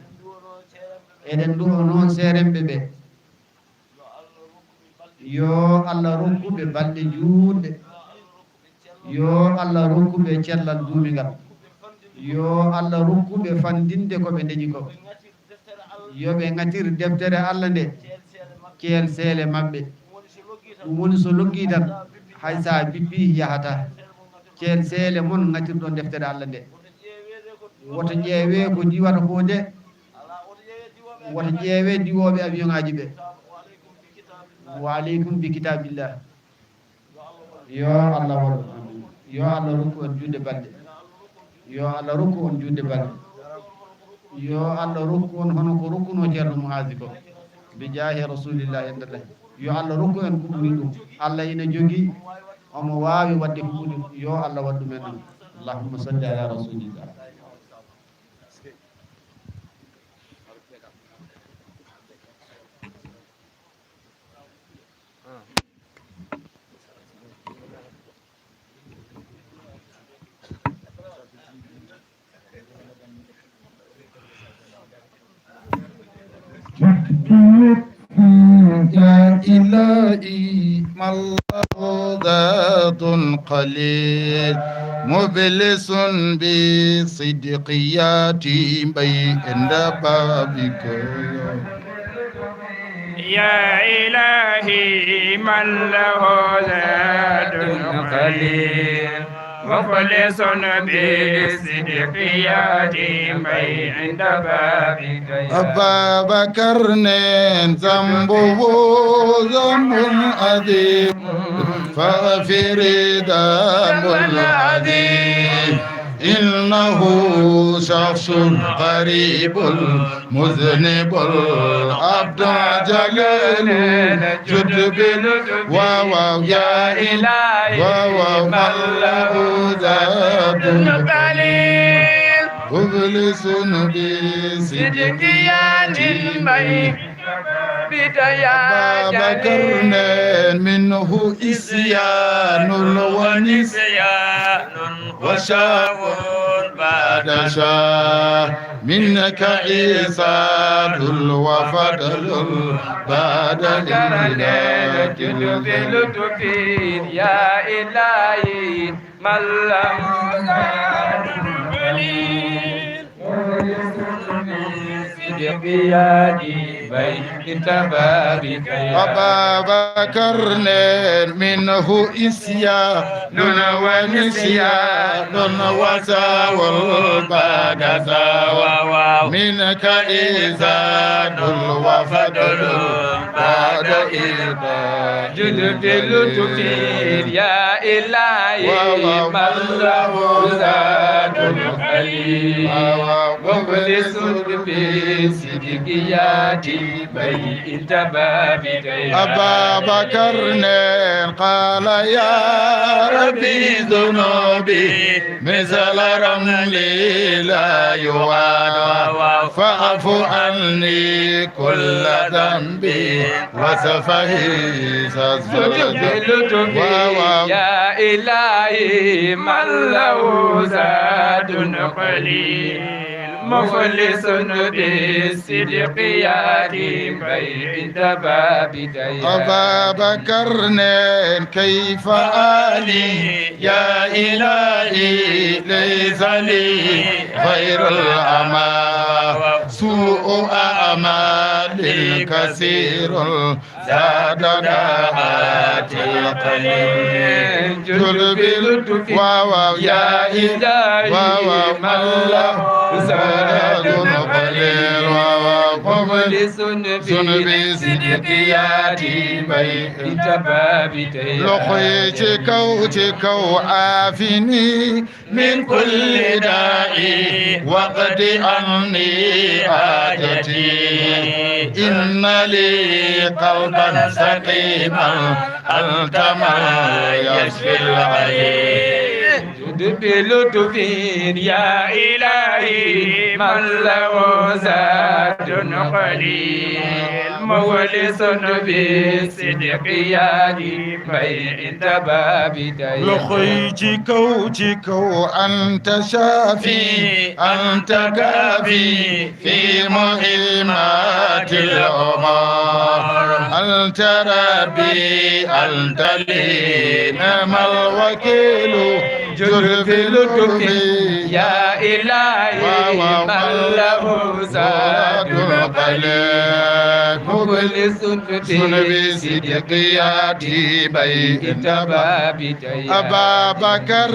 eɗen duwo noon seeremɓe ɓe yo Allah rokkuɓe balɗe juutɗe yo Allah rokkuɓe cellal duumigal yo Allah rokkuɓe fandinde koɓe dañi ko yoɓe ŋatir deftere Allah nde keel seele mabɓe ɗum woni so loggi tan hay sa bippi yahata keel seele mon ŋatirɗon deftere Allah nde woto ƴeewe ko diwata ko de woto ƴeewe diwoɓe avion ngaji ɓe wa aleykum bi kitabillah yo Allah waɗu yo Allah rokku on juude balɗe yo Allah rokku on juude balɗe yo Allah rokku on hono ko rokkuno ceerno Mouaz ko bi jaahi rasulillahi endallahi yo Allah rokku en ko ɓuri ɗum Allah ina jogii omo waawi wadde ko ɓuri yo Allah waɗɗu men ɗum allahumma salli ala rasulillah يا إلهي ما الله ذات قليل مبلس بصدق ياتي بين بابك يا إلهي من له ذات قليل مخلص بالصدق ياتي عند بابك أبا بكر ذنبه ذنب عظيم فاغفر ذنب العظيم إنه شخص غريب مذنب عبد جليل جد واو يا إلهي واو من له ذات قليل مخلص بصدق يا بكر منه إسيان ونسيان وشاء بعد شاء منك إيصال وفضل بعد الإله بلطفين يا إلهي من لم بقيادي بيت بابك أبا بكر منه إسيان ونسيان وساول بعد ساوى منك إيزان وفضل بعد إذا جد لطفين يا إلهي من له ذات خليل مخلص بصدق ياتي بيت بابك أبا بكر قال يا ربي ذنوبي مثل رملي لا يوارى فاعف عني كل ذنبي وسفهي سجد يا إلهي من له زاد قليل مخلص بالصدق ياتي بيت بابك أبا بكر كيف آلي يا إلهي ليس لي غير الأمان سوء أعمال كثير زاد دعات القليل جل باللطف يا إلهي من له زاد قليل مخلص بصدق ياتي بيت بابك لخي تكو عافني من كل داء وقد عني حاجتي إن لي قلبا سقيما أنت ما يشفي العليل بلطف يا إلهي من له زاد قليل مخلص بالصدق ياتي بيت بابك لخيتكو أنت شافي أنت كافي في مهمات الأمور أنت ربي أنت لي نعم الوكيل جل في لطفي يا إلهي من له زاد قليل مخلص بصدق ياتي بيت بابك أبا بكر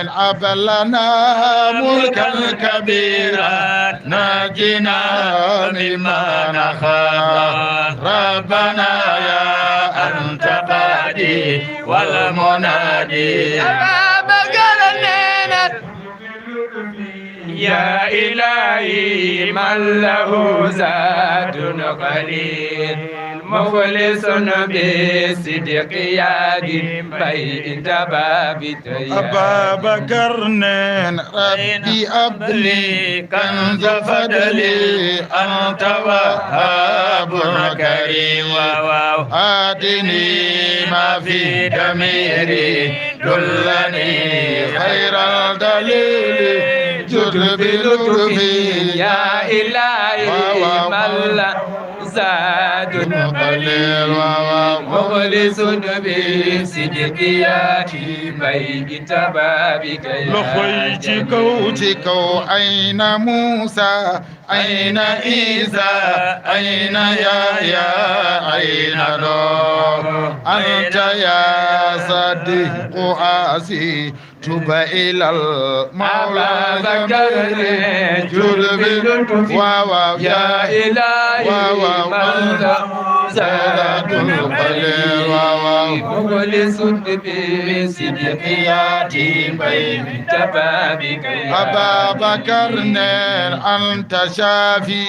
هب لنا ملكا كبيرا ناجنا مما نخاف ربنا يا أنت قادي والمنادي يا إلهي من له زاد قليل مخلص بالصدق ياتي بيت بابك أبا بكر ربي أبلي كنز فضلي أنت وهاب كريم آتني ما في ضميري دلني خير الدليل جد بلطفي يا إلهي من لا زاد قليل مخلص بصدق ياتي بيت بابك لخيتكو أين موسى أين عيسى أين يا أين نوح أنت يا صديق آسي تب إلى المولى ذكرني جل بلطف يا إلهي من زاد القليل مخلص بصدقياتي بين تبابك أبا بكر أنت شافي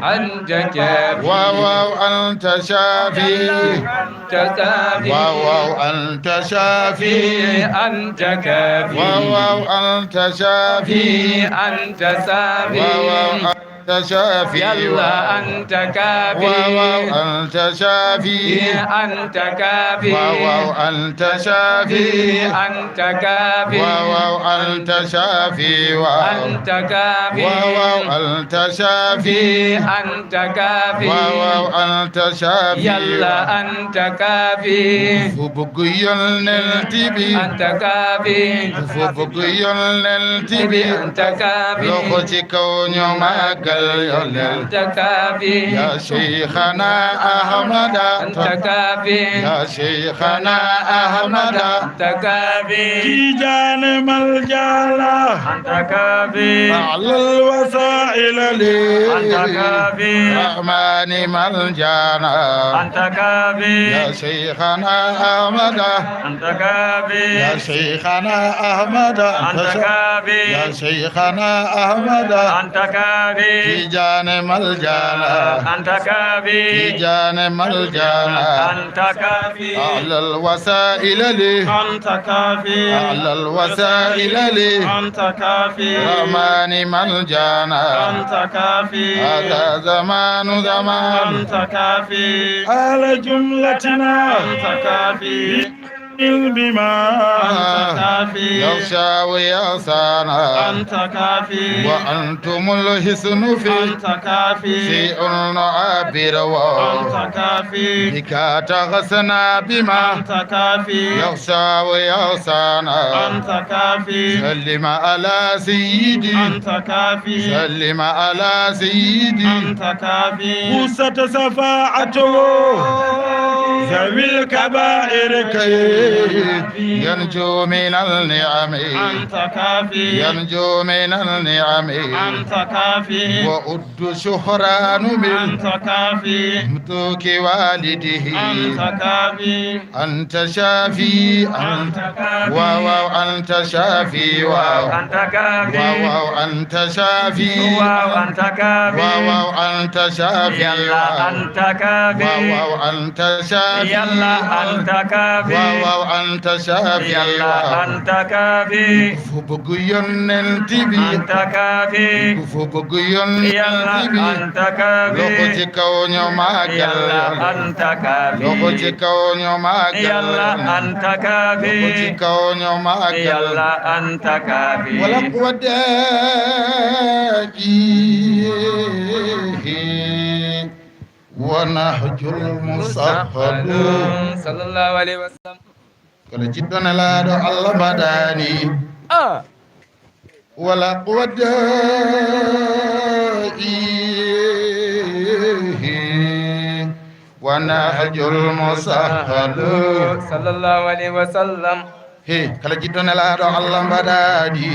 أنت كافي واو أنت شافي أنت كافي واو أنت شافي أنت كافي واو أنت شافي أنت سافي واو أنت شافي يلا أنت كافي واو أنت شافي أنت كافي واو أنت شافي أنت كافي واو أنت شافي أنت كافي واو أنت شافي أنت كافي واو أنت شافي يلا أنت كافي فبقيل نلتبي أنت كافي فبقيل نلتبي أنت كافي لوخوتي كون يوم أنت كافي يا شيخنا أحمد أنت كافي يا شيخنا أحمد أنت كافي تيجان ملجالا أنت كافي أعلى الوسائل لي أنت كافي رحمن ملجانا أنت كافي يا شيخنا أحمد أنت كافي يا شيخنا أحمد أنت كافي يا شيخنا أحمد أنت كافي تيجان ملجانا أنت كافي تيجان ملجانا أنت كافي أعلى الوسائل لي أنت كافي أعلى الوسائل لي أنت كافي رحمن ملجانا أنت كافي هذا زمان أنت كافي على جملتنا أنت كافي بما أنت كافي يغشى ويغسانا أنت كافي وأنتم الحسن في أنت كافي شيء نعبر أنت كافي بك تغسنا بما أنت كافي يغشى ويغسانا أنت كافي سلم على سيدي أنت كافي سلم على سيدي أنت كافي وسط شفاعته ذوي الكبائر كي ينجو من النعم أنت كافي ينجو من النعم أنت كافي وأد شهران من أنت كافي متوك والده أنت كافي أنت شافي أنت كافي واو أنت شافي واو أنت كافي واو أنت شافي واو أنت كافي واو أنت شافي يلا أنت كافي واو أنت شافي يلا أنت كافي واو أنت شافي يلا أنت كافي فبقيون التبي أنت كافي فبقيون يلا أنت كافي لوكوتي كون يوم يلا أنت كافي لوكوتي كون يوم يلا أنت كافي لوكوتي كون يوم يلا أنت كافي ولم وداكي ونهج المصحب صلى الله عليه وسلم kala jiɗɗon laaɗo allah mbaɗani wala qwadda'i wanahjul musahhalu sallallahu alaihi wasallam he kala jiɗɗon laaɗo allah mbaɗani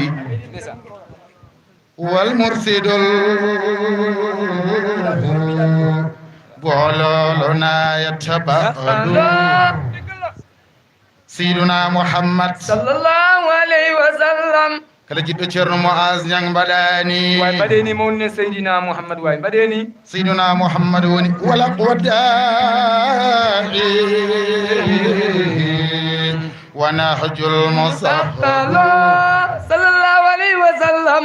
wal mursidul bololo nayataba'alu سيدنا محمد صلى الله عليه وسلم kala jiɗɗo ceerno Muaz Ñang mbaɗani way mbaɗeni mawni seydina Muhammad way mbaɗeni seydina Muhammad woni wala qwadda'i wana hajjul musahhal sallallahu alaihi wasallam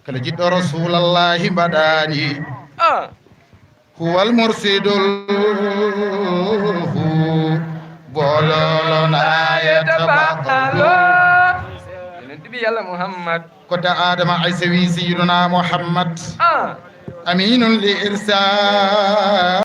kala jiɗɗo rasulallahi mbaɗani huwal mursidul bololo nayatabaqalu nabi yalla Muhammad kota adama aysa wi sayyiduna Muhammad aminun li irsal